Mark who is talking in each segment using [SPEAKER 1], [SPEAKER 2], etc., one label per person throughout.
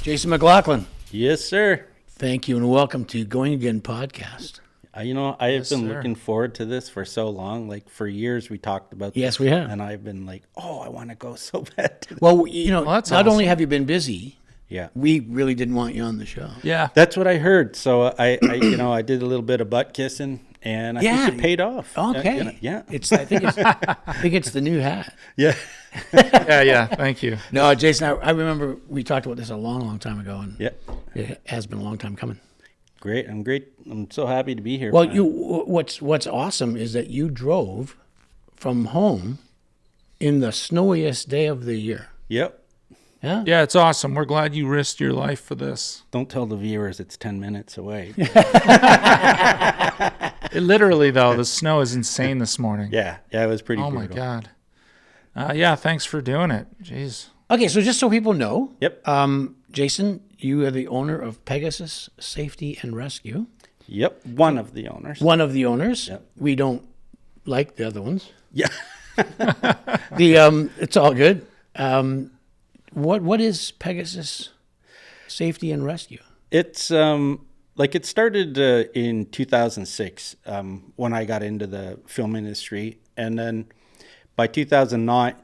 [SPEAKER 1] Jason McLoughlin,
[SPEAKER 2] Yes, sir.
[SPEAKER 1] thank you and welcome to Going Again podcast.
[SPEAKER 2] I have been looking forward to this for so long. Like for years, we talked about
[SPEAKER 1] Yes,
[SPEAKER 2] this,
[SPEAKER 1] we have.
[SPEAKER 2] and I've been like, "Oh, I want to go so bad."
[SPEAKER 1] Well,
[SPEAKER 3] that's
[SPEAKER 1] not only
[SPEAKER 3] awesome.
[SPEAKER 1] have you been busy,
[SPEAKER 2] Yeah,
[SPEAKER 1] we really didn't want you on the show.
[SPEAKER 3] Yeah.
[SPEAKER 2] that's what I heard. So I did a little bit of butt kissing, and I think it paid off.
[SPEAKER 1] Okay.
[SPEAKER 2] Yeah.
[SPEAKER 1] I think it's the new hat.
[SPEAKER 2] Yeah.
[SPEAKER 3] Yeah. Thank you.
[SPEAKER 1] No, Jason, I remember we talked about this a long, long time ago, and
[SPEAKER 2] Yeah.
[SPEAKER 1] it has been a long time coming.
[SPEAKER 2] Great. I'm so happy to be here.
[SPEAKER 1] Well, what's awesome is that you drove from home in the snowiest day of the year.
[SPEAKER 2] Yep.
[SPEAKER 1] Yeah.
[SPEAKER 3] Yeah, it's awesome. We're glad you risked your life for this.
[SPEAKER 2] Don't tell the viewers it's 10 minutes away.
[SPEAKER 3] Literally, though, the snow is insane this morning.
[SPEAKER 2] Yeah. It was pretty
[SPEAKER 3] Oh,
[SPEAKER 2] brutal.
[SPEAKER 3] my God. Yeah, thanks for doing it. Jeez.
[SPEAKER 1] Okay, so just so people know,
[SPEAKER 2] Yep.
[SPEAKER 1] Jason, you are the owner of Pegasus Safety and Rescue.
[SPEAKER 2] Yep. One of the owners.
[SPEAKER 1] One of the owners.
[SPEAKER 2] Yep.
[SPEAKER 1] We don't like the other ones.
[SPEAKER 2] Yeah.
[SPEAKER 1] It's all good. What is Pegasus Safety and Rescue?
[SPEAKER 2] It's it started in 2006 when I got into the film industry, and then by 2009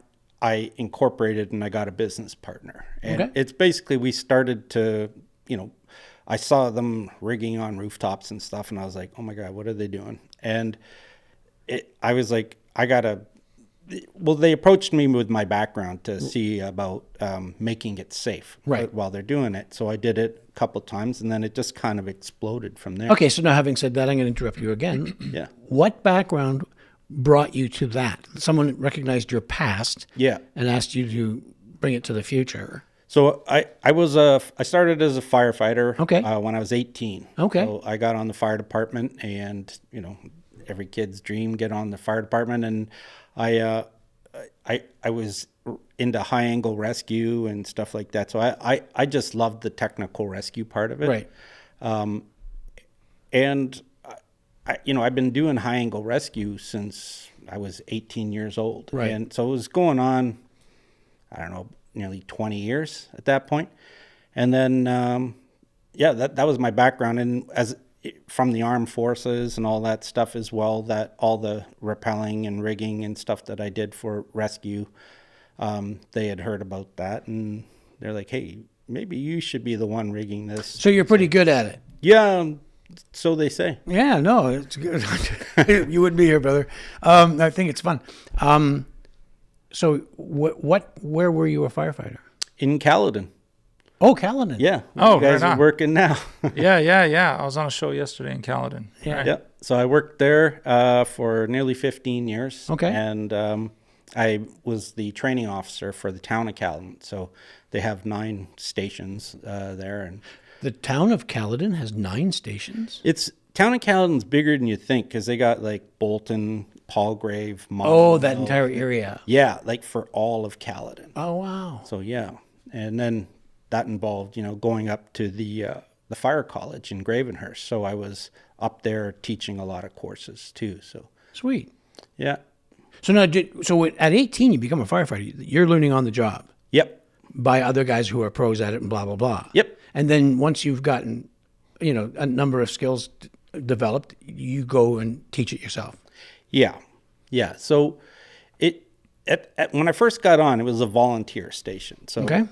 [SPEAKER 2] I incorporated and I got a business partner. And
[SPEAKER 1] Okay.
[SPEAKER 2] it's basically we started to, I saw them rigging on rooftops and stuff, and I was like, oh my God, what are they doing? And I was like, they approached me with my background to see about making it safe while they're doing it. So I did it a couple of times, and then it just kind of exploded from there.
[SPEAKER 1] Okay, so now having said that, I'm going to interrupt you again.
[SPEAKER 2] Yeah.
[SPEAKER 1] What background brought you to that? Someone recognized your past
[SPEAKER 2] Yeah.
[SPEAKER 1] and asked you to bring it to the future.
[SPEAKER 2] So I started as a firefighter when I was 18.
[SPEAKER 1] Okay.
[SPEAKER 2] So I got on the fire department, and every kid's dream, get on the fire department, and I was into high angle rescue and stuff like that. So I just loved the technical rescue part of it.
[SPEAKER 1] Right.
[SPEAKER 2] And I've been doing high angle rescue since I was 18 years old.
[SPEAKER 1] Right.
[SPEAKER 2] And so it was going on, I don't know, nearly 20 years at that point. And then, that was my background. And from the armed forces and all that stuff as well, that all the rappelling and rigging and stuff that I did for rescue, they had heard about that, and they're like, hey, maybe you should be the one rigging this.
[SPEAKER 1] So you're pretty good at it.
[SPEAKER 2] Yeah, so they say.
[SPEAKER 1] Yeah, no, it's good. You wouldn't be here, brother. I think it's fun. So where were you a firefighter?
[SPEAKER 2] In Caledon.
[SPEAKER 1] Oh, Caledon.
[SPEAKER 2] Yeah.
[SPEAKER 3] Oh,
[SPEAKER 2] you guys
[SPEAKER 3] right
[SPEAKER 2] are
[SPEAKER 3] on.
[SPEAKER 2] working now.
[SPEAKER 3] Yeah. I was on a show yesterday in Caledon.
[SPEAKER 1] Yeah.
[SPEAKER 3] Right.
[SPEAKER 2] Yeah. So I worked there for nearly 15 years.
[SPEAKER 1] Okay.
[SPEAKER 2] And I was the training officer for the town of Caledon. So they have 9 stations there. And
[SPEAKER 1] The town of Caledon has 9 stations.
[SPEAKER 2] town of Caledon's bigger than you think, because they got like Bolton, Palgrave,
[SPEAKER 1] Oh, that entire area.
[SPEAKER 2] Yeah, like for all of Caledon.
[SPEAKER 1] Oh, wow.
[SPEAKER 2] So yeah, and then that involved, going up to the fire college in Gravenhurst. So I was up there teaching a lot of courses too. So
[SPEAKER 1] Sweet.
[SPEAKER 2] yeah,
[SPEAKER 1] So now, at 18, you become a firefighter. You're learning on the job
[SPEAKER 2] yep,
[SPEAKER 1] by other guys who are pros at it and blah, blah, blah.
[SPEAKER 2] Yep.
[SPEAKER 1] And then once you've gotten, a number of skills developed, you go and teach it yourself.
[SPEAKER 2] yeah. So when I first got on, it was a volunteer station. So
[SPEAKER 1] Okay.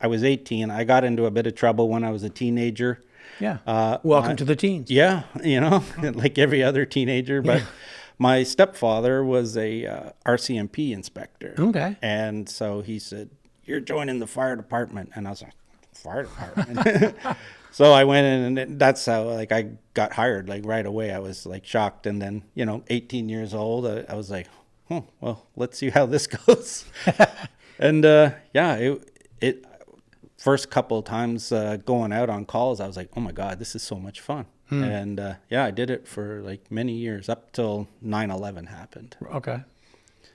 [SPEAKER 2] I was 18. I got into a bit of trouble when I was a teenager.
[SPEAKER 1] Yeah. Welcome to the teens.
[SPEAKER 2] Yeah, like every other teenager. But my stepfather was a RCMP inspector.
[SPEAKER 1] Okay.
[SPEAKER 2] And so he said, you're joining the fire department. And I was like, fire department? So I went in, and that's how I got hired right away. I was shocked. And then, 18 years old, I was like, well, let's see how this goes. And it first couple of times going out on calls, I was like, oh my God, this is so much fun. And I did it for many years up till 9/11 happened.
[SPEAKER 1] Okay.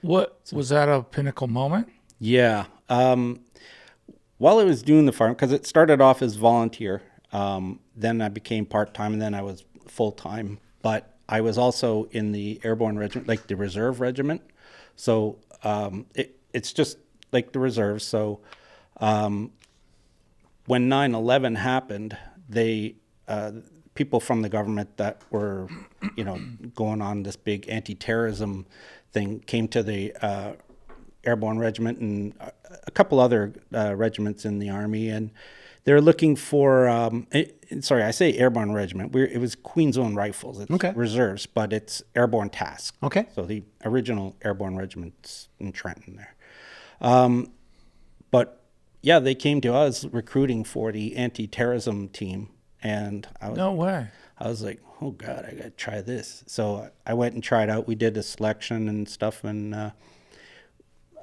[SPEAKER 3] What was that a pinnacle moment?
[SPEAKER 2] Yeah. While I was doing the farm, because it started off as volunteer, then I became part-time, and then I was full-time. But I was also in the airborne regiment, the reserve regiment. So it's just like the reserves. So when 9/11 happened, they people from the government that were, going on this big anti-terrorism thing came to the Airborne Regiment and a couple other regiments in the Army, and they're looking for. Sorry, I say Airborne Regiment. It was Queen's Own Rifles. It's
[SPEAKER 1] Okay.
[SPEAKER 2] reserves, but it's Airborne Task.
[SPEAKER 1] Okay.
[SPEAKER 2] So the original Airborne Regiment's in Trenton there. But yeah, they came to us recruiting for the anti-terrorism team, and
[SPEAKER 3] No way.
[SPEAKER 2] I was like, oh God, I gotta try this. So I went and tried out. We did a selection and stuff, and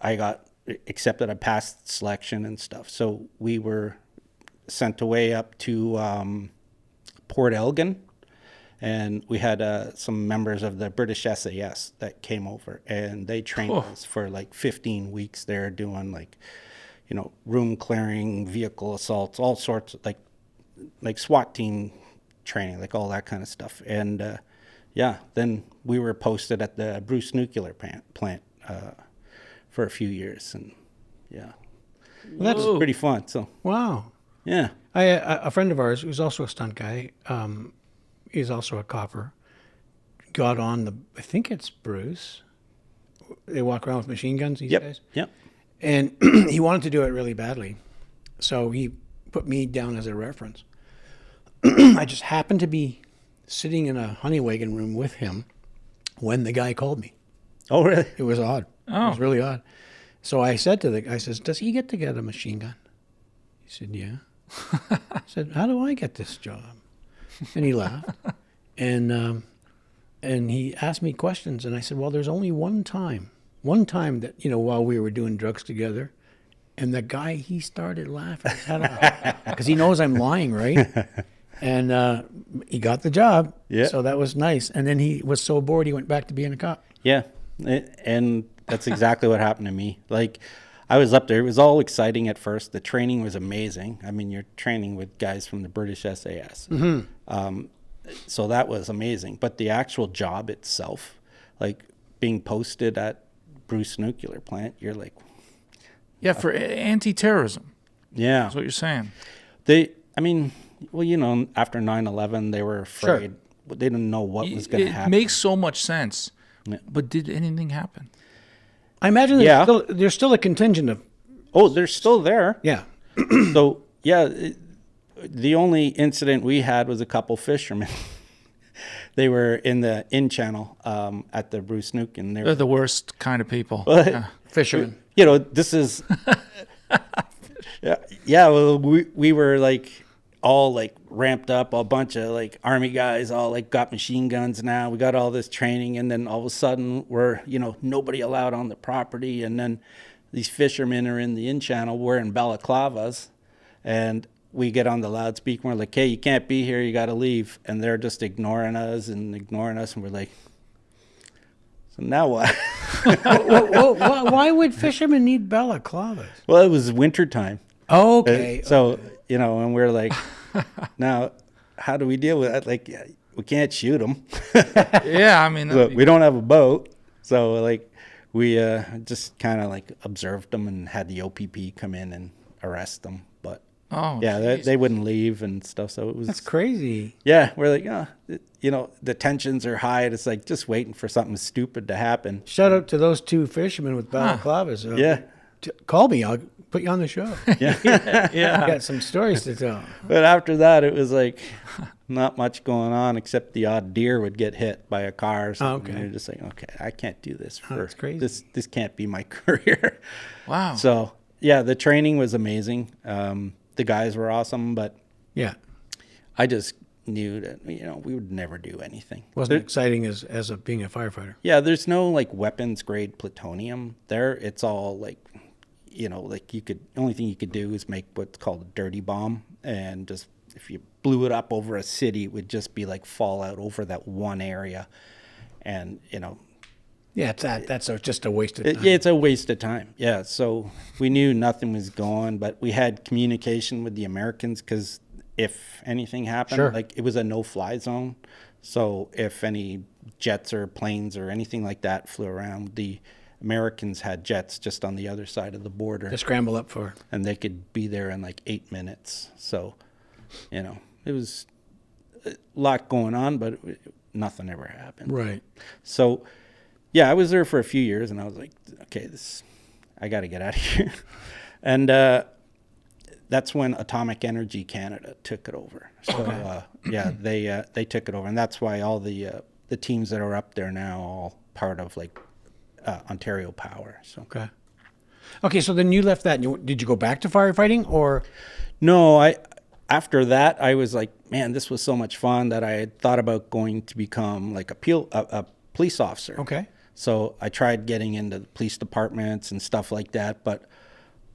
[SPEAKER 2] I got accepted. I passed selection and stuff. So we were sent away up to Port Elgin, and we had some members of the British SAS that came over, and they trained us for like 15 weeks there, doing like, room clearing, vehicle assaults, all sorts of like SWAT team training, like all that kind of stuff. And then we were posted at the Bruce nuclear plant for a few years, and
[SPEAKER 1] Well, that's
[SPEAKER 2] pretty fun. So
[SPEAKER 1] wow.
[SPEAKER 2] yeah,
[SPEAKER 1] A friend of ours who's also a stunt guy, he's also a copper, got on I think it's Bruce. They walk around with machine guns these days.
[SPEAKER 2] Yep.
[SPEAKER 1] And he wanted to do it really badly. So he put me down as a reference. I just happened to be sitting in a honey wagon room with him when the guy called me.
[SPEAKER 2] Oh really?
[SPEAKER 1] It was odd.
[SPEAKER 3] Oh.
[SPEAKER 1] It was really odd. So I said to the guy, I says, does he get to get a machine gun? He said, yeah. I said, how do I get this job? And he laughed. And he asked me questions. And I said, well, there's only one time that, while we were doing drugs together. And the guy, he started laughing his head off because he knows I'm lying, right? And he got the job.
[SPEAKER 2] Yeah.
[SPEAKER 1] So that was nice. And then he was so bored, he went back to being a cop.
[SPEAKER 2] Yeah, and that's exactly what happened to me. Like, I was up there. It was all exciting at first. The training was amazing. I mean, you're training with guys from the British SAS. Mm-hmm. So that was amazing. But the actual job itself, like being posted at Bruce nuclear plant, you're like...
[SPEAKER 3] Yeah, for anti-terrorism.
[SPEAKER 2] Yeah.
[SPEAKER 3] That's what you're saying.
[SPEAKER 2] After 9/11, they were afraid.
[SPEAKER 1] Sure.
[SPEAKER 2] They didn't know what was going to happen.
[SPEAKER 3] It makes so much sense. Yeah. But did anything happen?
[SPEAKER 1] I imagine there's still a contingent of...
[SPEAKER 2] Oh, they're still there.
[SPEAKER 1] Yeah.
[SPEAKER 2] So, the only incident we had was a couple fishermen. They were in the in-channel at the Bruce Nuke. And
[SPEAKER 3] They're the worst kind of people.
[SPEAKER 1] Fishermen.
[SPEAKER 2] This is... well, we were like all like ramped up, a bunch of like Army guys, all like got machine guns now. We got all this training, and then all of a sudden we're, nobody allowed on the property. And then these fishermen are in the in-channel wearing balaclavas, and we get on the loudspeaker and we're like, hey, you can't be here, you got to leave. And they're just ignoring us. And we're like, so now what?
[SPEAKER 1] Why would fishermen need balaclavas?
[SPEAKER 2] Well, it was wintertime.
[SPEAKER 1] Okay.
[SPEAKER 2] And we're like, now, how do we deal with that? Like, we can't shoot them.
[SPEAKER 3] Yeah, I mean,
[SPEAKER 2] We don't have a boat. So, like, we just kind of, like, observed them and had the OPP come in and arrest them. But, they wouldn't leave and stuff. So it was...
[SPEAKER 1] That's crazy.
[SPEAKER 2] Yeah, we're like, the tensions are high. And it's like just waiting for something stupid to happen.
[SPEAKER 1] Shout out to those two fishermen with balaclavas. Call me. I'll put you on the show.
[SPEAKER 3] yeah.
[SPEAKER 1] I got some stories to tell.
[SPEAKER 2] But after that, it was like not much going on except the odd deer would get hit by a car or something. And you're just like, okay, I can't do this.
[SPEAKER 1] That's crazy.
[SPEAKER 2] This can't be my career.
[SPEAKER 3] Wow.
[SPEAKER 2] So, the training was amazing. The guys were awesome, but I just knew that, we would never do anything.
[SPEAKER 1] Wasn't exciting as being a firefighter.
[SPEAKER 2] Yeah, there's no like weapons grade plutonium there. It's all like, only thing you could do is make what's called a dirty bomb, and just if you blew it up over a city, it would just be like fallout over that one area, and
[SPEAKER 1] Yeah, that's just a waste of time.
[SPEAKER 2] it's a waste of time. Yeah, so we knew nothing was going, but we had communication with the Americans because if anything happened, like it was a no-fly zone. So if any jets or planes or anything like that flew around, the Americans had jets just on the other side of the border,
[SPEAKER 1] To scramble up for.
[SPEAKER 2] and they could be there in like 8 minutes. So, you know, it was a lot going on, but nothing ever happened.
[SPEAKER 1] Right.
[SPEAKER 2] So, yeah, I was there for a few years, and I was like, okay, I got to get out of here. And that's when Atomic Energy Canada took it over. So, yeah, they took it over, and that's why all the teams that are up there now are all part of like Ontario Power. So.
[SPEAKER 1] Okay, so then you left that. And did you go back to firefighting, or?
[SPEAKER 2] No, after that, I was like, man, this was so much fun that I had thought about going to become like a police officer.
[SPEAKER 1] Okay.
[SPEAKER 2] So I tried getting into the police departments and stuff like that. But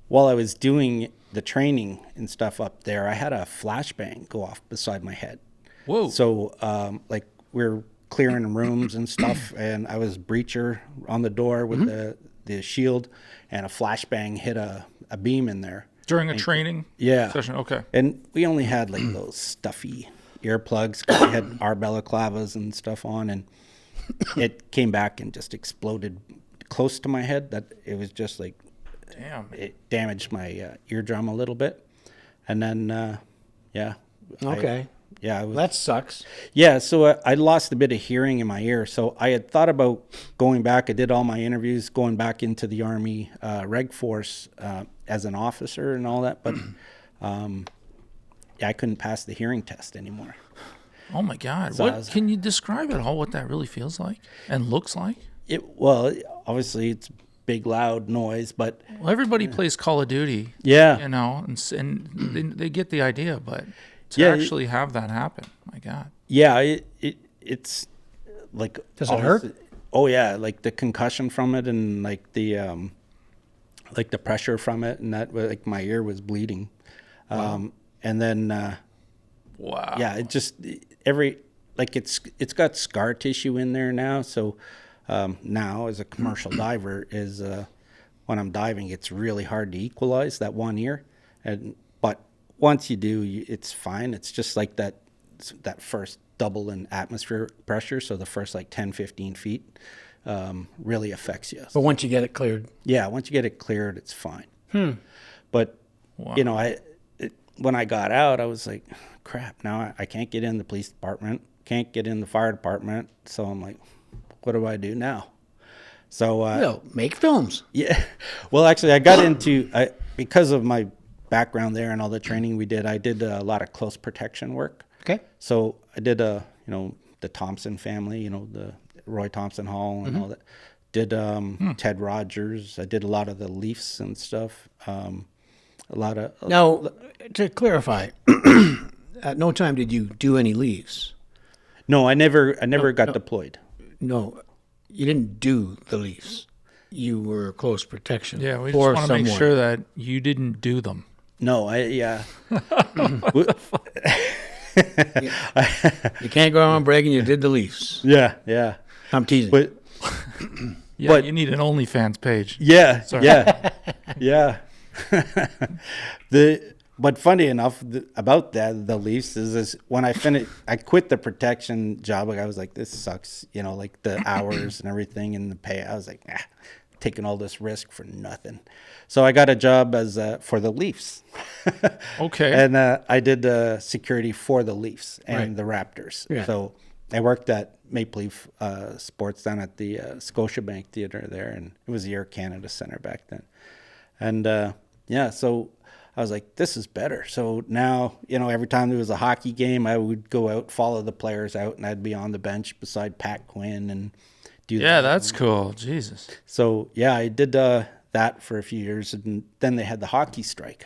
[SPEAKER 2] while I was doing the training and stuff up there, I had a flashbang go off beside my head.
[SPEAKER 3] Whoa.
[SPEAKER 2] So like we're clearing rooms and stuff, and I was breacher on the door with the shield, and a flashbang hit a beam in there.
[SPEAKER 3] During a training session? Okay.
[SPEAKER 2] And we only had like those stuffy earplugs because we had our balaclavas and stuff on, and it came back and just exploded close to my head. That it was just like,
[SPEAKER 3] Damn.
[SPEAKER 2] it damaged my eardrum a little bit. And then,
[SPEAKER 1] Okay. That sucks.
[SPEAKER 2] Yeah, so I lost a bit of hearing in my ear. So I had thought about going back. I did all my interviews, going back into the Army Reg Force as an officer and all that. But I couldn't pass the hearing test anymore.
[SPEAKER 3] Oh my God!
[SPEAKER 2] So
[SPEAKER 3] Can you describe at all what that really feels like and looks like?
[SPEAKER 2] Well, obviously it's big, loud noise, but
[SPEAKER 3] Well, everybody plays Call of Duty.
[SPEAKER 2] Yeah.
[SPEAKER 3] You know, and they get the idea, but to
[SPEAKER 2] Yeah,
[SPEAKER 3] actually have that happen, my God.
[SPEAKER 2] yeah, it's like.
[SPEAKER 1] Does it hurt?
[SPEAKER 2] Oh yeah, like the concussion from it, and like the pressure from it, and that like my ear was bleeding, and then
[SPEAKER 3] Wow.
[SPEAKER 2] yeah, it just it's got scar tissue in there now. So now as a commercial diver is when I'm diving, it's really hard to equalize that one ear, but once you do, it's fine. It's just like that first double in atmosphere pressure. So the first like 10, 15 feet really affects you.
[SPEAKER 1] But once you get it cleared.
[SPEAKER 2] Yeah, once you get it cleared, it's fine. But
[SPEAKER 3] Wow.
[SPEAKER 2] you know, when I got out, I was like, crap. Now I can't get in the police department, can't get in the fire department. So I'm like, what do I do now? So
[SPEAKER 1] Make films.
[SPEAKER 2] yeah. Well, actually, I got into because of my background there and all the training we did. I did a lot of close protection work.
[SPEAKER 1] Okay.
[SPEAKER 2] So I did the Thompson family, the Roy Thompson Hall and all that. Did Ted Rogers. I did a lot of the Leafs and stuff.
[SPEAKER 1] Now, to clarify, at no time did you do any leaves.
[SPEAKER 2] No, I never got deployed.
[SPEAKER 1] No, you didn't do the leaves. You were close protection.
[SPEAKER 3] Yeah, we just
[SPEAKER 1] for
[SPEAKER 3] want to make
[SPEAKER 1] someone.
[SPEAKER 3] sure that you didn't do them.
[SPEAKER 2] No, yeah.
[SPEAKER 1] You can't go around bragging you did the leaves.
[SPEAKER 2] Yeah.
[SPEAKER 1] I'm teasing.
[SPEAKER 2] But
[SPEAKER 3] Yeah,
[SPEAKER 2] But-
[SPEAKER 3] you need an OnlyFans page.
[SPEAKER 2] yeah,
[SPEAKER 3] Sorry.
[SPEAKER 2] yeah. But funny enough about the Leafs is when I finished, I quit the protection job. Like I was like, this sucks, like the hours and everything and the pay. I was like, taking all this risk for nothing. So I got a job as for the Leafs.
[SPEAKER 3] Okay.
[SPEAKER 2] And I did security for the Leafs and the Raptors.
[SPEAKER 1] Yeah.
[SPEAKER 2] So I worked at Maple Leaf Sports down at the Scotiabank Theatre there, and it was the Air Canada Centre back then. And so I was like, this is better. So now, every time there was a hockey game, I would go out, follow the players out, and I'd be on the bench beside Pat Quinn and do
[SPEAKER 3] Yeah,
[SPEAKER 2] that.
[SPEAKER 3] that's cool. Jesus.
[SPEAKER 2] So, yeah, I did that for a few years, and then they had the hockey strike.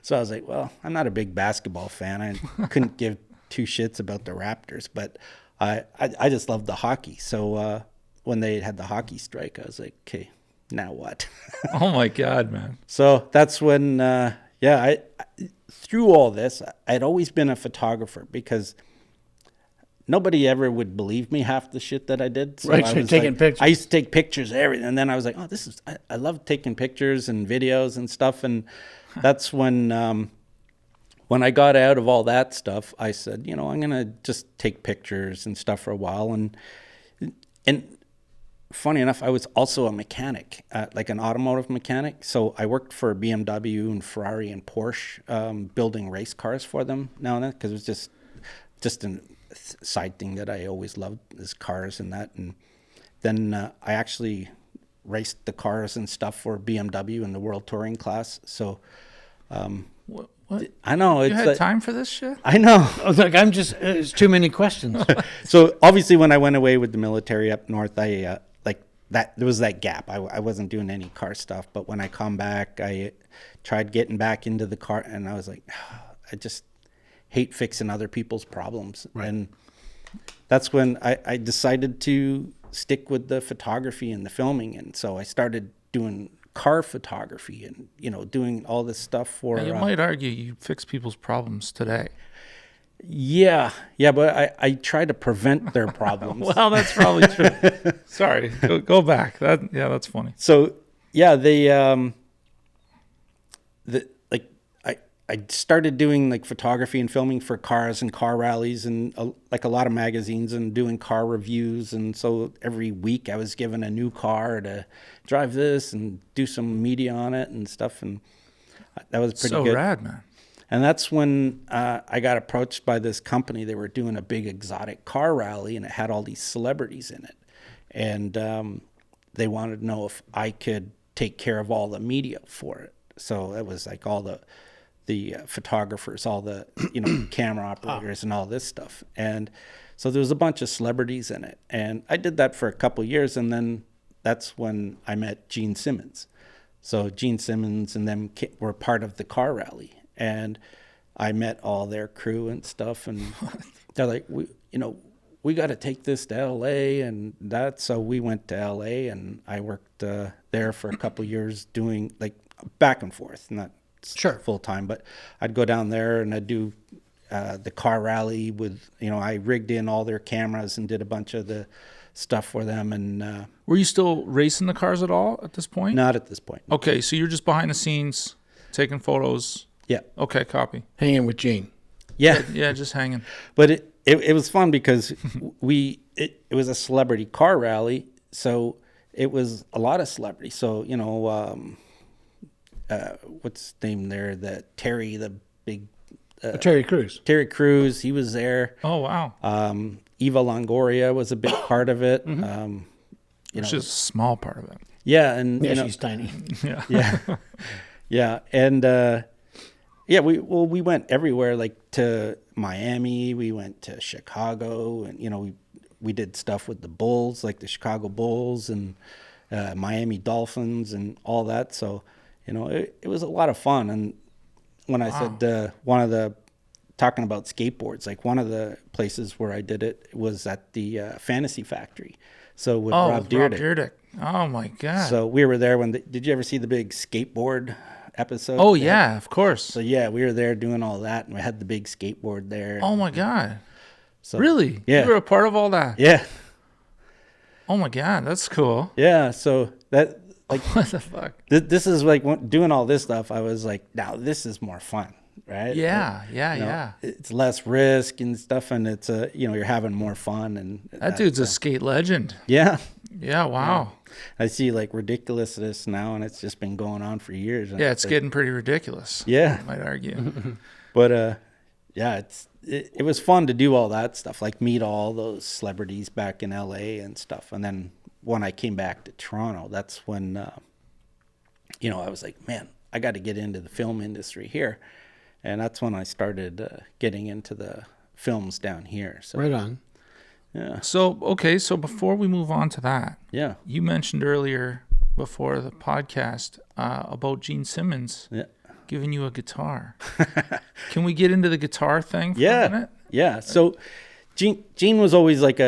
[SPEAKER 2] So I was like, well, I'm not a big basketball fan. I couldn't give two shits about the Raptors, but I just loved the hockey. So when they had the hockey strike, I was like, okay, now what?
[SPEAKER 3] Oh my God, man.
[SPEAKER 2] So that's when, I through all this, I'd always been a photographer because nobody ever would believe me half the shit that I did. So
[SPEAKER 1] Right,
[SPEAKER 2] I
[SPEAKER 1] so
[SPEAKER 2] was
[SPEAKER 1] taking pictures.
[SPEAKER 2] I used to take pictures of everything, and then I was like, oh, I love taking pictures and videos and stuff, and that's when I got out of all that stuff, I said, I'm gonna just take pictures and stuff for a while, and funny enough, I was also a mechanic, like an automotive mechanic. So I worked for BMW and Ferrari and Porsche, building race cars for them now and then, because it was just a side thing that I always loved, is cars and that. And then I actually raced the cars and stuff for BMW in the World Touring class. So
[SPEAKER 3] What?
[SPEAKER 2] I know
[SPEAKER 3] You
[SPEAKER 2] it's
[SPEAKER 3] had time for this shit?
[SPEAKER 2] I know.
[SPEAKER 1] Oh, look, it's too many questions.
[SPEAKER 2] So obviously, when I went away with the military up north, I like that there was that gap. I wasn't doing any car stuff, but when I come back, I tried getting back into the car, and I was like, I just hate fixing other people's problems, and that's when I decided to stick with the photography and the filming, and so I started doing car photography and doing all this stuff for.
[SPEAKER 3] Now, you might argue you fix people's problems today.
[SPEAKER 2] Yeah, but I try to prevent their problems.
[SPEAKER 3] Well, that's probably true. Sorry, go back. That's funny.
[SPEAKER 2] So yeah, I started doing like photography and filming for cars and car rallies and like a lot of magazines and doing car reviews. And so every week I was given a new car to drive this and do some media on it and stuff. And that was pretty good.
[SPEAKER 3] So rad, man.
[SPEAKER 2] And that's when I got approached by this company. They were doing a big exotic car rally, and it had all these celebrities in it. And they wanted to know if I could take care of all the media for it. So it was like all the photographers, all the camera operators, and all this stuff. And so there was a bunch of celebrities in it. And I did that for a couple of years, and then that's when I met Gene Simmons. So Gene Simmons and them were part of the car rally. And I met all their crew and stuff, and they're like, we got to take this to LA and that. So we went to LA, and I worked there for a couple of years doing like back and forth, not full time, but I'd go down there and I'd do the car rally with, I rigged in all their cameras and did a bunch of the stuff for them. And
[SPEAKER 3] were you still racing the cars at all at this point?
[SPEAKER 2] Not at this point.
[SPEAKER 3] Okay, so you're just behind the scenes, taking photos.
[SPEAKER 2] Yeah.
[SPEAKER 3] Okay, copy.
[SPEAKER 1] Hanging with Gene.
[SPEAKER 2] Yeah.
[SPEAKER 3] Yeah, just hanging.
[SPEAKER 2] But it was fun because it was a celebrity car rally, so it was a lot of celebrities. So what's his name there? Terry, the big
[SPEAKER 1] Terry Crews.
[SPEAKER 2] Terry Crews, he was there.
[SPEAKER 3] Oh wow.
[SPEAKER 2] Eva Longoria was a big part of it.
[SPEAKER 3] Which is a small part of it.
[SPEAKER 2] Yeah, and
[SPEAKER 1] Yeah, she's tiny.
[SPEAKER 3] Yeah.
[SPEAKER 2] Yeah, yeah, and we went everywhere, like to Miami, we went to Chicago, and we did stuff with the Bulls, like the Chicago Bulls and Miami Dolphins and all that. So it was a lot of fun. And when I said talking about skateboards, like one of the places where I did it was at the Fantasy Factory. So with Rob Dyrdek.
[SPEAKER 3] Oh my God.
[SPEAKER 2] So we were there when did you ever see the big skateboard episode?
[SPEAKER 3] Oh yeah, of course.
[SPEAKER 2] So yeah, we were there doing all that, and we had the big skateboard there.
[SPEAKER 3] Oh my God.
[SPEAKER 2] So,
[SPEAKER 3] really?
[SPEAKER 2] Yeah.
[SPEAKER 3] You were a part of all that?
[SPEAKER 2] Yeah.
[SPEAKER 3] Oh my God, that's cool.
[SPEAKER 2] Yeah. So that like
[SPEAKER 3] What the fuck?
[SPEAKER 2] this is like doing all this stuff. I was like, now this is more fun, right?
[SPEAKER 3] Yeah, yeah.
[SPEAKER 2] It's less risk and stuff, and it's you're having more fun. And
[SPEAKER 3] That dude's a skate legend.
[SPEAKER 2] Yeah.
[SPEAKER 3] Yeah, wow.
[SPEAKER 2] I see like ridiculousness now, and it's just been going on for years.
[SPEAKER 3] Yeah, it's getting pretty ridiculous.
[SPEAKER 2] Yeah.
[SPEAKER 3] I might argue.
[SPEAKER 2] But yeah, it was fun to do all that stuff, like meet all those celebrities back in LA and stuff. And then when I came back to Toronto, that's when I was like, man, I got to get into the film industry here. And that's when I started getting into the films down here. So
[SPEAKER 1] Right on.
[SPEAKER 2] yeah.
[SPEAKER 3] So before we move on to that,
[SPEAKER 2] Yeah.
[SPEAKER 3] you mentioned earlier before the podcast about Gene Simmons
[SPEAKER 2] Yeah.
[SPEAKER 3] giving you a guitar. Can we get into the guitar thing for a
[SPEAKER 2] Yeah.
[SPEAKER 3] minute?
[SPEAKER 2] Yeah. So Gene was always like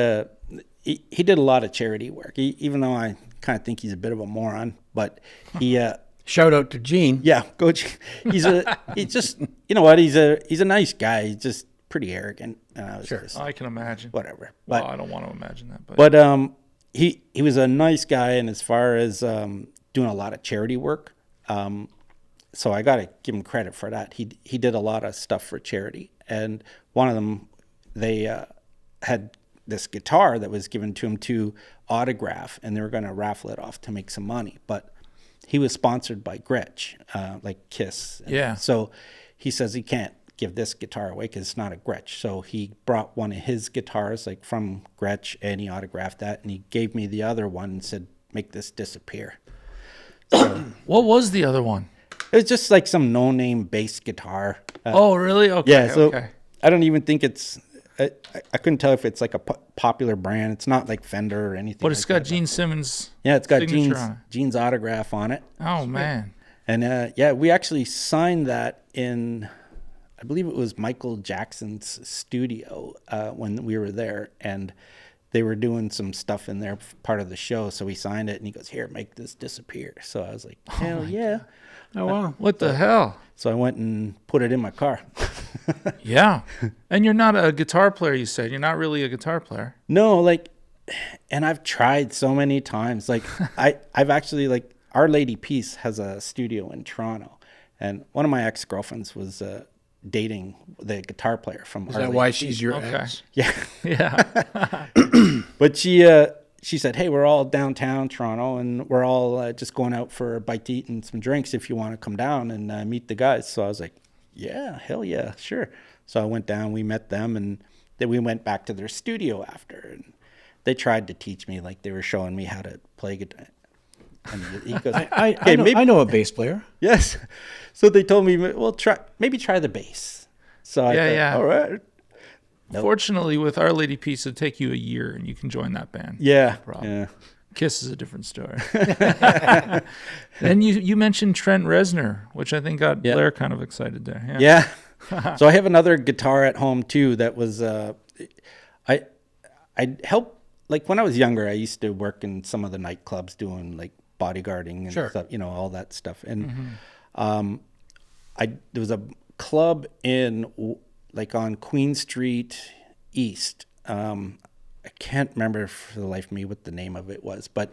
[SPEAKER 2] he did a lot of charity work, even though I kind of think he's a bit of a moron, but he,
[SPEAKER 1] Shout out to Gene.
[SPEAKER 2] yeah, go Gene. He's just, you know what? He's a nice guy. He's just pretty arrogant. And I was just,
[SPEAKER 3] I can imagine.
[SPEAKER 2] whatever.
[SPEAKER 3] Well, I don't want to imagine that, but
[SPEAKER 2] He was a nice guy, and as far as doing a lot of charity work, so I got to give him credit for that. He did a lot of stuff for charity, and one of them they this guitar that was given to him to autograph, and they were going to raffle it off to make some money. But he was sponsored by Gretsch, like Kiss.
[SPEAKER 3] Yeah.
[SPEAKER 2] So he says he can't give this guitar away because it's not a Gretsch. So he brought one of his guitars, like from Gretsch, and he autographed that, and he gave me the other one and said, make this disappear. So
[SPEAKER 3] What was the other one?
[SPEAKER 2] it was just like some no-name bass guitar.
[SPEAKER 3] Oh, really? Okay.
[SPEAKER 2] Yeah, so
[SPEAKER 3] okay.
[SPEAKER 2] I don't even think it's... I couldn't tell if it's like a popular brand. It's not like Fender or anything.
[SPEAKER 3] But it's
[SPEAKER 2] like
[SPEAKER 3] got Gene Simmons'
[SPEAKER 2] Yeah, it's got
[SPEAKER 3] signature on it.
[SPEAKER 2] Gene's autograph on it.
[SPEAKER 3] Oh, man.
[SPEAKER 2] And yeah, we actually signed that in, I believe it was Michael Jackson's studio when we were there. And they were doing some stuff in there, part of the show. So we signed it, and he goes, here, make this disappear. So I was like, hell yeah.
[SPEAKER 1] Oh, wow.
[SPEAKER 3] What the hell?
[SPEAKER 2] So I went and put it in my car.
[SPEAKER 3] Yeah. And you're not a guitar player, you said. You're not really a guitar player.
[SPEAKER 2] No, like, and I've tried so many times. Like, I've actually, like, Our Lady Peace has a studio in Toronto, and one of my ex-girlfriends was dating the guitar player from
[SPEAKER 1] Is
[SPEAKER 2] Our
[SPEAKER 1] that
[SPEAKER 2] Lady
[SPEAKER 1] why
[SPEAKER 2] Peace.
[SPEAKER 1] she's your
[SPEAKER 3] Okay.
[SPEAKER 1] ex?
[SPEAKER 2] Yeah.
[SPEAKER 3] Yeah.
[SPEAKER 2] But she said, hey, we're all downtown Toronto, and we're all just going out for a bite to eat and some drinks if you want to come down and meet the guys. So I was like, yeah, hell yeah, sure. So I went down, we met them, and then we went back to their studio after. And they tried to teach me, like they were showing me how to play guitar. And he goes,
[SPEAKER 1] I know a bass player.
[SPEAKER 2] yes. So they told me, well, maybe try the bass. So I thought,
[SPEAKER 3] yeah.
[SPEAKER 2] all right. Nope.
[SPEAKER 3] Fortunately, with Our Lady Peace, it'll take you a year, and you can join that band.
[SPEAKER 2] Yeah.
[SPEAKER 3] problem.
[SPEAKER 2] Yeah.
[SPEAKER 3] Kiss is a different story. Then you mentioned Trent Reznor, which I think got Blair kind of excited there.
[SPEAKER 2] Yeah. So I have another guitar at home too that was I helped, like when I was younger, I used to work in some of the nightclubs doing like bodyguarding and stuff, you know, all that stuff. And there was a club in like on Queen Street East. I can't remember for the life of me what the name of it was, but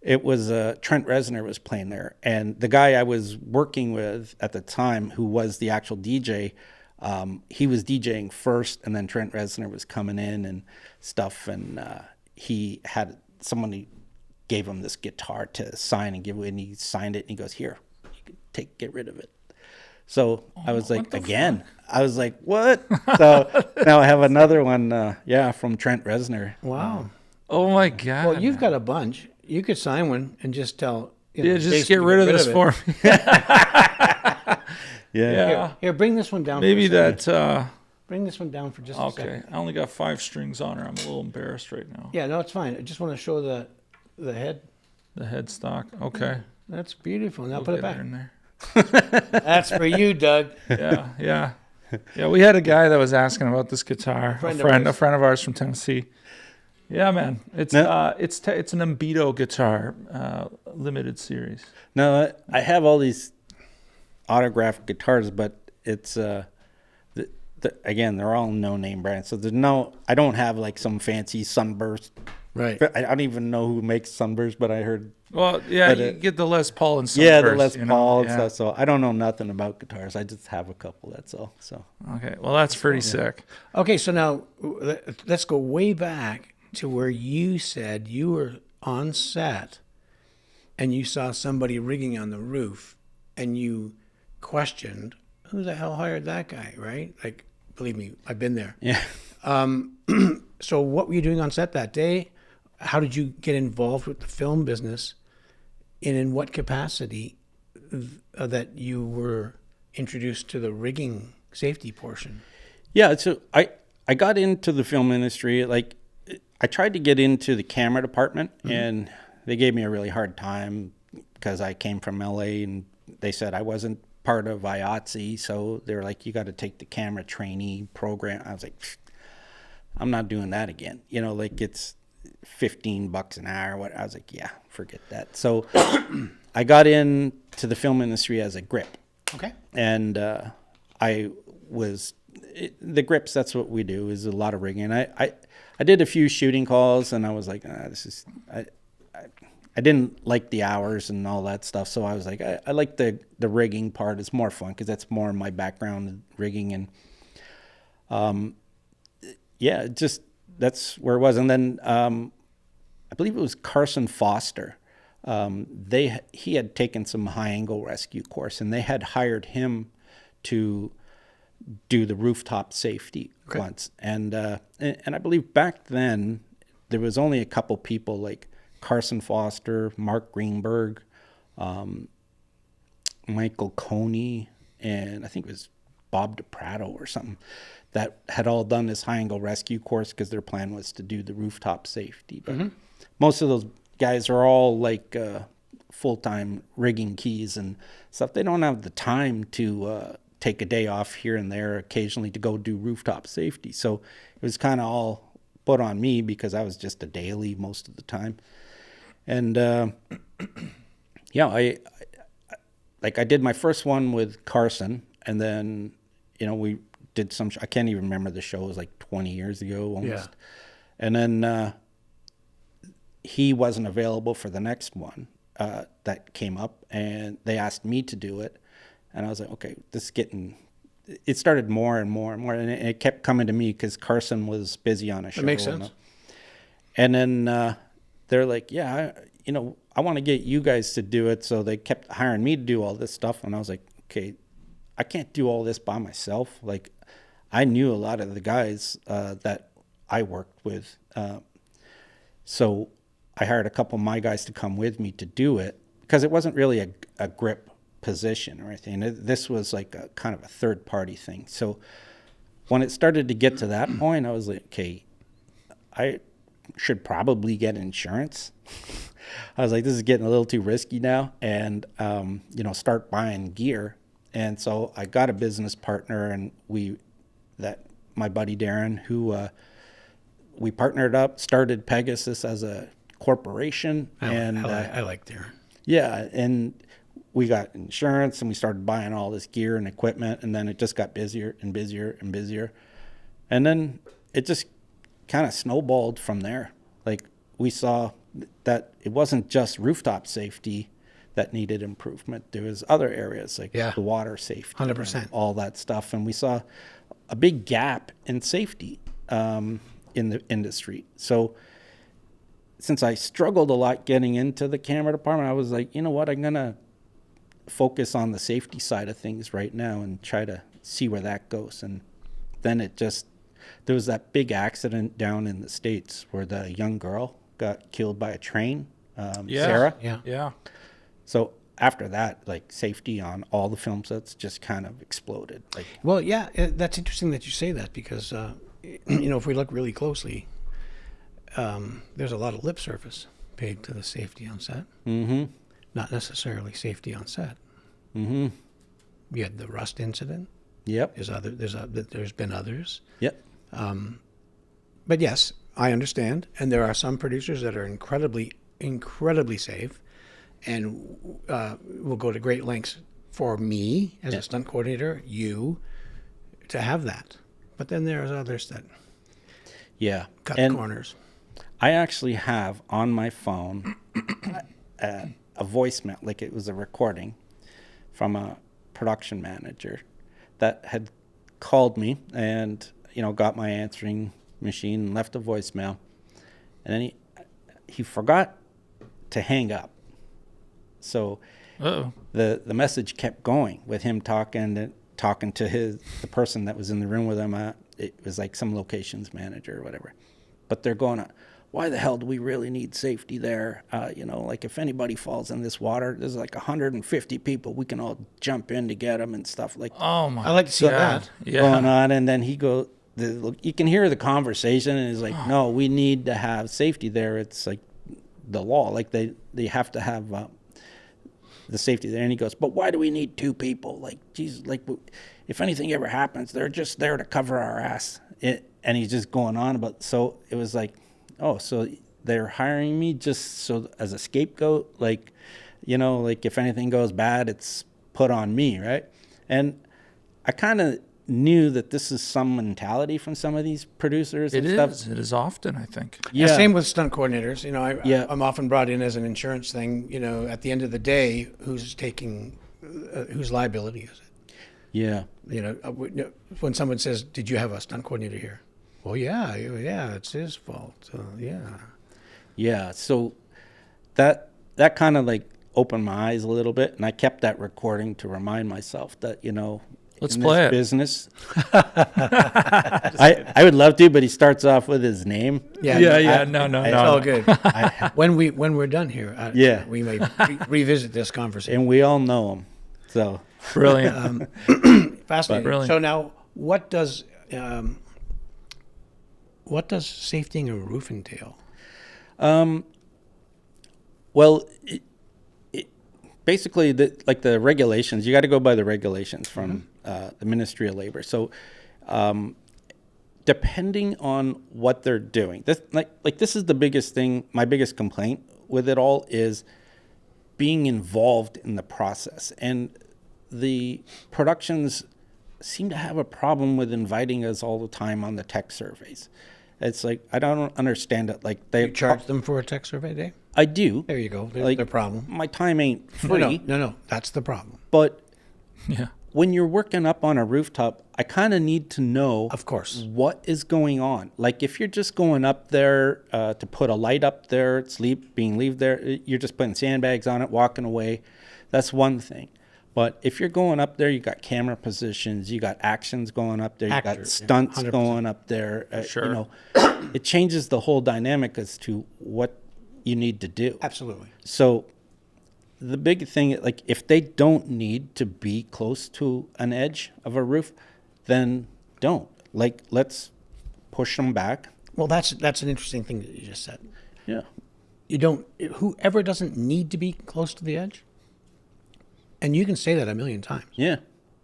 [SPEAKER 2] it was Trent Reznor was playing there, and the guy I was working with at the time, who was the actual DJ, he was DJing first, and then Trent Reznor was coming in and stuff, and he had someone gave him this guitar to sign and give away, and he signed it, and he goes, "Here, you can get rid of it." So I was like, again, I was like, what? So now I have another one, from Trent Reznor.
[SPEAKER 1] Wow.
[SPEAKER 3] Oh my God.
[SPEAKER 1] Well, you've got a bunch. You could sign one and just tell.
[SPEAKER 3] Just get rid of this for me.
[SPEAKER 2] Yeah.
[SPEAKER 1] Here, bring this one down.
[SPEAKER 3] Maybe
[SPEAKER 1] for a second.
[SPEAKER 3] that.
[SPEAKER 1] Bring this one down for just a second.
[SPEAKER 3] Okay. I only got 5 strings on her. I'm a little embarrassed right now.
[SPEAKER 1] Yeah, no, it's fine. I just want to show the head.
[SPEAKER 3] The headstock. Okay.
[SPEAKER 1] That's beautiful. Now
[SPEAKER 3] We'll
[SPEAKER 1] put it
[SPEAKER 3] get
[SPEAKER 1] back.
[SPEAKER 3] her in there.
[SPEAKER 1] That's for you, Doug.
[SPEAKER 3] Yeah. We had a guy that was asking about this guitar. A friend of ours from Tennessee. Yeah, man. It's an Embito guitar, limited series.
[SPEAKER 2] No, I have all these autographed guitars, but it's again, they're all no-name brands. So I don't have like some fancy Sunburst.
[SPEAKER 1] Right.
[SPEAKER 2] I don't even know who makes Sunburst, but I heard.
[SPEAKER 3] Well, yeah, you get the Les Paul and
[SPEAKER 2] Yeah, the
[SPEAKER 3] Sunburst,
[SPEAKER 2] Les Paul and stuff. So I don't know nothing about guitars. I just have a couple. That's all. So
[SPEAKER 3] okay, well, that's pretty sick.
[SPEAKER 1] Okay, so now let's go way back to where you said you were on set and you saw somebody rigging on the roof and you questioned, who the hell hired that guy, right? Like, believe me, I've been there.
[SPEAKER 2] yeah.
[SPEAKER 1] So what were you doing on set that day? How did you get involved with the film business, and in what capacity that you were introduced to the rigging safety portion?
[SPEAKER 2] Yeah, so I got into the film industry. Like, I tried to get into the camera department, and they gave me a really hard time because I came from LA, and they said I wasn't part of IATSE, so they were like, you got to take the camera trainee program. I was like, I'm not doing that again. You know, like it's $15 an hour. What I was like, yeah, forget that. So I got into the film industry as a grip.
[SPEAKER 1] Okay.
[SPEAKER 2] And the grips, that's what we do, is a lot of rigging. I did a few shooting calls, and I was like, I didn't like the hours and all that stuff. So I was like, I like the rigging part. It's more fun because that's more my background, rigging. And just that's where it was. And then I believe it was Carson Foster. He had taken some high angle rescue course, and they had hired him to do the rooftop safety once. And I believe back then there was only a couple people like Carson Foster, Mark Greenberg, Michael Coney, and I think it was Bob DiPrato or something, that had all done this high angle rescue course because their plan was to do the rooftop safety. But most of those guys are all like full-time rigging keys and stuff. They don't have the time to take a day off here and there occasionally to go do rooftop safety. So it was kind of all put on me because I was just a daily most of the time. And yeah, I did my first one with Carson, and then, you know, we did some, I can't even remember the show, it was like 20 years ago almost. Yeah. And then he wasn't available for the next one that came up, and they asked me to do it. And I was like, okay, this is getting, it started more and more and more, and it kept coming to me because Carson was busy on a show.
[SPEAKER 1] That makes sense.
[SPEAKER 2] And then they're like, yeah, I want to get you guys to do it. So they kept hiring me to do all this stuff. And I was like, okay, I can't do all this by myself. Like, I knew a lot of the guys that I worked with. So I hired a couple of my guys to come with me to do it because it wasn't really a grip position or anything. This was like a kind of a third party thing. So when it started to get to that point, I was like, okay, I should probably get insurance. I was like, this is getting a little too risky now, and start buying gear. And so I got a business partner, and my buddy Darren, who we partnered up, started Pegasus as a corporation.
[SPEAKER 1] I like Darren.
[SPEAKER 2] Yeah, and we got insurance, and we started buying all this gear and equipment, and then it just got busier and busier and busier. And then it just kind of snowballed from there. Like, we saw that it wasn't just rooftop safety that needed improvement. There was other areas like the water safety,
[SPEAKER 1] 100%,
[SPEAKER 2] all that stuff. And we saw a big gap in safety in the industry. So since I struggled a lot getting into the camera department, I was like, you know what, I'm going to focus on the safety side of things right now and try to see where that goes. And then there was that big accident down in the States where the young girl got killed by a train, Sarah.
[SPEAKER 3] Yeah.
[SPEAKER 2] So after that, like, safety on all the film sets just kind of exploded. Like,
[SPEAKER 1] well, yeah, that's interesting that you say that because, if we look really closely, there's a lot of lip service paid to the safety on set.
[SPEAKER 2] Mm-hmm.
[SPEAKER 1] Not necessarily safety on set.
[SPEAKER 2] Mm-hmm.
[SPEAKER 1] You had the Rust incident.
[SPEAKER 2] Yep.
[SPEAKER 1] There's been others.
[SPEAKER 2] Yep.
[SPEAKER 1] But yes, I understand. And there are some producers that are incredibly, incredibly safe and will go to great lengths for me as a stunt coordinator, to have that. But then there's others that cut corners.
[SPEAKER 2] I actually have on my phone a voicemail, like it was a recording from a production manager that had called me and, got my answering machine and left a voicemail. And then he forgot to hang up. So the message kept going with him talking to the person that was in the room with him. It was like some locations manager or whatever. But they're going, why the hell do we really need safety there? Like, if anybody falls in this water, there's like 150 people. We can all jump in to get them and stuff like.
[SPEAKER 3] Oh my!
[SPEAKER 1] I like to see that
[SPEAKER 2] going on. And then he goes, you can hear the conversation, and he's like, no, we need to have safety there. It's like the law. Like, they have to have the safety there. And he goes, but why do we need two people? Like, geez, like, if anything ever happens, they're just there to cover our ass. And he's just going on about. So it was like, oh, so they're hiring me just so as a scapegoat, like, like if anything goes bad, it's put on me, right? And I kind of knew that this is some mentality from some of these producers and stuff.
[SPEAKER 3] It is often, I think.
[SPEAKER 1] Yeah. Same with stunt coordinators. I'm often brought in as an insurance thing. At the end of the day, whose liability is it?
[SPEAKER 2] Yeah.
[SPEAKER 1] When someone says, did you have a stunt coordinator here? Well, yeah, it's his fault. Yeah.
[SPEAKER 2] Yeah, so that kind of like opened my eyes a little bit, and I kept that recording to remind myself that,
[SPEAKER 3] Let's
[SPEAKER 2] in
[SPEAKER 3] play
[SPEAKER 2] this
[SPEAKER 3] it.
[SPEAKER 2] business, I would love to, but he starts off with his name.
[SPEAKER 1] Yeah,
[SPEAKER 3] No.
[SPEAKER 1] It's all good. When we're done here,
[SPEAKER 2] Yeah.
[SPEAKER 1] we may revisit this conversation.
[SPEAKER 2] And we all know him, so
[SPEAKER 3] Brilliant.
[SPEAKER 1] Fascinating.
[SPEAKER 3] Brilliant.
[SPEAKER 1] So now, what does safetying a roof entail?
[SPEAKER 2] well, basically the regulations. You got to go by the regulations from the Ministry of Labor. So, depending on what they're doing, this is the biggest thing. My biggest complaint with it all is being involved in the process, and the productions seem to have a problem with inviting us all the time on the tech surveys. It's like, I don't understand it. Like, they
[SPEAKER 1] You charge them for a tech survey day?
[SPEAKER 2] I do.
[SPEAKER 1] There you go. There's
[SPEAKER 2] Like,
[SPEAKER 1] their problem.
[SPEAKER 2] my time ain't free.
[SPEAKER 1] No. That's the problem.
[SPEAKER 2] But
[SPEAKER 3] Yeah.
[SPEAKER 2] when you're working up on a rooftop, I kind of need to know,
[SPEAKER 1] Of course.
[SPEAKER 2] what is going on. Like, if you're just going up there to put a light up there, leave there, you're just putting sandbags on it, walking away. That's one thing. But if you're going up there, you got camera positions, you got actions going up there, you got
[SPEAKER 1] Actors, yeah,
[SPEAKER 2] stunts
[SPEAKER 1] 100%.
[SPEAKER 2] going up there.
[SPEAKER 3] Sure.
[SPEAKER 2] It changes the whole dynamic as to what you need to do.
[SPEAKER 1] Absolutely.
[SPEAKER 2] So the big thing, like, if they don't need to be close to an edge of a roof, then don't. Like, let's push them back.
[SPEAKER 1] Well, that's an interesting thing that you just said.
[SPEAKER 2] Yeah.
[SPEAKER 1] Whoever doesn't need to be close to the edge, and you can say that a million times,
[SPEAKER 2] Yeah.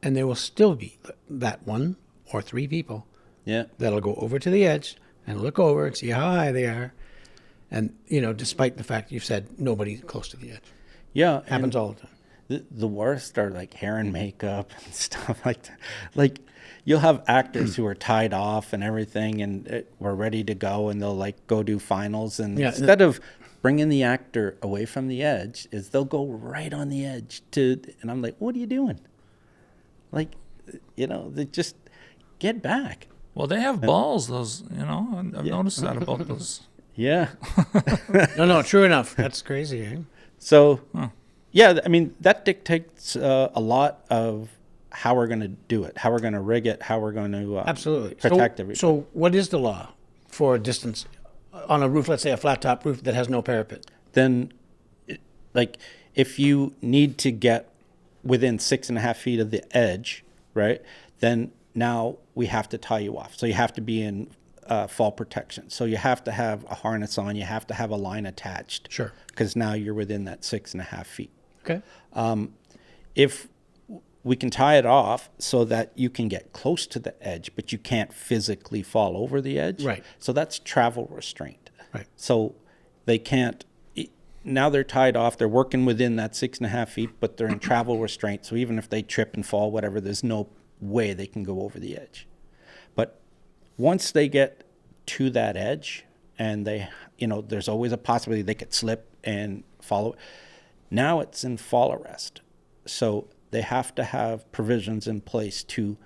[SPEAKER 1] and there will still be that one or three people
[SPEAKER 2] Yeah.
[SPEAKER 1] that'll go over to the edge and look over and see how high they are. And, despite the fact you've said nobody close to the edge.
[SPEAKER 2] Yeah.
[SPEAKER 1] Happens all the time.
[SPEAKER 2] The worst are like hair and makeup and stuff like that. Like, you'll have actors who are tied off and everything, and we're ready to go, and they'll like go do finals, and
[SPEAKER 1] Yeah.
[SPEAKER 2] instead of bringing the actor away from the edge, is they'll go right on the edge and I'm like, what are you doing? Like, they just get back.
[SPEAKER 3] Well, they have balls. Those, I've noticed that about those.
[SPEAKER 2] Yeah.
[SPEAKER 1] No, true enough. That's crazy, eh?
[SPEAKER 2] So, yeah, I mean, that dictates a lot of how we're going to do it, how we're going to rig it, how we're going to
[SPEAKER 1] Absolutely.
[SPEAKER 2] protect everything.
[SPEAKER 1] So what is the law for a distance on a roof, let's say a flat top roof that has no parapet?
[SPEAKER 2] Then, like, if you need to get within 6.5 feet of the edge, right, then now we have to tie you off. So you have to be in fall protection. So you have to have a harness on. You have to have a line attached.
[SPEAKER 1] Sure.
[SPEAKER 2] Because now you're within that 6.5 feet.
[SPEAKER 1] Okay.
[SPEAKER 2] If we can tie it off so that you can get close to the edge, but you can't physically fall over the edge.
[SPEAKER 1] Right.
[SPEAKER 2] So that's travel restraint.
[SPEAKER 1] Right.
[SPEAKER 2] So they can't, now they're tied off, they're working within that 6.5 feet, but they're in travel restraint. So even if they trip and fall, whatever, there's no way they can go over the edge. But once they get to that edge, and there's always a possibility they could slip and follow. Now it's in fall arrest. So they have to have provisions in place to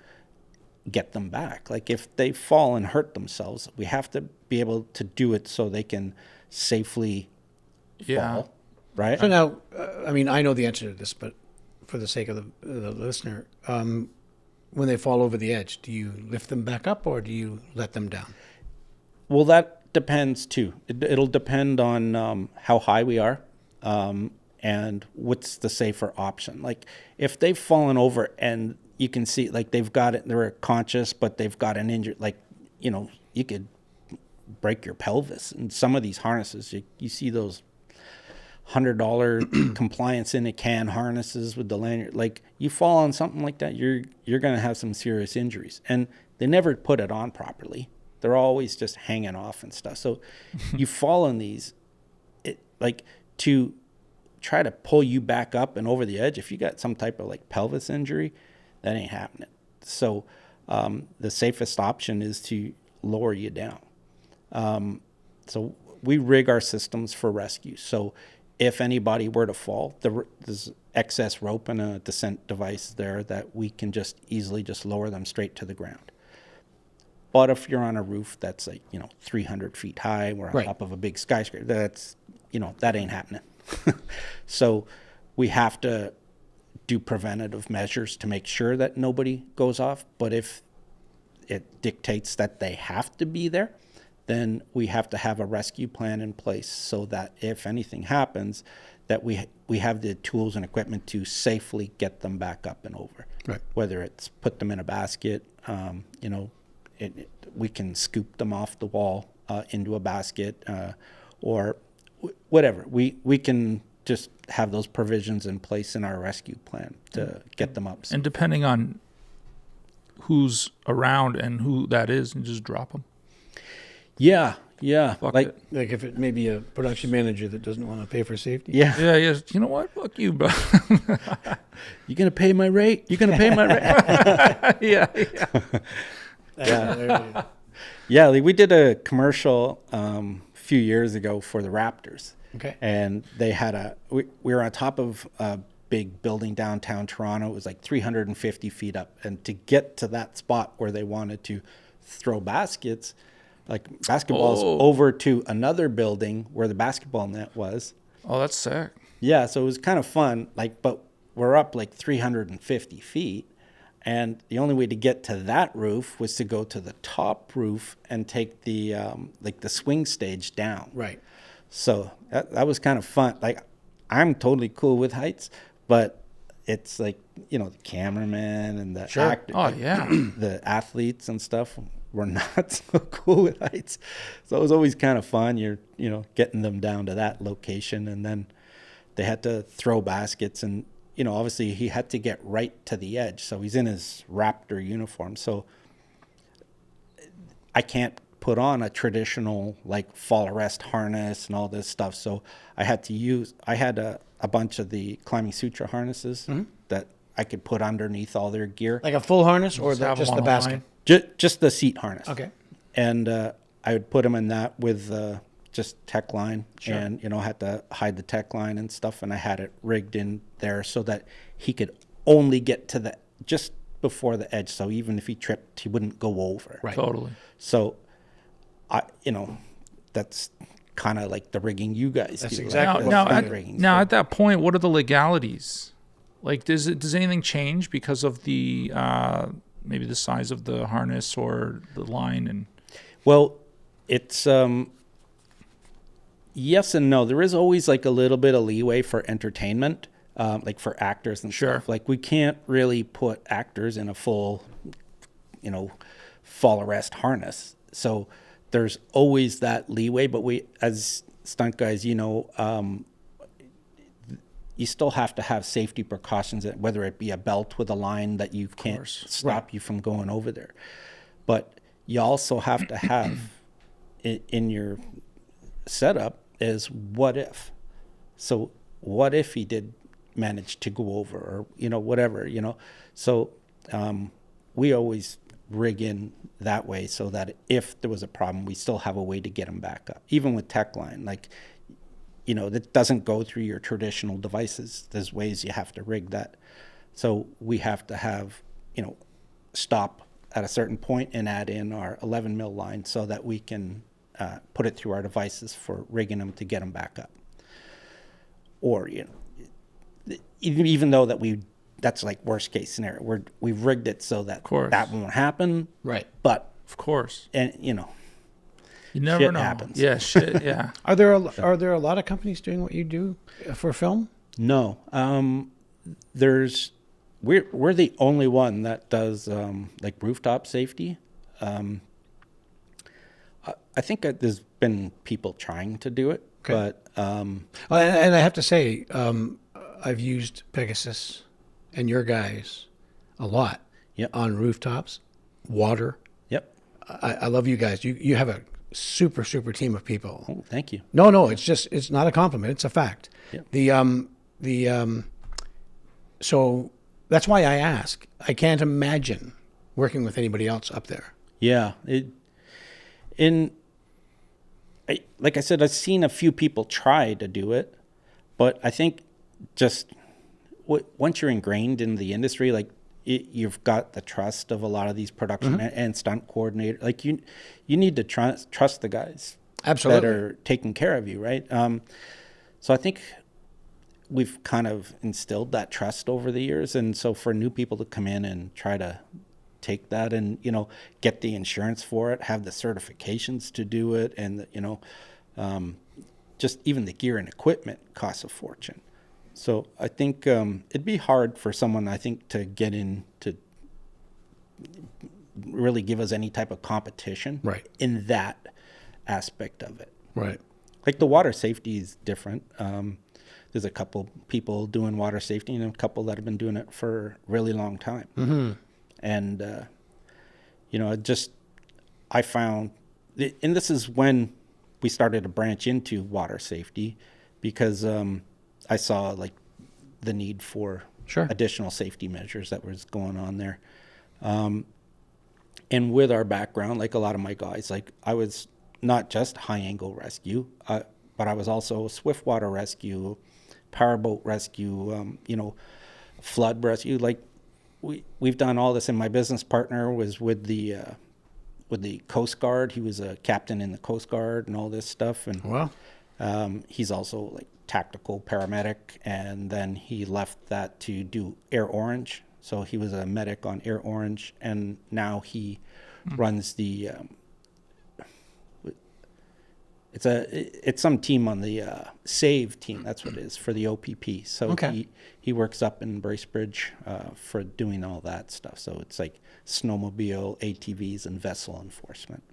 [SPEAKER 2] get them back. Like, if they fall and hurt themselves, we have to be able to do it so they can safely fall. Right?
[SPEAKER 1] So now, I know the answer to this, but for the sake of the listener, when they fall over the edge, do you lift them back up or do you let them down?
[SPEAKER 2] Well, that depends too. It'll depend on how high we are, and what's the safer option. Like, if they've fallen over and you can see, like, they're conscious, but they've got an injury, like, you could break your pelvis. And some of these harnesses, you see those $100 compliance in a can harnesses with the lanyard. Like, you fall on something like that, you're going to have some serious injuries. And they never put it on properly. They're always just hanging off and stuff. So you fall on these, to try to pull you back up and over the edge. If you got some type of like pelvis injury, that ain't happening. So the safest option is to lower you down. So we rig our systems for rescue. So if anybody were to fall, there's excess rope and a descent device there that we can just easily just lower them straight to the ground. But if you're on a roof that's like, 300 feet high, we're on
[SPEAKER 1] Right.
[SPEAKER 2] top of a big skyscraper, that's, that ain't happening. So we have to do preventative measures to make sure that nobody goes off. But if it dictates that they have to be there, then we have to have a rescue plan in place so that if anything happens, that we have the tools and equipment to safely get them back up and over.
[SPEAKER 1] Right.
[SPEAKER 2] Whether it's put them in a basket, we can scoop them off the wall into a basket, or whatever. We can just have those provisions in place in our rescue plan to get them up.
[SPEAKER 3] And depending on who's around and who that is, and just drop them.
[SPEAKER 2] Yeah.
[SPEAKER 3] Fuck
[SPEAKER 2] Like,
[SPEAKER 3] it.
[SPEAKER 1] Like if it may be a production manager that doesn't want to pay for safety.
[SPEAKER 2] yeah.
[SPEAKER 3] Yeah. You know what? Fuck you, bro.
[SPEAKER 2] You gonna pay my rate? You gonna pay my rate?
[SPEAKER 3] Yeah.
[SPEAKER 1] Yeah.
[SPEAKER 2] Yeah, like we did a commercial a few years ago for the Raptors.
[SPEAKER 1] Okay.
[SPEAKER 2] And they had we were on top of a big building downtown Toronto. It was like 350 feet up. And to get to that spot where they wanted to throw baskets, like basketballs, over to another building where the basketball net was.
[SPEAKER 3] Oh, that's sick.
[SPEAKER 2] Yeah, so it was kind of fun. Like, but we're up like 350 feet. And the only way to get to that roof was to go to the top roof and take the the swing stage down.
[SPEAKER 1] Right.
[SPEAKER 2] So that was kind of fun. Like, I'm totally cool with heights, but it's like, the cameraman and the actor,
[SPEAKER 3] Oh, yeah.
[SPEAKER 2] the athletes and stuff were not so cool with heights. So it was always kind of fun. You're, getting them down to that location, and then they had to throw baskets, and obviously he had to get right to the edge. So he's in his Raptor uniform. So I can't put on a traditional like fall arrest harness and all this stuff. So I had a bunch of the climbing suture harnesses that I could put underneath all their gear.
[SPEAKER 1] Like a full harness or
[SPEAKER 3] Just have
[SPEAKER 1] just
[SPEAKER 3] them
[SPEAKER 1] the
[SPEAKER 3] on
[SPEAKER 1] basket?
[SPEAKER 3] line.
[SPEAKER 2] Just the seat harness.
[SPEAKER 1] Okay.
[SPEAKER 2] And I would put him in that with just tech line, and had to hide the tech line and stuff, and I had it rigged in there so that he could only get to just before the edge. So even if he tripped, he wouldn't go over.
[SPEAKER 1] Right.
[SPEAKER 3] Totally.
[SPEAKER 2] So that's kind of like the rigging you guys
[SPEAKER 1] That's
[SPEAKER 2] do.
[SPEAKER 1] exactly
[SPEAKER 2] Like,
[SPEAKER 1] what
[SPEAKER 2] that's
[SPEAKER 1] I'm
[SPEAKER 2] the
[SPEAKER 1] doing.
[SPEAKER 2] rigging.
[SPEAKER 3] Now,
[SPEAKER 2] So-
[SPEAKER 3] at that point, what are the legalities? Like, does anything change because of the maybe the size of the harness or the line? And
[SPEAKER 2] Well, it's yes and no. There is always like a little bit of leeway for entertainment, like for actors and stuff. Like, we can't really put actors in a full, fall arrest harness. So there's always that leeway. But we, as stunt guys, you still have to have safety precautions, whether it be a belt with a line that you can't stop you from going over there. But you also have to have in your setup is what if. So what if he did manage to go over, or whatever, So we always rig in that way so that if there was a problem, we still have a way to get him back up. Even with tech line, like, that doesn't go through your traditional devices. There's ways you have to rig that. So we have to have, stop at a certain point and add in our 11 mil line so that we can put it through our devices for rigging them to get them back up. Or, even though that's like worst case scenario. We've rigged it so that that won't happen.
[SPEAKER 1] Right.
[SPEAKER 2] But
[SPEAKER 3] of course,
[SPEAKER 2] and
[SPEAKER 3] you never
[SPEAKER 2] shit
[SPEAKER 3] know.
[SPEAKER 2] happens.
[SPEAKER 3] Yeah, shit. Yeah.
[SPEAKER 1] Are there a lot of companies doing what you do for film?
[SPEAKER 2] No. We're the only one that does like rooftop safety. I think there's been people trying to do it, but
[SPEAKER 1] And I have to say, I've used Pegasus and your guys a lot on rooftops, water.
[SPEAKER 2] Yep.
[SPEAKER 1] I love you guys. You have a super team of people.
[SPEAKER 2] Oh, thank you.
[SPEAKER 1] No, it's not a compliment. It's a fact.
[SPEAKER 2] Yep.
[SPEAKER 1] So that's why I ask. I can't imagine working with anybody else up there.
[SPEAKER 2] Yeah. Like I said, I've seen a few people try to do it, but I think just once you're ingrained in the industry, like, you've got the trust of a lot of these production and stunt coordinator. Like you need to trust the guys
[SPEAKER 1] Absolutely.
[SPEAKER 2] that are taking care of you, right? So I think we've kind of instilled that trust over the years, and so for new people to come in and try to take that and get the insurance for it, have the certifications to do it, and just even the gear and equipment costs a fortune. So I think it'd be hard for someone, I think, to get in to really give us any type of competition in that aspect of it.
[SPEAKER 1] Right.
[SPEAKER 2] Like the water safety is different. There's a couple people doing water safety and a couple that have been doing it for a really long time.
[SPEAKER 1] Mm-hmm.
[SPEAKER 2] And, I found, and this is when we started to branch into water safety, because I saw like the need for additional safety measures that was going on there. And with our background, like a lot of my guys, like I was not just high angle rescue, but I was also swift water rescue, powerboat rescue, flood rescue. Like we've done all this, and my business partner was with the Coast Guard. He was a captain in the Coast Guard and all this stuff. And
[SPEAKER 1] Wow.
[SPEAKER 2] He's also like tactical paramedic, and then he left that to do Air Orange. So he was a medic on Air Orange, and now he runs the it's some team on the SAVE team. That's what it is, for the OPP. So he works up in Bracebridge for doing all that stuff. So it's like snowmobile, ATVs, and vessel enforcement.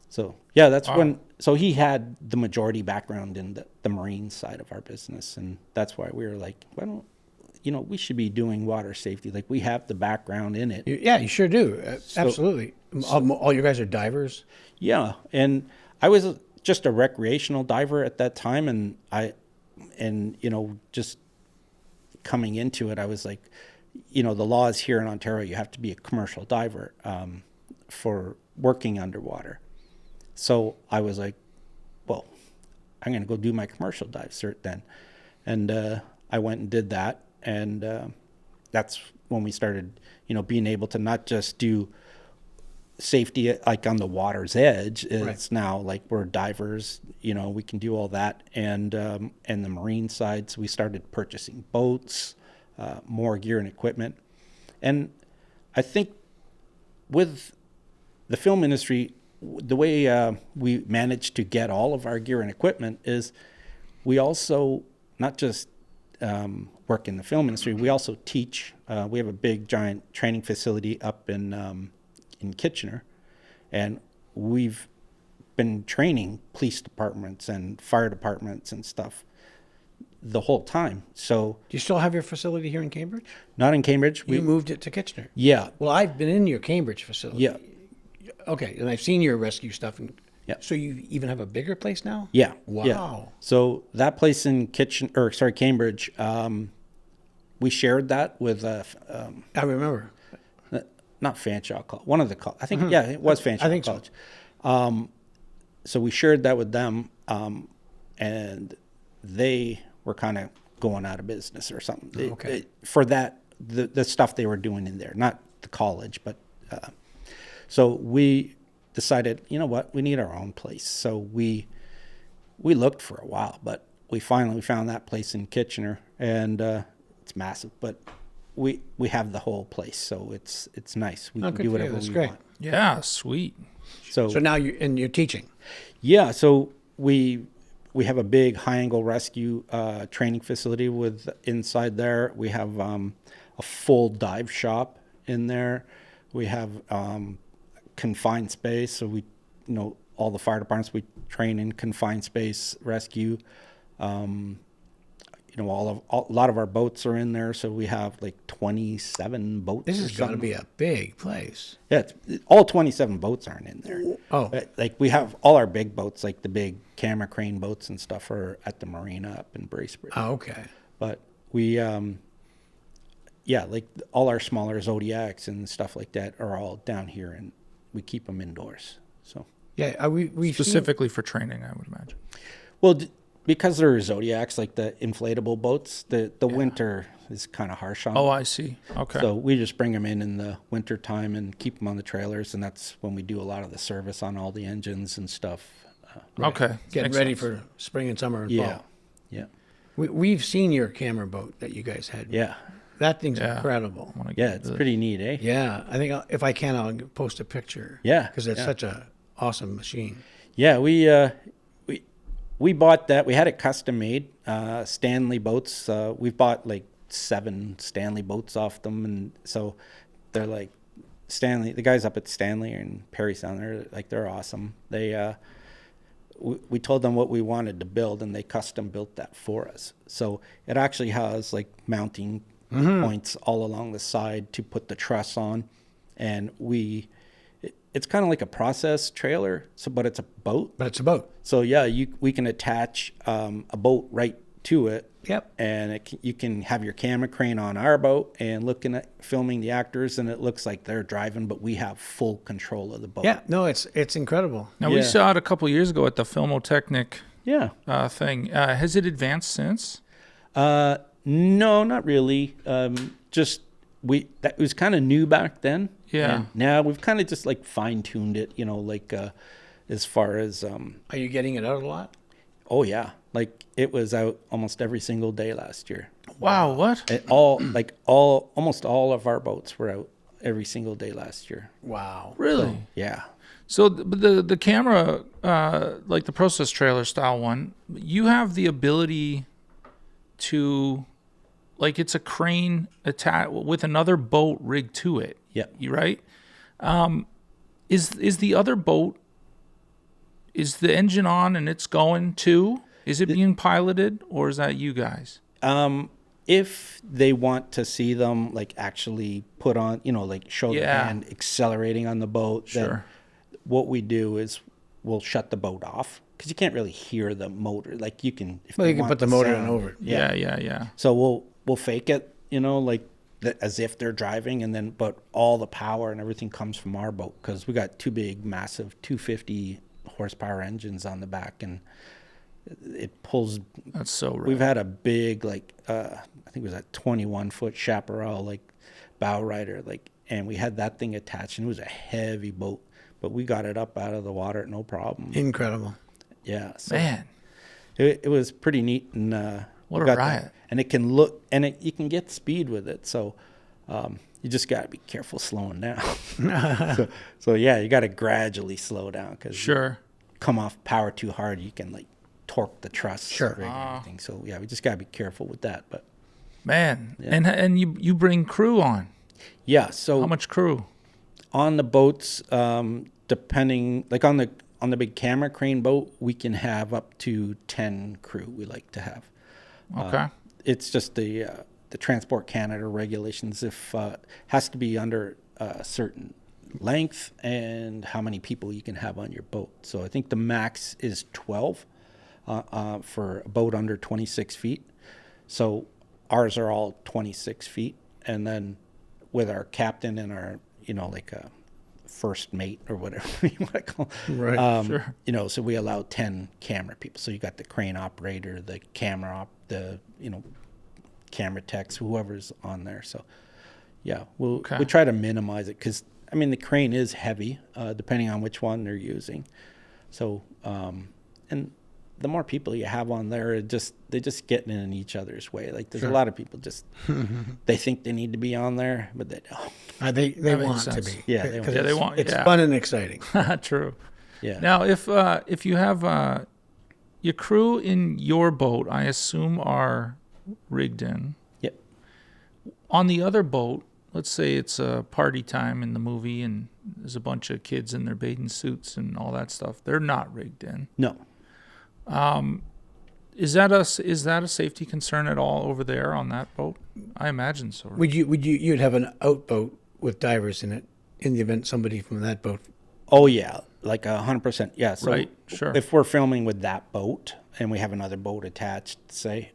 [SPEAKER 2] So yeah, that's when. So he had the majority background in the marine side of our business, and that's why we were like, why don't we should be doing water safety. Like we have the background in it.
[SPEAKER 1] Yeah, you sure do. Absolutely. All you guys are divers?
[SPEAKER 2] Yeah, and I was just a recreational diver at that time, and just coming into it, I was like, the law is here in Ontario, you have to be a commercial diver for working underwater. So I was like, well, I'm going to go do my commercial dive cert then. And I went and did that. And that's when we started, being able to not just do safety like on the water's edge. It's now like we're divers, we can do all that. And the marine side, so we started purchasing boats, more gear and equipment. And I think with the film industry, the way we managed to get all of our gear and equipment is we also not just work in the film industry, we also teach. We have a big giant training facility up in Kitchener, and we've been training police departments and fire departments and stuff the whole time. So
[SPEAKER 1] do you still have your facility here in Cambridge?
[SPEAKER 2] Not in Cambridge.
[SPEAKER 1] You moved it to Kitchener.
[SPEAKER 2] Yeah.
[SPEAKER 1] Well, I've been in your Cambridge facility.
[SPEAKER 2] Yeah.
[SPEAKER 1] Okay, and I've seen your rescue stuff. And
[SPEAKER 2] yeah.
[SPEAKER 1] So you even have a bigger place now?
[SPEAKER 2] Yeah.
[SPEAKER 1] Wow.
[SPEAKER 2] Yeah. So that place in Cambridge, we shared that with
[SPEAKER 1] I remember.
[SPEAKER 2] Not Fanshawe College. One of the I think it was Fanshawe
[SPEAKER 1] I think
[SPEAKER 2] College.
[SPEAKER 1] So.
[SPEAKER 2] So we shared that with them, and they were kind of going out of business or something.
[SPEAKER 1] Okay.
[SPEAKER 2] For that, the stuff they were doing in there, not the college, but so we decided, you know what, we need our own place. So we looked for a while, but we finally found that place in Kitchener, and it's massive, but we have the whole place, so it's nice. We can do whatever we want.
[SPEAKER 3] Yeah, sweet.
[SPEAKER 2] So
[SPEAKER 1] now you're teaching.
[SPEAKER 2] Yeah, so we have a big high angle rescue training facility with inside there. We have a full dive shop in there. We have confined space, so we all the fire departments, we train in confined space rescue. A lot of our boats are in there, so we have like 27 boats.
[SPEAKER 1] This has got to be a big place.
[SPEAKER 2] Yeah, all 27 boats aren't in there.
[SPEAKER 1] Oh,
[SPEAKER 2] like we have all our big boats, like the big camera crane boats and stuff, are at the marina up in Bracebridge.
[SPEAKER 1] Oh, okay.
[SPEAKER 2] But we, like all our smaller Zodiacs and stuff like that are all down here, and we keep them indoors. So
[SPEAKER 1] yeah, we
[SPEAKER 3] specifically for training, I would imagine.
[SPEAKER 2] Well. Because they're Zodiacs, like the inflatable boats, the winter is kind of harsh on
[SPEAKER 3] Oh,
[SPEAKER 2] them.
[SPEAKER 3] I see. Okay.
[SPEAKER 2] So we just bring them in the winter time and keep them on the trailers, and that's when we do a lot of the service on all the engines and stuff.
[SPEAKER 3] Okay.
[SPEAKER 1] Getting
[SPEAKER 3] Makes
[SPEAKER 1] ready
[SPEAKER 3] sense.
[SPEAKER 1] for spring and summer and
[SPEAKER 2] Yeah,
[SPEAKER 1] fall.
[SPEAKER 2] yeah,
[SPEAKER 1] We've seen your camera boat that you guys had.
[SPEAKER 2] yeah,
[SPEAKER 1] That thing's
[SPEAKER 3] Yeah.
[SPEAKER 1] incredible.
[SPEAKER 3] I wanna
[SPEAKER 2] yeah.
[SPEAKER 3] get
[SPEAKER 2] It's
[SPEAKER 3] the-
[SPEAKER 2] pretty neat, eh?
[SPEAKER 1] Yeah, I think if I can, I'll post a picture.
[SPEAKER 2] Yeah,
[SPEAKER 1] because it's
[SPEAKER 2] yeah.
[SPEAKER 1] such a awesome machine.
[SPEAKER 2] Yeah, we bought that. We had it custom made. Stanley boats. We've bought like 7 Stanley boats off them, and so they're like Stanley. The guys up at Stanley and Perry Sound, they're awesome. They we told them what we wanted to build, and they custom built that for us. So it actually has like mounting points all along the side to put the truss on, and it's kind of like a process trailer, but it's a boat.
[SPEAKER 1] But it's a boat.
[SPEAKER 2] So yeah, we can attach a boat right to it.
[SPEAKER 1] Yep.
[SPEAKER 2] And you can have your camera crane on our boat and looking at filming the actors, and it looks like they're driving, but we have full control of the boat.
[SPEAKER 1] Yeah, no, it's incredible.
[SPEAKER 3] Now, we
[SPEAKER 2] Yeah.
[SPEAKER 3] saw it a couple years ago at the Filmotechnic
[SPEAKER 2] Yeah.
[SPEAKER 3] thing. Has it advanced since?
[SPEAKER 2] No, not really. That was kind of new back then.
[SPEAKER 3] Yeah.
[SPEAKER 2] And now we've kind of just like fine tuned it, as far as
[SPEAKER 1] Are you getting it out a lot?
[SPEAKER 2] oh yeah, like it was out almost every single day last year.
[SPEAKER 3] Wow, what?
[SPEAKER 2] Almost all of our boats were out every single day last year.
[SPEAKER 1] Wow.
[SPEAKER 3] Really?
[SPEAKER 2] Yeah.
[SPEAKER 3] So the camera, like the process trailer style one, you have the ability to, like, it's a crane with another boat rigged to it.
[SPEAKER 2] Yeah.
[SPEAKER 3] You right? Is the other boat, is the engine on and it's going too? Is it being piloted, or is that you guys?
[SPEAKER 2] If they want to see them like actually put on, like show the
[SPEAKER 3] Yeah.
[SPEAKER 2] hand accelerating on the boat, then
[SPEAKER 3] Sure.
[SPEAKER 2] what we do is we'll shut the boat off because you can't really hear the motor. Like you can, if
[SPEAKER 1] Well,
[SPEAKER 2] they
[SPEAKER 1] you can
[SPEAKER 2] want
[SPEAKER 1] put the motor in
[SPEAKER 2] sound.
[SPEAKER 1] over it.
[SPEAKER 3] Yeah.
[SPEAKER 2] So we'll fake it, as if they're driving, and then but all the power and everything comes from our boat because we got 2 big, massive 250 horsepower engines on the back, and it pulls.
[SPEAKER 3] That's so right.
[SPEAKER 2] We've had a big, I think it was a 21-foot chaparral, bow rider, and we had that thing attached, and it was a heavy boat, but we got it up out of the water, no problem.
[SPEAKER 1] Incredible.
[SPEAKER 2] Yeah, so
[SPEAKER 3] Man,
[SPEAKER 2] it was pretty neat, and
[SPEAKER 3] what
[SPEAKER 2] we
[SPEAKER 3] a
[SPEAKER 2] got
[SPEAKER 3] riot.
[SPEAKER 2] that. And it can look, and you can get speed with it, so you just got to be careful slowing down. so yeah, you got to gradually slow down because
[SPEAKER 3] Sure.
[SPEAKER 2] come off power too hard, you can torque the truss
[SPEAKER 1] Sure.
[SPEAKER 2] rig and everything. So yeah, we just got to be careful with that. But
[SPEAKER 3] Man,
[SPEAKER 2] Yeah.
[SPEAKER 3] and you bring crew on.
[SPEAKER 2] yeah, so
[SPEAKER 3] How much crew?
[SPEAKER 2] on the boats, depending, on the big camera crane boat, we can have up to 10 crew. We like to have.
[SPEAKER 3] Okay.
[SPEAKER 2] It's just the Transport Canada regulations. If has to be under a certain length and how many people you can have on your boat. So I think the max is 12 for a boat under 26 feet. So ours are all 26 feet, and then with our captain and our a first mate or whatever you want to call it.
[SPEAKER 1] Right.
[SPEAKER 3] Sure.
[SPEAKER 2] So we allow 10 camera people. So you got the crane operator, the camera camera techs, whoever's on there. So yeah, we try to minimize it because the crane is heavy, depending on which one they're using. So and the more people you have on there, they just getting in each other's way. There's a lot of people just they think they need to be on there, but they don't.
[SPEAKER 1] They
[SPEAKER 3] That makes
[SPEAKER 1] want to
[SPEAKER 3] sense.
[SPEAKER 1] be.
[SPEAKER 2] Yeah, they
[SPEAKER 1] 'Cause
[SPEAKER 2] want-
[SPEAKER 3] Yeah, they
[SPEAKER 1] it's-
[SPEAKER 3] want-
[SPEAKER 1] It's
[SPEAKER 3] yeah.
[SPEAKER 1] fun and exciting.
[SPEAKER 3] True.
[SPEAKER 2] Yeah.
[SPEAKER 3] Now, if you have your crew in your boat, I assume are rigged in.
[SPEAKER 2] Yep.
[SPEAKER 3] On the other boat, let's say it's a party time in the movie, and there's a bunch of kids in their bathing suits and all that stuff. They're not rigged in.
[SPEAKER 2] No.
[SPEAKER 3] Is that a safety concern at all over there on that boat? I imagine so. Right?
[SPEAKER 1] You'd have an outboat with divers in it in the event somebody from that boat.
[SPEAKER 2] Oh yeah, 100%. Yeah. So
[SPEAKER 3] Right, sure.
[SPEAKER 2] If we're filming with that boat and we have another boat attached, say,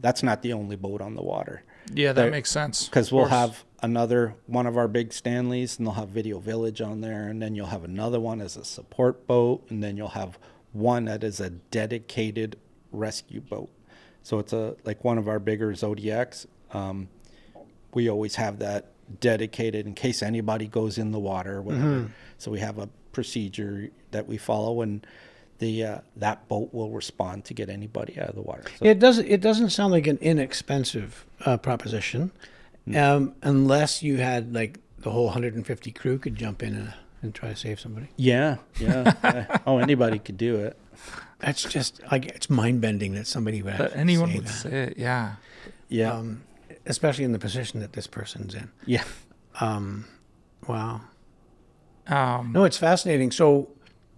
[SPEAKER 2] that's not the only boat on the water.
[SPEAKER 3] Yeah, that
[SPEAKER 2] There-
[SPEAKER 3] makes sense.
[SPEAKER 2] Because
[SPEAKER 3] Of
[SPEAKER 2] we'll
[SPEAKER 3] course.
[SPEAKER 2] have another one of our big Stanleys, and they'll have Video Village on there, and then you'll have another one as a support boat, and then you'll have one that is a dedicated rescue boat. So it's one of our bigger Zodiacs. we always have that dedicated in case anybody goes in the water or whatever. So we have a procedure that we follow, and that boat will respond to get anybody out of the water. So,
[SPEAKER 1] It doesn't sound like an inexpensive proposition, unless you had like the whole 150 crew could jump in and try to save somebody.
[SPEAKER 2] yeah. Oh, anybody could do it.
[SPEAKER 1] That's just like, it's mind bending that somebody would
[SPEAKER 3] That
[SPEAKER 1] actually
[SPEAKER 3] anyone
[SPEAKER 1] say
[SPEAKER 3] would
[SPEAKER 1] that.
[SPEAKER 3] say it. Yeah.
[SPEAKER 2] Yeah.
[SPEAKER 1] Especially in the position that this person's in.
[SPEAKER 2] Yeah.
[SPEAKER 1] Wow. No, it's fascinating. So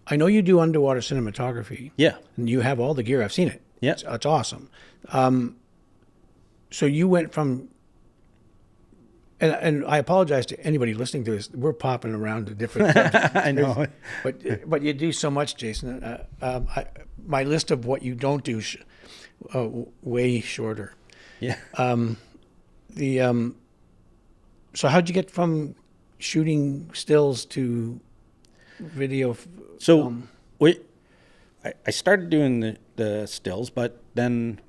[SPEAKER 1] I know you do underwater cinematography.
[SPEAKER 2] Yeah.
[SPEAKER 1] And you have all the gear. I've seen it.
[SPEAKER 2] Yeah.
[SPEAKER 1] It's awesome. So you went from, and I apologize to anybody listening to this. We're popping around to different subjects.
[SPEAKER 2] I know.
[SPEAKER 1] But you do so much, Jason. My list of what you don't do way shorter.
[SPEAKER 2] Yeah.
[SPEAKER 1] So how'd you get from shooting stills to video?
[SPEAKER 2] So I started doing the stills, but then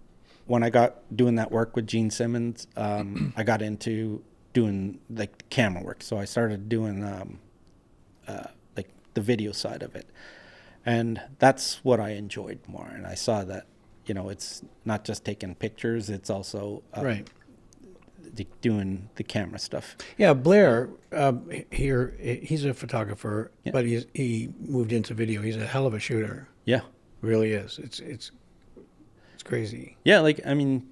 [SPEAKER 2] when I got doing that work with Gene Simmons, I got into doing like the camera work. So I started doing like the video side of it, and that's what I enjoyed more. And I saw that, you know, it's not just taking pictures; it's also
[SPEAKER 1] Right.
[SPEAKER 2] Doing the camera stuff.
[SPEAKER 1] Yeah, Blair here, he's a photographer,
[SPEAKER 2] Yeah.
[SPEAKER 1] but he moved into video. He's a hell of a shooter.
[SPEAKER 2] Yeah.
[SPEAKER 1] Really is. It's crazy.
[SPEAKER 2] Yeah, like I mean,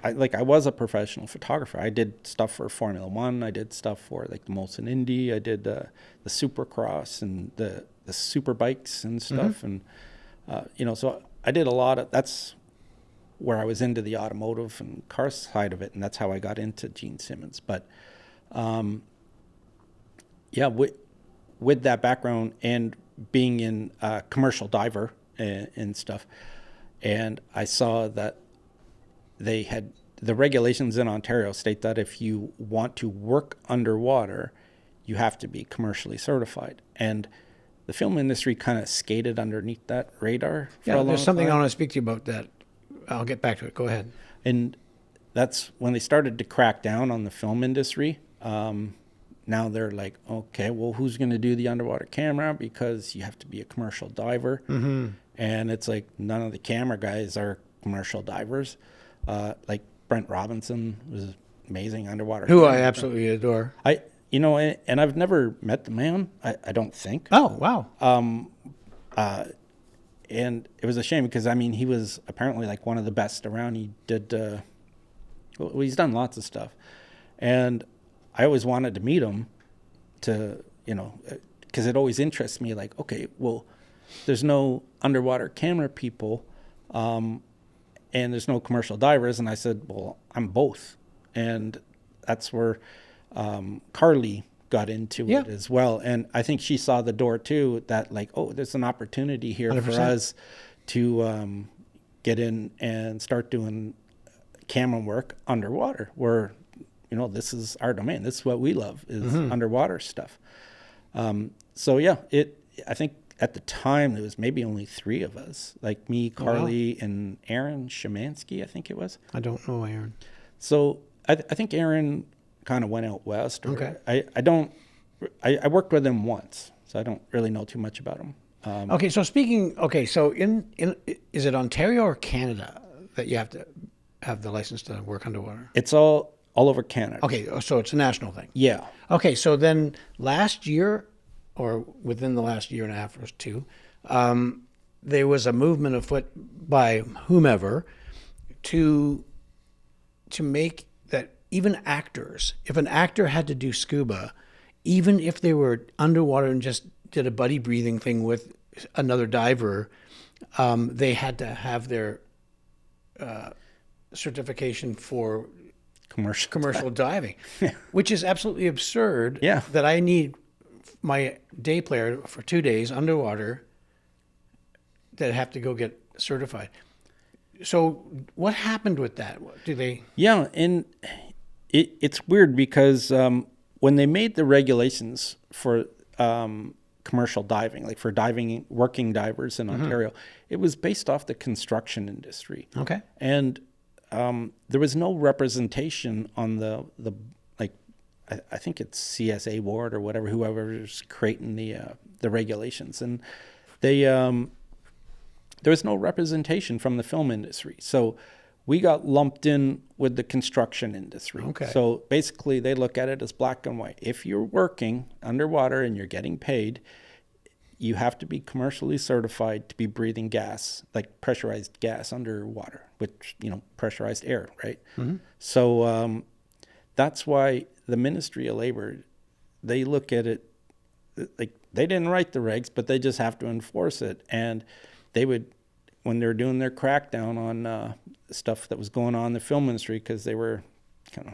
[SPEAKER 2] I was a professional photographer. I did stuff for Formula One. I did stuff for like the Molson Indy. I did the Supercross and the super bikes and stuff. And you know, so I did a lot of. That's where I was into the automotive and car side of it, and that's how I got into Gene Simmons. But yeah, with that background and being in a commercial diver and stuff, and I saw that they had the regulations in Ontario state that if you want to work underwater, you have to be commercially certified. And the film industry kind of skated underneath that radar for a long
[SPEAKER 1] There's something
[SPEAKER 2] time.
[SPEAKER 1] I want to speak to you about that. I'll get back to it. Go ahead.
[SPEAKER 2] And that's when they started to crack down on the film industry. Now they're like, okay, well, who's going to do the underwater camera? Because you have to be a commercial diver. And it's like none of the camera guys are commercial divers. Like Brent Robinson was amazing underwater.
[SPEAKER 1] Who I
[SPEAKER 2] camera.
[SPEAKER 1] absolutely adore.
[SPEAKER 2] You know, and I've never met the man, I don't think.
[SPEAKER 1] Oh, wow.
[SPEAKER 2] And it was a shame because, I mean, he was apparently like one of the best around. He did, well, he's done lots of stuff. And I always wanted to meet him to, you know, because it always interests me like, okay, well, there's no underwater camera people and there's no commercial divers. And I said, well, I'm both. And that's where Carly got into it as well. And I think she saw the door too, that like, oh, there's an opportunity here
[SPEAKER 1] 100%.
[SPEAKER 2] for us to get in and start doing camera work underwater where, you know, this is our domain. This is what we love is underwater stuff. So yeah, I think at the time there was maybe only 3 of us, like me, Carly, and Aaron Shemansky, I think it was.
[SPEAKER 1] I don't know, Aaron.
[SPEAKER 2] So I think Aaron kind of went out west.
[SPEAKER 1] Okay.
[SPEAKER 2] I worked with him once, so I don't really know too much about him.
[SPEAKER 1] Okay, so so in is it Ontario or Canada that you have to have the license to work underwater?
[SPEAKER 2] It's all over Canada.
[SPEAKER 1] Okay, so it's a national thing.
[SPEAKER 2] Yeah.
[SPEAKER 1] Okay, so then last year, or within the last year and a half or 2, there was a movement afoot by whomever to make that even actors, if an actor had to do scuba, even if they were underwater and just did a buddy breathing thing with another diver, they had to have their certification for commercial diving, which is absolutely absurd.
[SPEAKER 2] Yeah.
[SPEAKER 1] That I need my day player for 2 days underwater that have to go get certified. So what happened with that? Do they?
[SPEAKER 2] Yeah, and it's weird because when they made the regulations for commercial diving, like for diving, working divers in Ontario, it was based off the construction industry.
[SPEAKER 1] Okay.
[SPEAKER 2] And there was no representation on the like, I think it's CSA board or whatever, whoever's creating the regulations, and they there was no representation from the film industry. So we got lumped in with the construction industry.
[SPEAKER 1] Okay.
[SPEAKER 2] So basically they look at it as black and white. If you're working underwater and you're getting paid, you have to be commercially certified to be breathing gas, like pressurized gas underwater, which, pressurized air, right? Mm-hmm. So that's why the Ministry of Labor, they look at it like they didn't write the regs, but they just have to enforce it. And they would, when they were doing their crackdown on stuff that was going on in the film industry, because they were kind of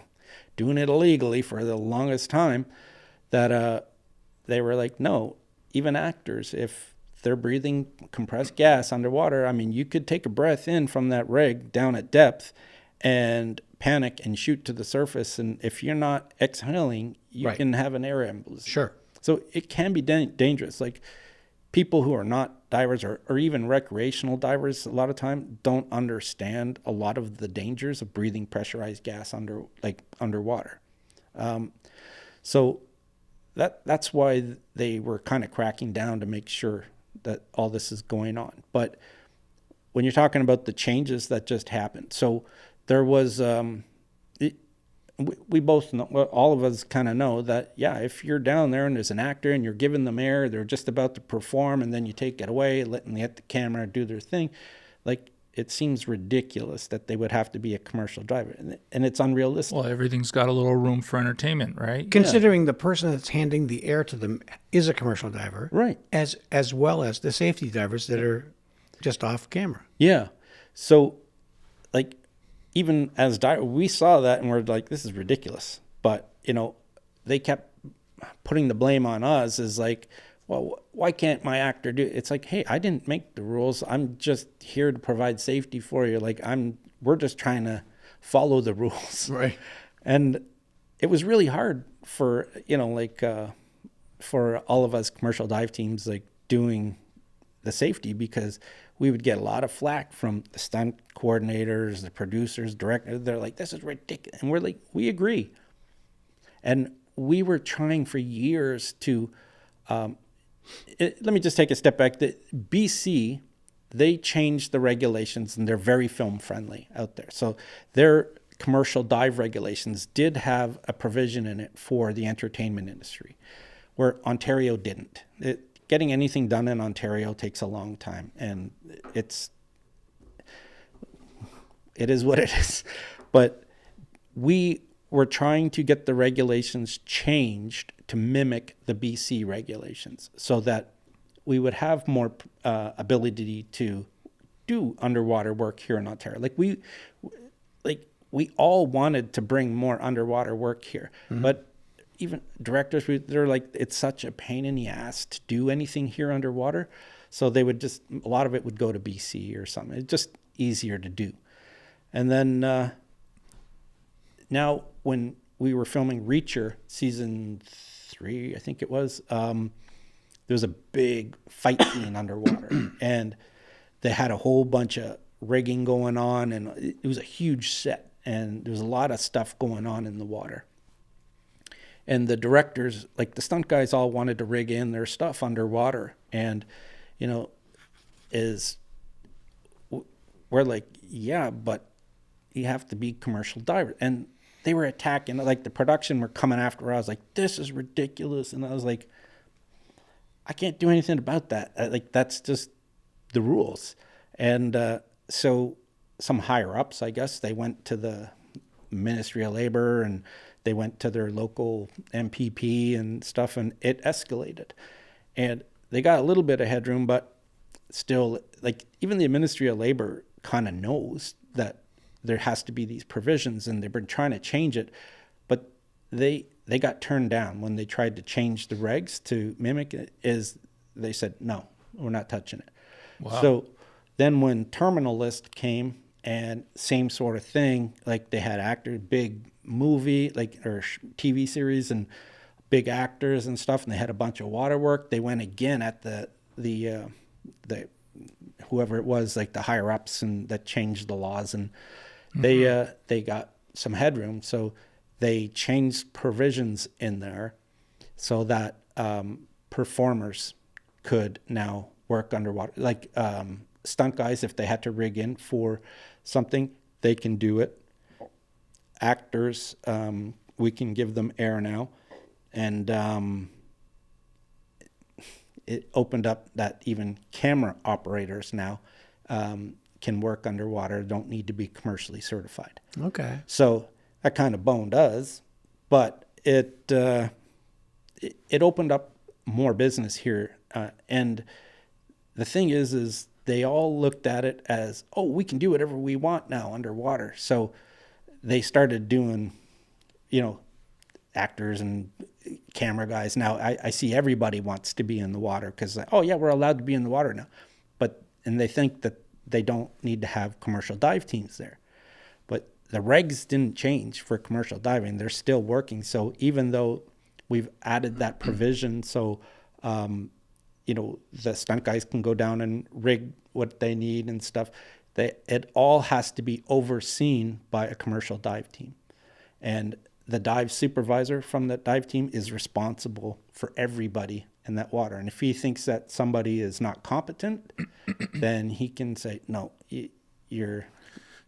[SPEAKER 2] doing it illegally for the longest time, that they were like, no, even actors, if they're breathing compressed gas underwater, I mean, you could take a breath in from that rig down at depth and panic and shoot to the surface. And if you're not exhaling, you
[SPEAKER 1] Right.
[SPEAKER 2] can have an air embolism.
[SPEAKER 1] Sure.
[SPEAKER 2] So it can be dangerous. Like people who are not divers or even recreational divers, a lot of time don't understand a lot of the dangers of breathing pressurized gas underwater. So that's why they were kind of cracking down to make sure that all this is going on. But when you're talking about the changes that just happened, so there was, we both know, well, all of us kind of know that, yeah, if you're down there and there's an actor and you're giving them air, they're just about to perform, and then you take it away, letting the camera do their thing, like, it seems ridiculous that they would have to be a commercial driver, and it's unrealistic.
[SPEAKER 3] Well, everything's got a little room for entertainment, right?
[SPEAKER 1] Considering the person that's handing the air to them is a commercial diver,
[SPEAKER 2] Right.
[SPEAKER 1] as well as the safety divers that are just off camera.
[SPEAKER 2] Yeah. So, like, even as we saw that and we're like, this is ridiculous. But, they kept putting the blame on us as like, well, why can't my actor do it? It's like, hey, I didn't make the rules. I'm just here to provide safety for you. Like, we're just trying to follow the rules.
[SPEAKER 1] Right.
[SPEAKER 2] And it was really hard for, for all of us commercial dive teams, like, doing the safety, because we would get a lot of flack from the stunt coordinators, the producers, directors. They're like, this is ridiculous. And we're like, we agree. And we were trying for years to, let me just take a step back. The BC, they changed the regulations, and they're very film friendly out there. So their commercial dive regulations did have a provision in it for the entertainment industry, where Ontario didn't. Getting anything done in Ontario takes a long time, and it is what it is. But we were trying to get the regulations changed to mimic the BC regulations, so that we would have more ability to do underwater work here in Ontario. We all wanted to bring more underwater work here, mm-hmm. But even directors, they're like, it's such a pain in the ass to do anything here underwater. So they would a lot of it would go to BC or something. It's just easier to do. And then now when we were filming Reacher season 3, I think it was, there was a big fight scene underwater, and they had a whole bunch of rigging going on, and it was a huge set, and there was a lot of stuff going on in the water. And the directors, like the stunt guys, all wanted to rig in their stuff underwater. And, we're like, yeah, but you have to be commercial divers. And they were attacking, like the production were coming after us. I was like, this is ridiculous. And I was like, I can't do anything about that. That's just the rules. And so some higher ups, I guess, they went to the Ministry of Labor, and they went to their local MPP and stuff, and it escalated. And they got a little bit of headroom, but still, like, even the Ministry of Labor kind of knows that there has to be these provisions, and they've been trying to change it. But they got turned down when they tried to change the regs to mimic it. They said, no, we're not touching it. Wow. So then when Terminal List came, and same sort of thing, like they had actors, big movie, or TV series, and big actors and stuff, and they had a bunch of water work. They went again at the whoever it was, like the higher ups, and that changed the laws, and They got some headroom, so they changed provisions in there so that performers could now work underwater. Like stunt guys, if they had to rig in for something, they can do it. Actors, we can give them air now. And it opened up that even camera operators now can work underwater, don't need to be commercially certified.
[SPEAKER 1] Okay.
[SPEAKER 2] So that kind of boned us, but it opened up more business here. And the thing is they all looked at it as, oh, we can do whatever we want now underwater. So they started doing, actors and camera guys. Now I see everybody wants to be in the water because, oh yeah, we're allowed to be in the water now. And they think that they don't need to have commercial dive teams there. But the regs didn't change for commercial diving. They're still working. So even though we've added that provision, so, the stunt guys can go down and rig what they need and stuff, it all has to be overseen by a commercial dive team. And the dive supervisor from that dive team is responsible for everybody in that water. And if he thinks that somebody is not competent, then he can say, no, you're...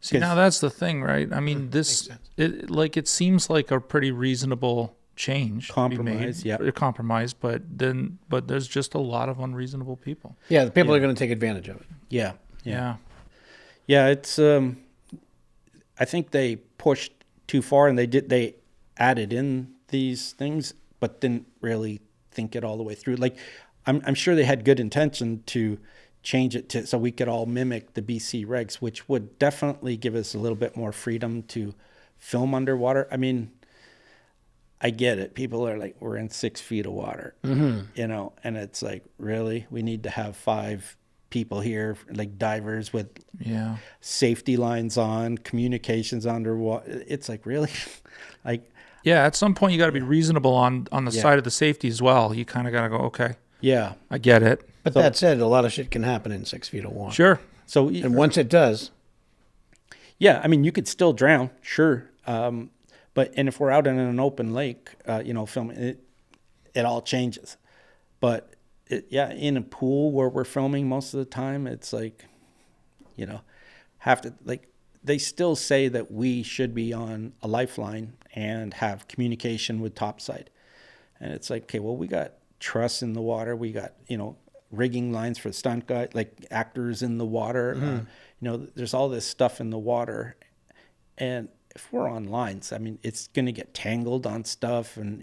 [SPEAKER 3] See, now that's the thing, right? I mean, it seems like a pretty reasonable change.
[SPEAKER 2] Compromise, yeah.
[SPEAKER 3] Compromise, but there's just a lot of unreasonable people.
[SPEAKER 1] Yeah, the people are going to take advantage of it.
[SPEAKER 2] Yeah.
[SPEAKER 3] Yeah,
[SPEAKER 2] it's... I think they pushed too far, and they added in these things, but didn't really think it all the way through. Like, I'm sure they had good intention to change it so we could all mimic the BC regs, which would definitely give us a little bit more freedom to film underwater. I mean, I get it. People are like, we're in 6 feet of water, and it's like, really? We need to have 5 people here, like divers with safety lines on, communications underwater. It's like, really? Like,
[SPEAKER 3] yeah, at some point you got to be reasonable on the side of the safety as well. You kind of got to go, okay,
[SPEAKER 2] yeah,
[SPEAKER 3] I get it.
[SPEAKER 1] But that said, a lot of shit can happen in 6 feet of water.
[SPEAKER 3] Sure.
[SPEAKER 2] So,
[SPEAKER 1] and once it does,
[SPEAKER 2] yeah, I mean, you could still drown, sure. But if we're out in an open lake, filming, it all changes. But in a pool where we're filming most of the time, it's like, they still say that we should be on a lifeline and have communication with topside. And it's like, okay, well, we got truss in the water. We got, rigging lines for stunt guy, like actors in the water. Mm-hmm. There's all this stuff in the water. And if we're on lines, I mean, it's going to get tangled on stuff. And,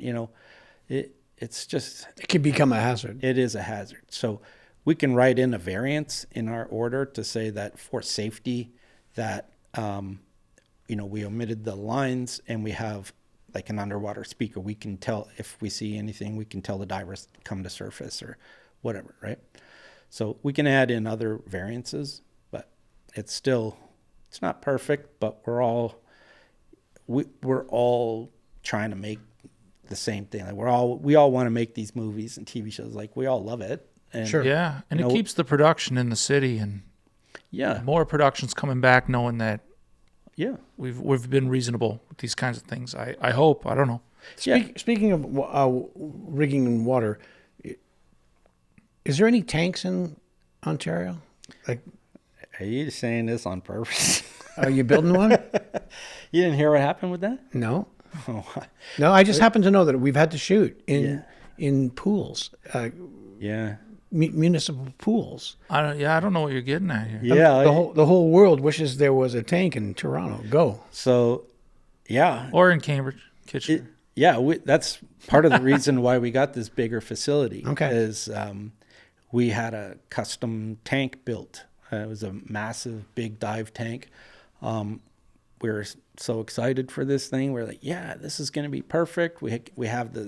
[SPEAKER 2] it's just...
[SPEAKER 1] It could become a hazard.
[SPEAKER 2] It is a hazard. So we can write in a variance in our order to say that for safety that, we omitted the lines and we have like an underwater speaker. We can tell if we see anything, we can tell the divers to come to surface or whatever, right? So we can add in other variances, but it's not perfect, but we're all trying to make the same thing. Like we all want to make these movies and TV shows. Like, we all love it. And,
[SPEAKER 1] sure.
[SPEAKER 3] Yeah. And it keeps the production in the city, and more productions coming back knowing that we've been reasonable with these kinds of things. I hope. I don't know.
[SPEAKER 1] Speaking of rigging in water, is there any tanks in Ontario? Like,
[SPEAKER 2] are you saying this on purpose?
[SPEAKER 1] Are you building one?
[SPEAKER 2] You didn't hear what happened with that?
[SPEAKER 1] No.
[SPEAKER 2] Oh.
[SPEAKER 1] No, I just happen to know that we've had to shoot in pools. Municipal pools.
[SPEAKER 3] I don't know what you're getting at here.
[SPEAKER 2] Yeah,
[SPEAKER 1] the whole world wishes there was a tank in Toronto. Go.
[SPEAKER 2] So,
[SPEAKER 3] or in Cambridge, Kitchener.
[SPEAKER 2] That's part of the reason why we got this bigger facility.
[SPEAKER 1] Okay.
[SPEAKER 2] Is we had a custom tank built. It was a massive, big dive tank. We were so excited for this thing. We're like, this is going to be perfect. We have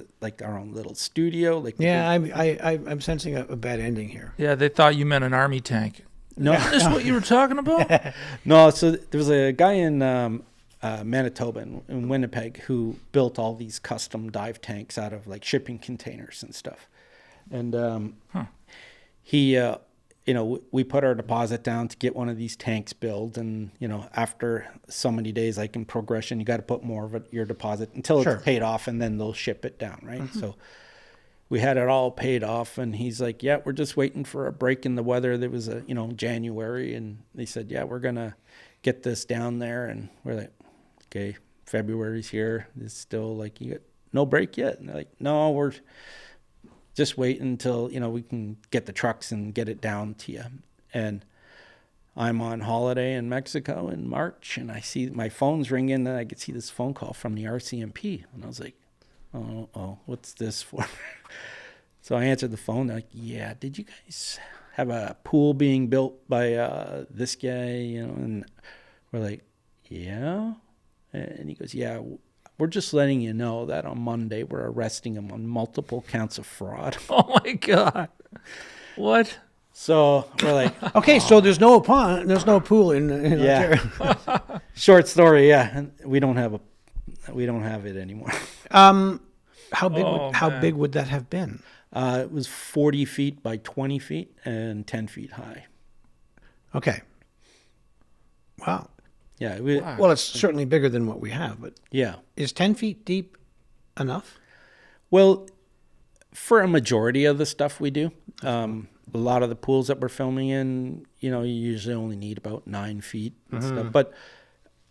[SPEAKER 2] our own little studio.
[SPEAKER 1] I'm sensing a bad ending here.
[SPEAKER 3] Yeah, they thought you meant an army tank.
[SPEAKER 2] No,
[SPEAKER 3] is this what you were talking about?
[SPEAKER 2] No. So there was a guy in Manitoba, in Winnipeg, who built all these custom dive tanks out of like shipping containers and stuff. And he we put our deposit down to get one of these tanks built, and after so many days, like in progression, you got to put more of your deposit until
[SPEAKER 1] Sure.
[SPEAKER 2] it's paid off, and then they'll ship it down, right? So we had it all paid off, and he's like, yeah, we're just waiting for a break in the weather. There was January, and they said, yeah, we're gonna get this down there, and we're like, okay, February's here. It's still like, you got no break yet? And they're like, no, we're just waiting until we can get the trucks and get it down to you. And I'm on holiday in Mexico in March, and I see my phone's ringing, and I could see this phone call from the RCMP, and I was like, oh, what's this for? So I answered the phone. They're like, yeah, did you guys have a pool being built by this guy? And we're like, yeah. And he goes, yeah, we're just letting you know that on Monday we're arresting him on multiple counts of fraud.
[SPEAKER 3] Oh my God. What?
[SPEAKER 2] So we're like,
[SPEAKER 1] Okay, so there's no pond, there's no pool in
[SPEAKER 2] yeah.
[SPEAKER 1] Ontario.
[SPEAKER 2] Short story, yeah. And we don't have it anymore.
[SPEAKER 1] How big?
[SPEAKER 3] Oh,
[SPEAKER 1] How
[SPEAKER 3] man.
[SPEAKER 1] big would that have been?
[SPEAKER 2] It was 40 feet by 20 feet and 10 feet high.
[SPEAKER 1] Okay. Wow.
[SPEAKER 2] Yeah.
[SPEAKER 3] Wow.
[SPEAKER 1] Well, it's certainly bigger than what we have, but
[SPEAKER 2] Yeah.
[SPEAKER 1] is 10 feet deep enough?
[SPEAKER 2] Well, for a majority of the stuff we do, a lot of the pools that we're filming in, you usually only need about 9 feet and stuff. But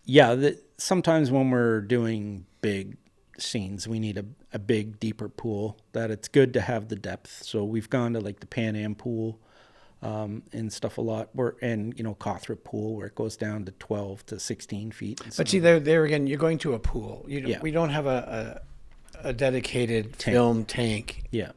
[SPEAKER 2] yeah, sometimes when we're doing big scenes, we need a big, deeper pool that it's good to have the depth. So we've gone to like the Pan Am pool and stuff a lot, and Cawthra pool, where it goes down to 12 to 16 feet.
[SPEAKER 1] But see, there again, you're going to a pool.
[SPEAKER 2] Yeah.
[SPEAKER 1] We don't have a dedicated film tank.
[SPEAKER 2] Yeah.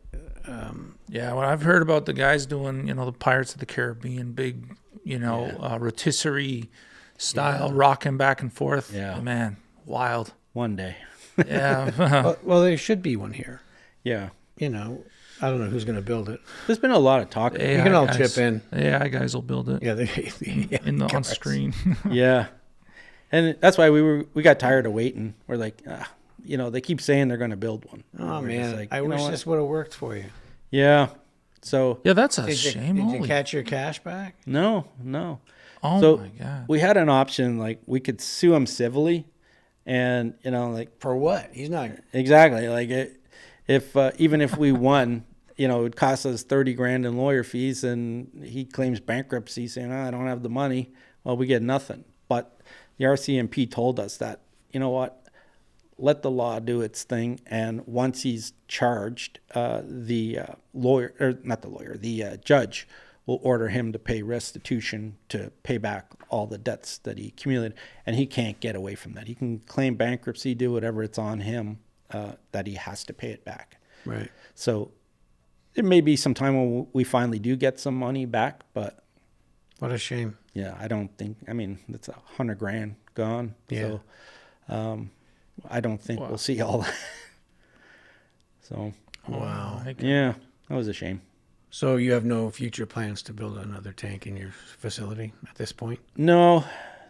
[SPEAKER 3] Yeah, when I've heard about the guys doing, the Pirates of the Caribbean, big, rotisserie style, rocking back and forth.
[SPEAKER 2] Yeah.
[SPEAKER 3] Man, wild.
[SPEAKER 2] One day.
[SPEAKER 3] Yeah.
[SPEAKER 1] Well, there should be one here.
[SPEAKER 2] Yeah.
[SPEAKER 1] I don't know who's going to build it.
[SPEAKER 2] There's been a lot of talk.
[SPEAKER 1] You can all chip in.
[SPEAKER 3] Yeah, guys will build it.
[SPEAKER 1] Yeah,
[SPEAKER 3] On screen.
[SPEAKER 2] Yeah. And that's why we got tired of waiting. We're like, they keep saying they're going to build one.
[SPEAKER 1] Oh
[SPEAKER 2] We're
[SPEAKER 1] man,
[SPEAKER 2] just like,
[SPEAKER 1] I
[SPEAKER 2] you know
[SPEAKER 1] wish
[SPEAKER 2] what?
[SPEAKER 1] this would have worked for you.
[SPEAKER 2] Yeah. So
[SPEAKER 3] Yeah, that's a
[SPEAKER 1] Did
[SPEAKER 3] shame.
[SPEAKER 1] you
[SPEAKER 3] Holy-
[SPEAKER 1] catch your cash back?
[SPEAKER 2] no.
[SPEAKER 3] oh
[SPEAKER 2] So
[SPEAKER 3] my God.
[SPEAKER 2] we had an option, like we could sue him civilly, and like
[SPEAKER 1] For what? He's not.
[SPEAKER 2] exactly like if even if we won, it would cost us $30,000 in lawyer fees, and he claims bankruptcy, saying, I don't have the money. Well, we get nothing. But the RCMP told us that, let the law do its thing, and once he's charged, the judge will order him to pay restitution to pay back all the debts that he accumulated, and he can't get away from that. He can claim bankruptcy, do whatever, it's on him, that he has to pay it back.
[SPEAKER 1] Right.
[SPEAKER 2] So there may be some time when we finally do get some money back, but
[SPEAKER 1] What a shame.
[SPEAKER 2] yeah, I don't think, that's $100,000 gone.
[SPEAKER 1] Yeah.
[SPEAKER 2] So, I don't think
[SPEAKER 3] Wow.
[SPEAKER 2] we'll see all that. So,
[SPEAKER 1] Wow.
[SPEAKER 3] my God.
[SPEAKER 2] yeah, that was a shame.
[SPEAKER 1] So you have no future plans to build another tank in your facility at this point?
[SPEAKER 2] No,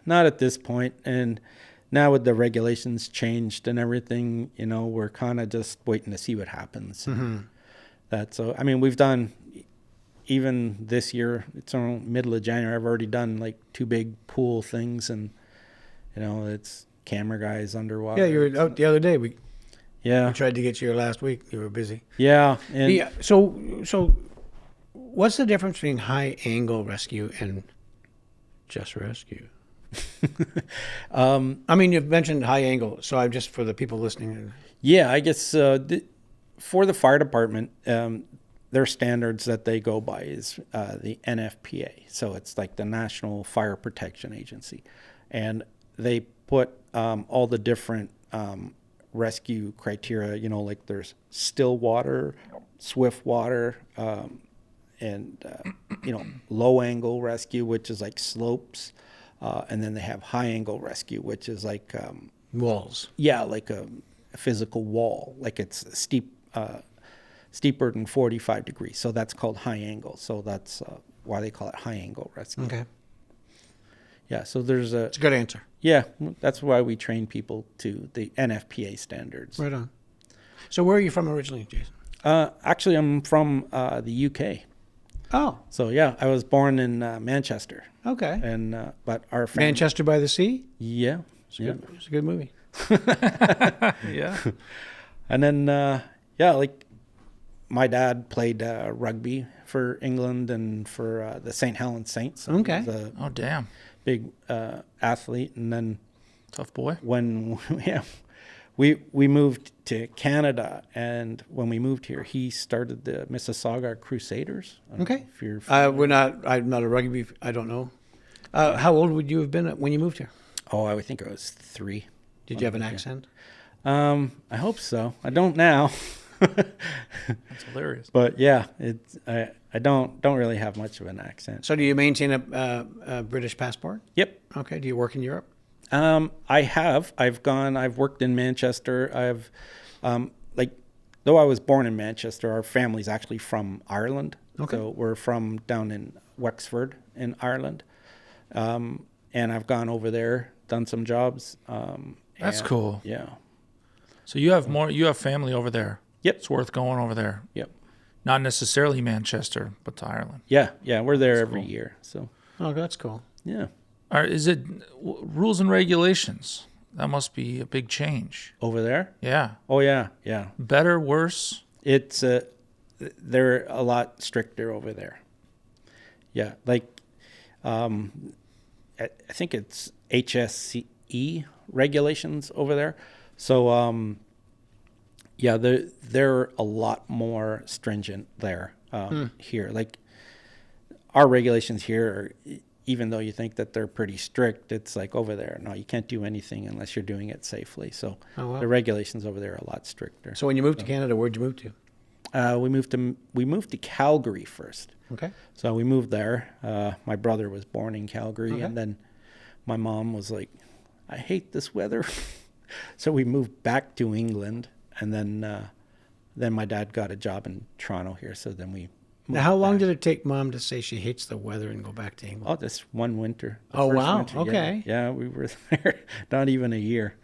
[SPEAKER 2] not at this point. And now with the regulations changed and everything, we're kind of just waiting to see what happens. So, we've done, even this year, it's around middle of January, I've already done like 2 big pool things, and, it's camera guys underwater.
[SPEAKER 1] Yeah, you were out the other day. We
[SPEAKER 2] Yeah.
[SPEAKER 1] tried to get you here last week. You were busy.
[SPEAKER 2] Yeah. And
[SPEAKER 1] Yeah. So what's the difference between high angle rescue and just rescue? You've mentioned high angle, so I'm just for the people listening.
[SPEAKER 2] yeah, I guess for the fire department, their standards that they go by is the NFPA. So it's like the National Fire Protection Agency. And they put all the different rescue criteria, like there's still water, swift water, and, low angle rescue, which is like slopes. And then they have high angle rescue, which is like,
[SPEAKER 1] Walls.
[SPEAKER 2] yeah, like a physical wall, like it's steeper than 45 degrees. So that's called high angle. So that's why they call it high angle rescue.
[SPEAKER 1] Okay.
[SPEAKER 2] Yeah. So there's
[SPEAKER 1] It's a good answer.
[SPEAKER 2] yeah, that's why we train people to the NFPA standards.
[SPEAKER 1] Right on. So where are you from originally, Jason?
[SPEAKER 2] Actually, I'm from the UK.
[SPEAKER 1] Oh,
[SPEAKER 2] So yeah, I was born in Manchester,
[SPEAKER 1] okay.
[SPEAKER 2] and but our family,
[SPEAKER 1] Manchester by the Sea.
[SPEAKER 2] yeah, yeah,
[SPEAKER 1] It's a good movie.
[SPEAKER 3] Yeah.
[SPEAKER 2] and then yeah, like my dad played rugby for England and for the St. Helens Saints. So
[SPEAKER 1] Okay.
[SPEAKER 2] he was a
[SPEAKER 3] Oh, damn.
[SPEAKER 2] big athlete, and then
[SPEAKER 3] Tough boy.
[SPEAKER 2] when yeah, we moved to Canada, and when we moved here, he started the Mississauga Crusaders. I don't know
[SPEAKER 1] Okay.
[SPEAKER 2] if you're
[SPEAKER 1] We're not. I'm not a rugby. I don't know. How old would you have been when you moved here?
[SPEAKER 2] oh, I would think I was 3.
[SPEAKER 1] Did you have an accent?
[SPEAKER 2] I hope so. I don't now.
[SPEAKER 3] That's hilarious.
[SPEAKER 2] But yeah, it's I don't really have much of an accent.
[SPEAKER 1] So, do you maintain a British passport?
[SPEAKER 2] Yep.
[SPEAKER 1] Okay. Do you work in Europe?
[SPEAKER 2] I have. I've worked in Manchester. I've like though I was born in Manchester, our family's actually from Ireland.
[SPEAKER 1] Okay.
[SPEAKER 2] So we're from down in Wexford in Ireland. And I've gone over there, done some jobs.
[SPEAKER 3] That's
[SPEAKER 2] and-
[SPEAKER 3] cool.
[SPEAKER 2] Yeah.
[SPEAKER 3] So you have family over there.
[SPEAKER 2] Yep.
[SPEAKER 3] It's worth going over there.
[SPEAKER 2] Yep.
[SPEAKER 3] Not necessarily Manchester, but to Ireland.
[SPEAKER 2] Yeah. Yeah. We're there
[SPEAKER 3] That's
[SPEAKER 2] every
[SPEAKER 3] cool.
[SPEAKER 2] year. So
[SPEAKER 1] Oh, that's cool.
[SPEAKER 2] yeah.
[SPEAKER 3] Is it rules and regulations? That must be a big change.
[SPEAKER 2] Over there.
[SPEAKER 3] Yeah.
[SPEAKER 2] Oh yeah. Yeah.
[SPEAKER 3] Better, worse?
[SPEAKER 2] It's they're a lot stricter over there. Yeah, like I think it's HSCE regulations over there. So yeah, they're a lot more stringent there. Here, like our regulations here are, even though you think that they're pretty strict, it's like over there, no, you can't do anything unless you're doing it safely. So
[SPEAKER 1] Oh, wow.
[SPEAKER 2] the regulations over there are a lot stricter.
[SPEAKER 1] So, when you moved to Canada, where'd you move to?
[SPEAKER 2] We moved to Calgary first.
[SPEAKER 1] Okay.
[SPEAKER 2] So we moved there. My brother was born in Calgary,
[SPEAKER 1] Okay.
[SPEAKER 2] and then my mom was like, "I hate this weather," so we moved back to England, and then my dad got a job in Toronto here. So then we.
[SPEAKER 1] Now, how long did it take Mom to say she hates the weather and go back to England?
[SPEAKER 2] Oh, this one winter. The
[SPEAKER 1] Oh,
[SPEAKER 2] first
[SPEAKER 1] wow.
[SPEAKER 2] winter,
[SPEAKER 1] Okay.
[SPEAKER 2] Yeah, we were there not even a year,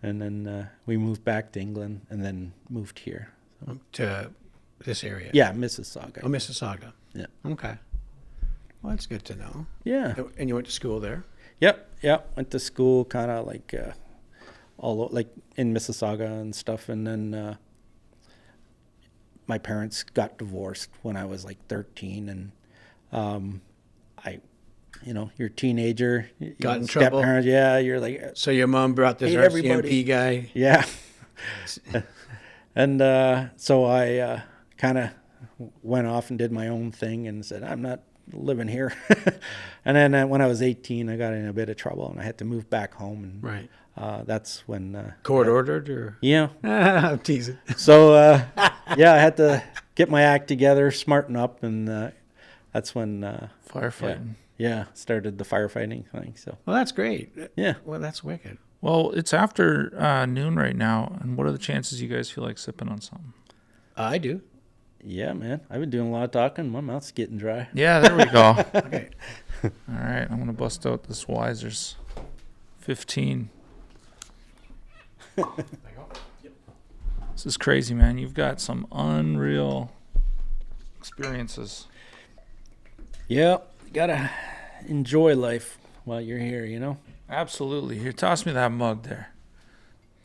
[SPEAKER 2] and then we moved back to England, and then moved here.
[SPEAKER 1] To this area?
[SPEAKER 2] Yeah, Mississauga.
[SPEAKER 1] Oh, Mississauga.
[SPEAKER 2] Yeah.
[SPEAKER 1] Okay. Well, that's good to know.
[SPEAKER 2] Yeah.
[SPEAKER 1] And you went to school there?
[SPEAKER 2] Yep. Went to school kind of like like in Mississauga and stuff, and then my parents got divorced when I was like 13, and you're a teenager,
[SPEAKER 1] Got in trouble?
[SPEAKER 2] step-parents, yeah, you're like,
[SPEAKER 1] So your mom brought this
[SPEAKER 2] Hate
[SPEAKER 1] RCMP
[SPEAKER 2] everybody.
[SPEAKER 1] guy.
[SPEAKER 2] yeah, and so I kind of went off and did my own thing and said, I'm not living here. And then when I was 18, I got in a bit of trouble and I had to move back home, and
[SPEAKER 1] Right.
[SPEAKER 2] that's when
[SPEAKER 1] Court ordered or?
[SPEAKER 2] yeah.
[SPEAKER 1] I'm teasing.
[SPEAKER 2] So yeah, I had to get my act together, smarten up, and that's when
[SPEAKER 3] Firefighting.
[SPEAKER 2] started the firefighting thing. So
[SPEAKER 1] Well, that's great.
[SPEAKER 2] yeah,
[SPEAKER 1] Well, that's wicked.
[SPEAKER 3] Well, it's after noon right now, and what are the chances you guys feel like sipping on something?
[SPEAKER 1] I do.
[SPEAKER 2] yeah, man, I've been doing a lot of talking. My mouth's getting dry.
[SPEAKER 3] Yeah, there we go.
[SPEAKER 1] Okay.
[SPEAKER 3] All right, I'm gonna bust out this Weiser's 15. This is crazy, man. You've got some unreal experiences.
[SPEAKER 2] Yeah, gotta enjoy life while you're here, you know.
[SPEAKER 3] Absolutely. Here, toss me that mug there.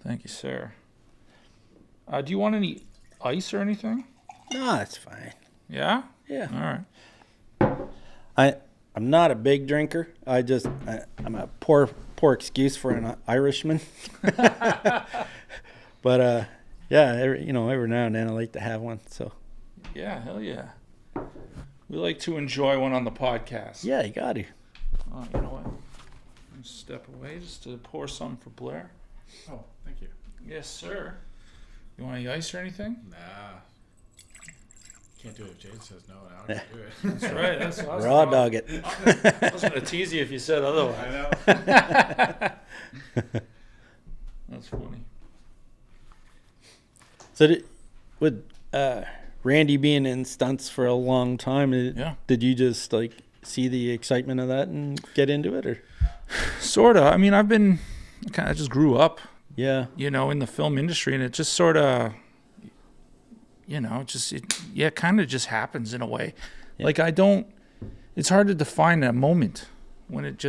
[SPEAKER 3] Thank you, sir. Do you want any ice or anything?
[SPEAKER 2] No, that's fine.
[SPEAKER 3] Yeah?
[SPEAKER 2] Yeah,
[SPEAKER 3] All right.
[SPEAKER 2] I'm not a big drinker. I'm a poor excuse for an Irishman. But yeah, every now and then I like to have one. So
[SPEAKER 3] Yeah, hell yeah. We like to enjoy one on the podcast.
[SPEAKER 2] yeah, you got to.
[SPEAKER 3] Oh, you know what? Let me step away just to pour some for Blair.
[SPEAKER 4] Oh, thank you.
[SPEAKER 3] Yes, sir. You want any ice or anything?
[SPEAKER 4] Nah. Can't do it if Jade says no. I don't do it.
[SPEAKER 3] That's right. That's what I was
[SPEAKER 2] Raw
[SPEAKER 3] thinking.
[SPEAKER 2] dog it.
[SPEAKER 3] I was going to tease you if you said otherwise.
[SPEAKER 4] I know.
[SPEAKER 3] That's funny.
[SPEAKER 2] So with Randy being in stunts for a long time,
[SPEAKER 3] Yeah.
[SPEAKER 2] did you just like see the excitement of that and get into it, or?
[SPEAKER 3] Sort of. I mean, I just grew up,
[SPEAKER 2] Yeah.
[SPEAKER 3] in the film industry, and it just sort of, kind of just happens in a way.
[SPEAKER 2] Yeah.
[SPEAKER 3] Like it's hard to define a moment when it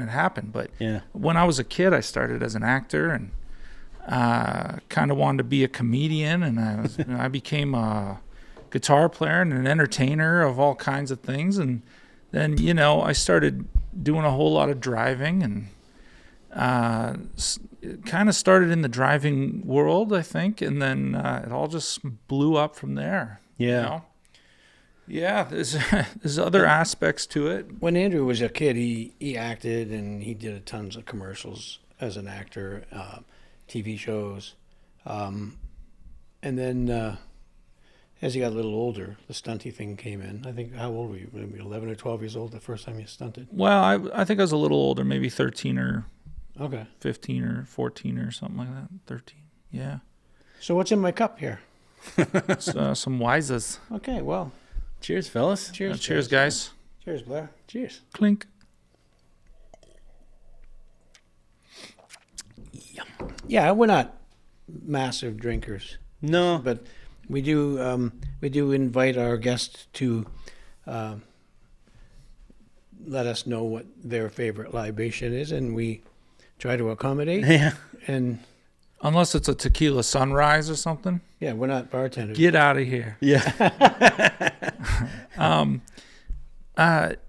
[SPEAKER 3] happened. But
[SPEAKER 2] Yeah.
[SPEAKER 3] when I was a kid, I started as an actor and kind of wanted to be a comedian, and I became a guitar player and an entertainer of all kinds of things. And then, I started doing a whole lot of driving, and it kind of started in the driving world, I think, and then it all just blew up from there.
[SPEAKER 2] Yeah.
[SPEAKER 3] Yeah, there's other aspects to it.
[SPEAKER 1] When Andrew was a kid, he acted and he did tons of commercials as an actor, TV shows. And then as he got a little older, the stunty thing came in. I think, how old were you? Maybe 11 or 12 years old the first time you stunted?
[SPEAKER 3] Well, I think I was a little older, maybe 13 or
[SPEAKER 1] Okay.
[SPEAKER 3] 15 or 14 or something like that. 13, yeah.
[SPEAKER 1] So what's in my cup here?
[SPEAKER 3] It's, some Wises.
[SPEAKER 1] Okay, well,
[SPEAKER 2] Cheers, fellas.
[SPEAKER 1] cheers.
[SPEAKER 3] Cheers, guys.
[SPEAKER 1] Cheers, Blair.
[SPEAKER 2] Cheers.
[SPEAKER 3] Clink.
[SPEAKER 1] Yeah, we're not massive drinkers,
[SPEAKER 2] No.
[SPEAKER 1] but we do invite our guests to let us know what their favorite libation is, and we try to accommodate.
[SPEAKER 2] Yeah.
[SPEAKER 1] And
[SPEAKER 3] Unless it's a tequila sunrise or something.
[SPEAKER 1] yeah, we're not bartenders.
[SPEAKER 3] Get out of here.
[SPEAKER 2] Yeah.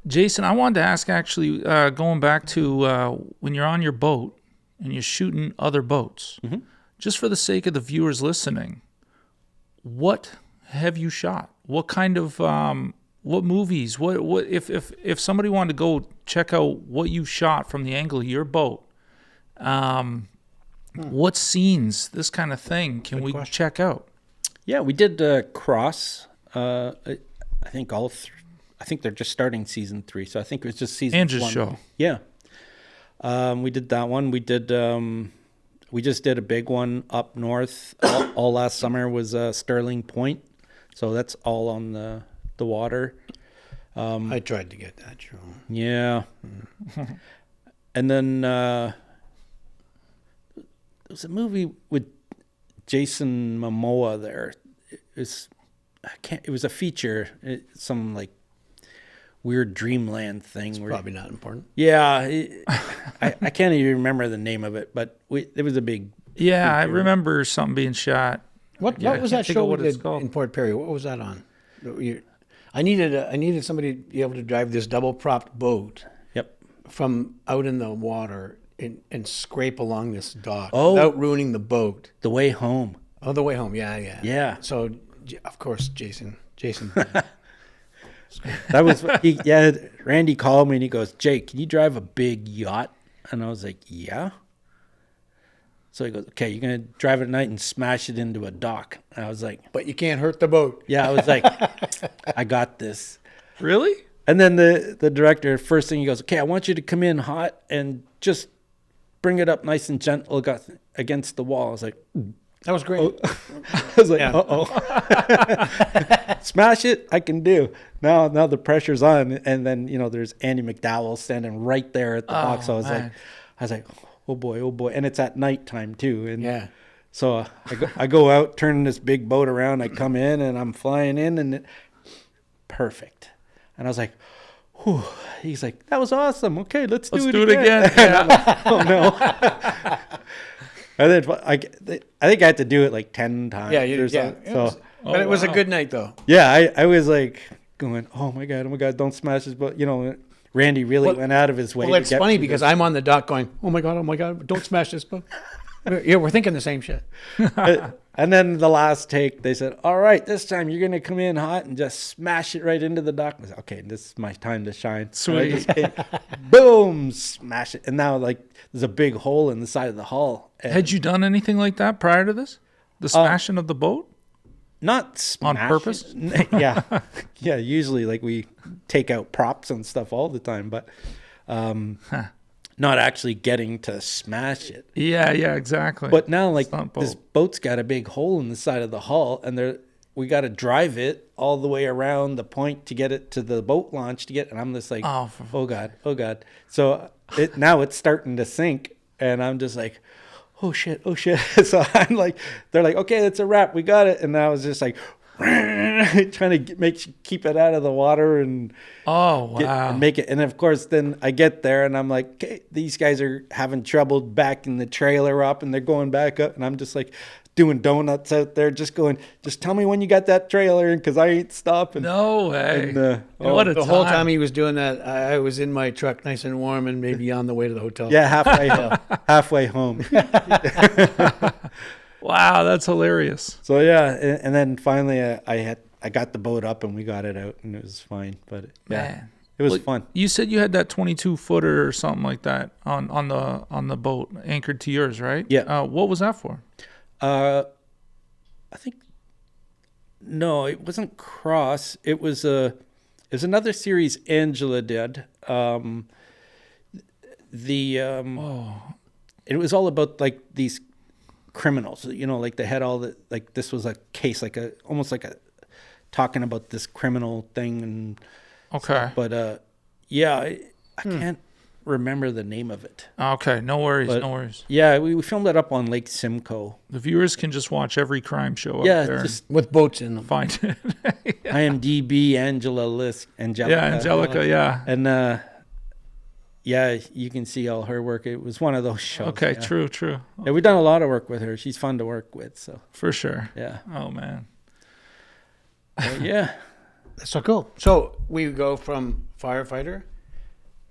[SPEAKER 3] Jason, I wanted to ask actually, going back to when you're on your boat and you're shooting other boats, just for the sake of the viewers listening, what have you shot? What kind of what movies? What if somebody wanted to go check out what you shot from the angle of your boat? What scenes, this kind of thing, can we check out?
[SPEAKER 2] Yeah, we did Cross. I think I think they're just starting season 3, so I think it was just season
[SPEAKER 3] Andrew's
[SPEAKER 2] 1.
[SPEAKER 3] show.
[SPEAKER 2] Yeah. We did that one. We did. We just did a big one up north. all last summer was Sterling Point, so that's all on the water.
[SPEAKER 1] I tried to get that show.
[SPEAKER 2] Yeah. And then there was a movie with Jason Momoa there. It was a feature, some like weird dreamland thing.
[SPEAKER 1] It's probably not important.
[SPEAKER 2] Yeah, I can't even remember the name of it, but it was a big.
[SPEAKER 3] Yeah, I
[SPEAKER 2] big
[SPEAKER 3] remember something being shot.
[SPEAKER 1] What
[SPEAKER 3] Yeah, I
[SPEAKER 1] was
[SPEAKER 3] can't
[SPEAKER 1] that
[SPEAKER 3] think
[SPEAKER 1] show
[SPEAKER 3] of what
[SPEAKER 1] we
[SPEAKER 3] it's
[SPEAKER 1] did
[SPEAKER 3] called.
[SPEAKER 1] in Port Perry? What was that on? I needed somebody to be able to drive this double propped boat
[SPEAKER 2] Yep.
[SPEAKER 1] from out in the water and scrape along this dock
[SPEAKER 2] Oh.
[SPEAKER 1] without ruining the boat.
[SPEAKER 2] The Way Home.
[SPEAKER 1] Oh, the way home. Yeah.
[SPEAKER 2] Yeah.
[SPEAKER 1] So, of course, Jason.
[SPEAKER 2] That was Randy called me and he goes, "Jake, can you drive a big yacht?" And I was like, "Yeah." So he goes, "Okay, you're gonna drive it at night and smash it into a dock." And I was like,
[SPEAKER 1] But you can't hurt the boat.
[SPEAKER 2] "Yeah." I was like, "I got this."
[SPEAKER 3] Really?
[SPEAKER 2] And then the director, first thing he goes, "Okay, I want you to come in hot and just bring it up nice and gentle against the wall." I was like,
[SPEAKER 1] That was great.
[SPEAKER 2] I was like,
[SPEAKER 1] Yeah.
[SPEAKER 2] Smash it, I can do. Now the pressure's on, and then there's Andy McDowell standing right there at the box. So I was like, oh boy, and it's at nighttime too. And
[SPEAKER 1] Yeah.
[SPEAKER 2] so I go out, turning this big boat around. I come in and I'm flying in, and perfect. And I was like, whew. He's like, "That was awesome. Okay, let's do it again."
[SPEAKER 3] Yeah.
[SPEAKER 2] Oh no. And then I think I had to do it like 10 times.
[SPEAKER 1] Yeah.
[SPEAKER 2] or something. So
[SPEAKER 1] But it was a
[SPEAKER 3] wow.
[SPEAKER 1] good night, though.
[SPEAKER 2] yeah, I was like going, oh my god, don't smash this. But Randy really
[SPEAKER 1] Well-
[SPEAKER 2] went out of his way.
[SPEAKER 1] Well,
[SPEAKER 2] to
[SPEAKER 1] it's
[SPEAKER 2] get
[SPEAKER 1] funny
[SPEAKER 2] to
[SPEAKER 1] because
[SPEAKER 2] this.
[SPEAKER 1] I'm on the dock going, oh my God, don't smash this boat. Yeah, we're thinking the same shit.
[SPEAKER 2] And then the last take, they said, "All right, this time you're gonna come in hot and just smash it right into the dock." I was like, "Okay, this is my time to shine." So I just came, boom, smash it, and now like there's a big hole in the side of the hull. And
[SPEAKER 3] Had you done anything like that prior to this? The smashing of the boat?
[SPEAKER 2] not smash
[SPEAKER 3] On purpose?
[SPEAKER 2] it. Yeah, yeah. Usually, like we take out props and stuff all the time, but not actually getting to smash it.
[SPEAKER 3] Yeah, exactly.
[SPEAKER 2] But now, like
[SPEAKER 3] Stunt
[SPEAKER 2] this
[SPEAKER 3] boat.
[SPEAKER 2] boat's got a big hole in the side of the hull, and we got to drive it all the way around the point to get it to the boat launch to get. And I'm just like,
[SPEAKER 3] Oh,
[SPEAKER 2] oh god. So now it's starting to sink, and I'm just like, oh shit. So I'm like, they're like, "Okay, that's a wrap. We got it." And I was just like, trying to keep it out of the water and and make it. And of course, then I get there and I'm like, okay, these guys are having trouble backing the trailer up, and they're going back up, and I'm just like doing donuts out there, just tell me when you got that trailer, because I ain't stopping.
[SPEAKER 3] No way.
[SPEAKER 2] And,
[SPEAKER 3] what a
[SPEAKER 1] The
[SPEAKER 3] time.
[SPEAKER 1] whole time he was doing that, I was in my truck, nice and warm, and maybe on the way to the hotel.
[SPEAKER 2] yeah, halfway home.
[SPEAKER 3] Wow, that's hilarious.
[SPEAKER 2] So yeah, and then finally I got the boat up and we got it out and it was fine. But yeah,
[SPEAKER 3] Man.
[SPEAKER 2] it was
[SPEAKER 3] Well,
[SPEAKER 2] fun.
[SPEAKER 3] You said you had that 22-footer or something like that on the boat anchored to yours, right?
[SPEAKER 2] Yeah.
[SPEAKER 3] What was that for?
[SPEAKER 2] I think no, it wasn't Cross. It was another series Angela did. It was all about like these criminals, like they had all the, like this was a case, like almost like talking about this criminal thing and
[SPEAKER 3] Okay.
[SPEAKER 2] stuff. But yeah, I can't remember the name of it.
[SPEAKER 3] Okay, no worries,
[SPEAKER 2] But-
[SPEAKER 3] no worries.
[SPEAKER 2] Yeah, we filmed it up on Lake Simcoe.
[SPEAKER 3] The viewers can just watch every crime show
[SPEAKER 2] Yeah,
[SPEAKER 3] up there
[SPEAKER 2] just
[SPEAKER 1] With boats in them.
[SPEAKER 3] and find it.
[SPEAKER 2] IMDb Angelica.
[SPEAKER 3] Yeah, Angelica, yeah.
[SPEAKER 2] And yeah, you can see all her work. It was one of those shows.
[SPEAKER 3] Okay,
[SPEAKER 2] yeah.
[SPEAKER 3] true.
[SPEAKER 2] Yeah, we've done a lot of work with her. She's fun to work with. So
[SPEAKER 3] For sure.
[SPEAKER 2] yeah,
[SPEAKER 3] Oh, man.
[SPEAKER 2] But, yeah.
[SPEAKER 1] That's so cool. So we go from firefighter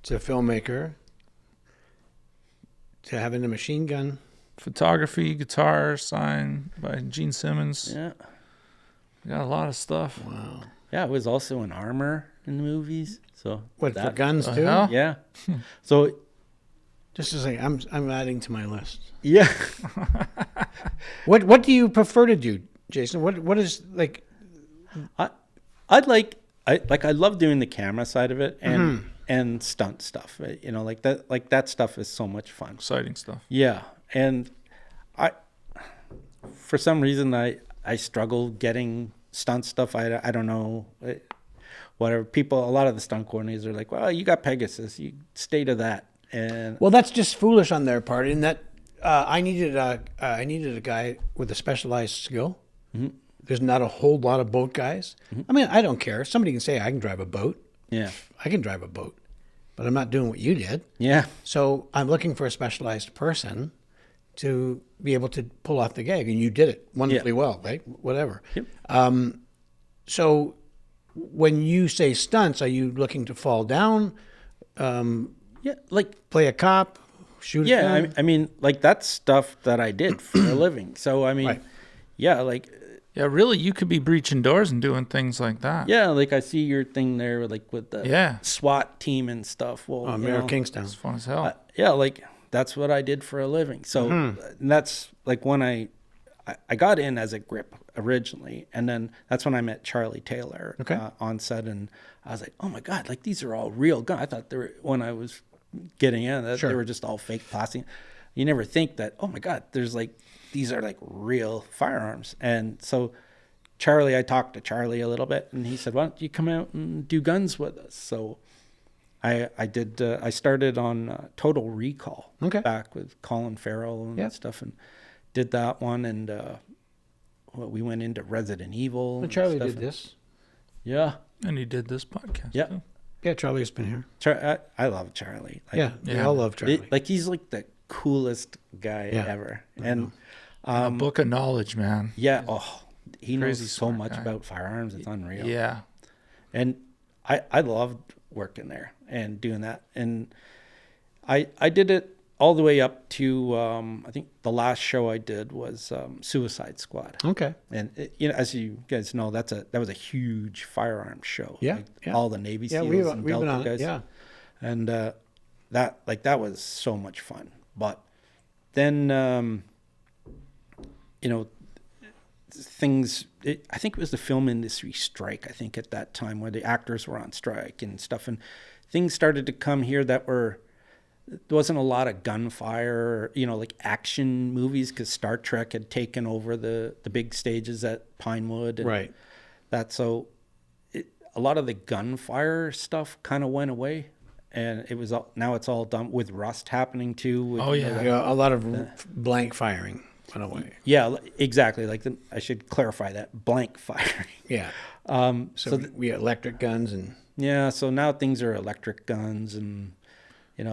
[SPEAKER 1] to filmmaker to having a machine gun.
[SPEAKER 3] Photography, guitar, signed by Gene Simmons.
[SPEAKER 2] Yeah,
[SPEAKER 3] We got a lot of stuff.
[SPEAKER 1] Wow.
[SPEAKER 2] yeah. It was also in armor in the movies. So
[SPEAKER 1] What, for
[SPEAKER 2] that-
[SPEAKER 1] guns too?
[SPEAKER 3] hell?
[SPEAKER 2] Yeah. So
[SPEAKER 1] Just to say, I'm adding to my list.
[SPEAKER 2] yeah.
[SPEAKER 1] What do you prefer to do, Jason? What is like?
[SPEAKER 2] I love doing the camera side of it and stunt stuff. Like that stuff is so much fun.
[SPEAKER 3] Exciting stuff.
[SPEAKER 2] Yeah, and for some reason I struggle getting stunt stuff. I don't know. Whatever, a lot of the stunt coordinators are like, well, you got Pegasus, you stay to that. And
[SPEAKER 1] Well, that's just foolish on their part. In that, I needed a guy with a specialized skill. There's not a whole lot of boat guys. I mean, I don't care. Somebody can say I can drive a boat.
[SPEAKER 2] yeah,
[SPEAKER 1] I can drive a boat, but I'm not doing what you did.
[SPEAKER 2] yeah,
[SPEAKER 1] So I'm looking for a specialized person to be able to pull off the gag, and you did it wonderfully well, right? Whatever.
[SPEAKER 2] Yep.
[SPEAKER 1] So when you say stunts, are you looking to fall down,
[SPEAKER 2] yeah. Like
[SPEAKER 1] play a cop, shoot?
[SPEAKER 2] yeah,
[SPEAKER 1] a gun?
[SPEAKER 2] I mean, like that's stuff that I did for a living. So I mean,
[SPEAKER 1] Right.
[SPEAKER 2] yeah, like
[SPEAKER 3] Yeah, really, you could be breaching doors and doing things like that.
[SPEAKER 2] yeah, like I see your thing there, with the
[SPEAKER 3] Yeah.
[SPEAKER 2] SWAT team and stuff. Well,
[SPEAKER 1] Mayor of Kingstown.
[SPEAKER 3] It's fun as hell.
[SPEAKER 2] yeah, like that's what I did for a living. So and that's like when I got in as a grip originally, and then that's when I met Charlie Taylor on set, and I was like, oh my god, like these are all real guns. I thought they were, when I was getting in, that they were just all fake plastic. You never think that, oh my god, there's like these are like real firearms. And so I talked to Charlie a little bit, and he said, why don't you come out and do guns with us? So I did. I started on Total Recall back with Colin Farrell and stuff, and did that one. And we went into Resident Evil.
[SPEAKER 1] But Charlie
[SPEAKER 2] stuff.
[SPEAKER 1] did this.
[SPEAKER 2] Yeah,
[SPEAKER 3] And he did this podcast.
[SPEAKER 2] yeah.
[SPEAKER 3] too.
[SPEAKER 1] Yeah, Charlie's been here.
[SPEAKER 2] I love Charlie. Like,
[SPEAKER 1] Yeah, we
[SPEAKER 3] Yeah.
[SPEAKER 1] all love Charlie.
[SPEAKER 2] he's like the coolest guy ever. And
[SPEAKER 3] A book of knowledge, man.
[SPEAKER 2] yeah, oh, he knows
[SPEAKER 3] Crazy
[SPEAKER 2] so
[SPEAKER 3] smart
[SPEAKER 2] much
[SPEAKER 3] guy.
[SPEAKER 2] about firearms. It's unreal.
[SPEAKER 3] Yeah.
[SPEAKER 2] And I loved working there and doing that. And I did it all the way up to I think the last show I did was Suicide Squad.
[SPEAKER 1] Okay.
[SPEAKER 2] And as you guys know, that was a huge firearms show.
[SPEAKER 1] Yeah,
[SPEAKER 2] Like,
[SPEAKER 1] yeah.
[SPEAKER 2] all the Navy
[SPEAKER 1] Yeah,
[SPEAKER 2] SEALs
[SPEAKER 1] we've
[SPEAKER 2] and
[SPEAKER 1] been
[SPEAKER 2] Delta
[SPEAKER 1] on it.
[SPEAKER 2] guys.
[SPEAKER 1] Yeah.
[SPEAKER 2] And that was so much fun. But then things. I think it was the film industry strike. I think at that time where the actors were on strike and stuff, and things started to come here that were. There wasn't a lot of gunfire, like action movies, because Star Trek had taken over the big stages at Pinewood. And
[SPEAKER 1] Right.
[SPEAKER 2] A lot of the gunfire stuff kind of went away, and now it's all done with Rust happening too. With,
[SPEAKER 3] Oh, yeah.
[SPEAKER 1] Yeah, a lot of blank firing. went away.
[SPEAKER 2] Yeah, exactly. Like I should clarify that blank firing.
[SPEAKER 1] Yeah.
[SPEAKER 2] So
[SPEAKER 1] We had electric guns and
[SPEAKER 2] yeah, so now things are electric guns, and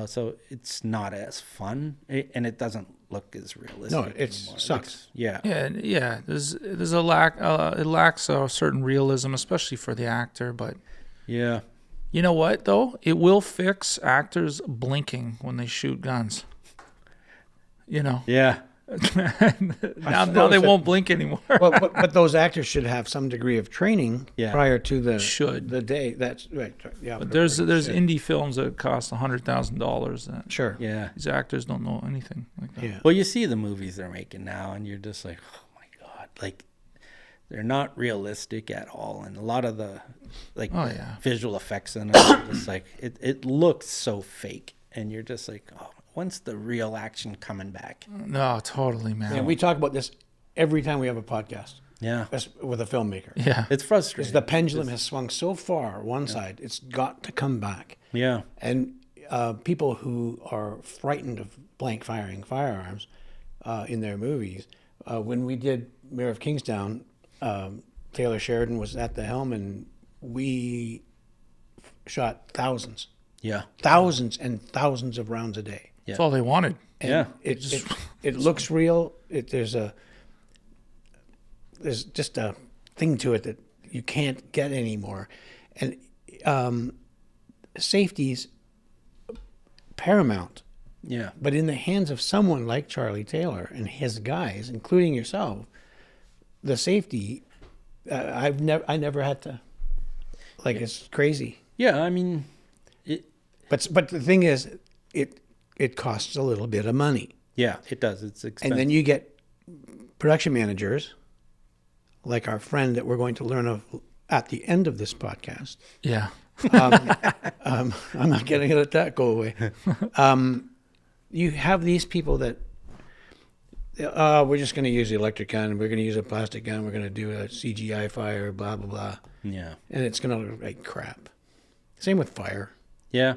[SPEAKER 2] so it's not as fun, and it doesn't look as realistic.
[SPEAKER 1] no, it
[SPEAKER 2] anymore.
[SPEAKER 1] sucks.
[SPEAKER 2] Yeah,
[SPEAKER 3] Yeah. There's a lack. It lacks a certain realism, especially for the actor. But
[SPEAKER 2] yeah,
[SPEAKER 3] you know what though? It will fix actors blinking when they shoot guns.
[SPEAKER 2] yeah.
[SPEAKER 3] now they won't blink anymore.
[SPEAKER 1] But those actors should have some degree of training
[SPEAKER 2] Yeah.
[SPEAKER 1] prior to
[SPEAKER 3] Should.
[SPEAKER 1] the day. That's right. Yeah.
[SPEAKER 3] But there's indie films that cost $100,000.
[SPEAKER 1] Sure.
[SPEAKER 2] Yeah.
[SPEAKER 3] These actors don't know anything like that.
[SPEAKER 1] Yeah.
[SPEAKER 2] Well, you see the movies they're making now, and you're just like, oh my god, like they're not realistic at all, and a lot of the visual effects in it are just like it looks so fake, and you're just like, oh, when's the real action coming back?
[SPEAKER 3] No, totally, man.
[SPEAKER 1] And we talk about this every time we have a podcast.
[SPEAKER 2] Yeah,
[SPEAKER 1] That's with a filmmaker.
[SPEAKER 3] Yeah.
[SPEAKER 2] it's frustrating.
[SPEAKER 1] Because the pendulum has swung so far one side, it's got to come back.
[SPEAKER 2] Yeah,
[SPEAKER 1] And people who are frightened of blank firing firearms in their movies, when we did Mayor of Kingstown, Taylor Sheridan was at the helm, and we shot thousands and thousands of rounds a day.
[SPEAKER 3] That's all they wanted.
[SPEAKER 1] And it looks real. There's just a thing to it that you can't get anymore, and safety's paramount.
[SPEAKER 2] yeah,
[SPEAKER 1] But in the hands of someone like Charlie Taylor and his guys, including yourself, the safety, I never had to. Like it's crazy.
[SPEAKER 2] yeah. I mean,
[SPEAKER 1] But the thing is, it costs a little bit of money.
[SPEAKER 2] yeah, it does. It's expensive.
[SPEAKER 1] And then you get production managers, like our friend that we're going to learn of at the end of this podcast.
[SPEAKER 3] Yeah.
[SPEAKER 1] I'm not getting it at that. Go away. You have these people that, we're just going to use the electric gun. We're going to use a plastic gun. We're going to do a CGI fire, blah, blah, blah.
[SPEAKER 2] yeah,
[SPEAKER 1] And it's going to look like crap. Same with fire.
[SPEAKER 2] yeah,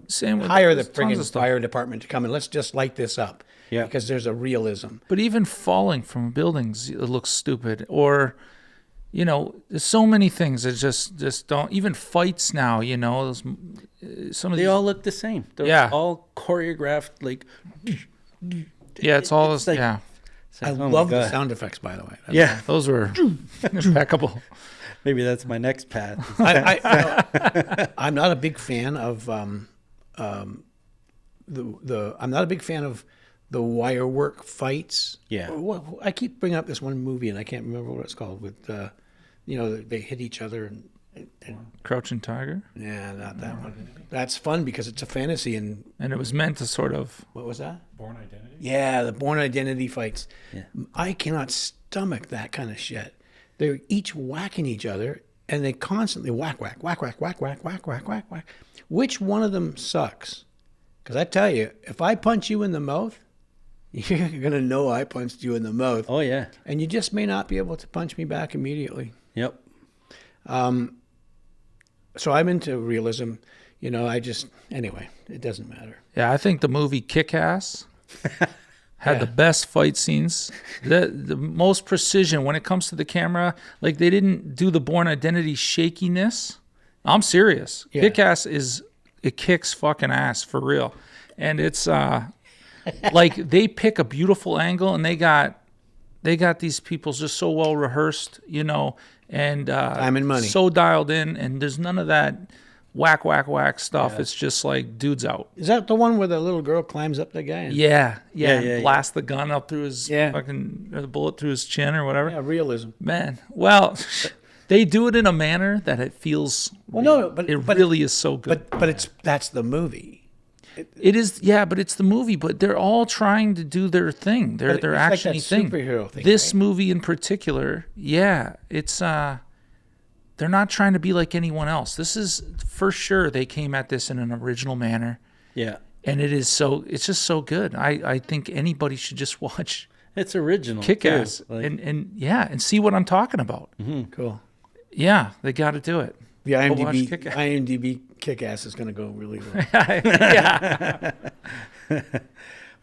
[SPEAKER 3] Same with
[SPEAKER 1] Hire the
[SPEAKER 3] there's tons of
[SPEAKER 1] friggin'
[SPEAKER 3] stuff.
[SPEAKER 1] fire department to come and let's just light this up.
[SPEAKER 2] Yeah.
[SPEAKER 1] Because there's a realism.
[SPEAKER 3] But even falling from buildings, it looks stupid. Or, there's so many things that just don't. Even fights now, those, some of
[SPEAKER 2] they
[SPEAKER 3] these.
[SPEAKER 2] all look the same. They're
[SPEAKER 3] Yeah.
[SPEAKER 2] all choreographed like.
[SPEAKER 3] Yeah, it's all.
[SPEAKER 2] It's like-
[SPEAKER 3] yeah,
[SPEAKER 2] It's like,
[SPEAKER 1] I
[SPEAKER 2] oh my
[SPEAKER 1] love the
[SPEAKER 2] God.
[SPEAKER 1] sound effects, by the way.
[SPEAKER 2] Yeah,
[SPEAKER 3] those were impeccable.
[SPEAKER 2] maybe that's my next path.
[SPEAKER 1] I'm not a big fan of I'm not a big fan of the wire work fights.
[SPEAKER 2] Yeah.
[SPEAKER 1] I keep bringing up this one movie and I can't remember what it's called. With they hit each other and
[SPEAKER 3] Crouching Tiger,
[SPEAKER 1] yeah, not that one. That's fun because it's a fantasy. And
[SPEAKER 3] and it was meant to sort of.
[SPEAKER 1] what was that?
[SPEAKER 4] Born Identity.
[SPEAKER 1] Yeah, the Born Identity fights.
[SPEAKER 2] Yeah.
[SPEAKER 1] I cannot stomach that kind of shit. They're each whacking each other, and they constantly whack, whack, whack, whack, whack, whack, whack, whack, whack, whack. Which one of them sucks? Because I tell you, if I punch you in the mouth, you're gonna know I punched you in the mouth,
[SPEAKER 2] Oh yeah.
[SPEAKER 1] and you just may not be able to punch me back immediately.
[SPEAKER 2] Yep.
[SPEAKER 1] So I'm into realism. Anyway, it doesn't matter.
[SPEAKER 3] Yeah, I think the movie Kick-Ass had the best fight scenes, the most precision when it comes to the camera. Like they didn't do the Born Identity shakiness. I'm serious.
[SPEAKER 1] Yeah.
[SPEAKER 3] Kick-Ass it kicks fucking ass for real, and it's like they pick a beautiful angle, and they got these people just so well rehearsed, and
[SPEAKER 1] Time and money.
[SPEAKER 3] so dialed in, and there's none of that whack whack whack stuff. It's just like dudes out.
[SPEAKER 1] Is that the one where the little girl climbs up the guy? And,
[SPEAKER 3] Yeah, and
[SPEAKER 2] yeah.
[SPEAKER 3] blast the gun up through his
[SPEAKER 1] Yeah.
[SPEAKER 3] fucking or the bullet through his chin or whatever.
[SPEAKER 1] yeah, realism.
[SPEAKER 3] Man, well, they do it in a manner that it feels.
[SPEAKER 1] Well, no, but
[SPEAKER 3] it really is so good.
[SPEAKER 1] but that's the movie.
[SPEAKER 3] It is, yeah, but it's the movie. But they're all trying to do their thing. Their
[SPEAKER 1] But it's like
[SPEAKER 3] action
[SPEAKER 1] that
[SPEAKER 3] thing.
[SPEAKER 1] superhero thing,
[SPEAKER 3] This
[SPEAKER 1] right?
[SPEAKER 3] movie in particular, yeah, it's they're not trying to be like anyone else. This is for sure. They came at this in an original manner,
[SPEAKER 2] Yeah.
[SPEAKER 3] and it's just so good. I think anybody should just watch
[SPEAKER 2] It's original.
[SPEAKER 3] Kick-Ass
[SPEAKER 2] too. Like,
[SPEAKER 3] and see what I'm talking about.
[SPEAKER 1] Cool.
[SPEAKER 3] Yeah, they got to do it.
[SPEAKER 1] The
[SPEAKER 3] watch
[SPEAKER 1] IMDb
[SPEAKER 3] Kick-Ass.
[SPEAKER 1] IMDb Kick-Ass is going to go really well.
[SPEAKER 3] Yeah.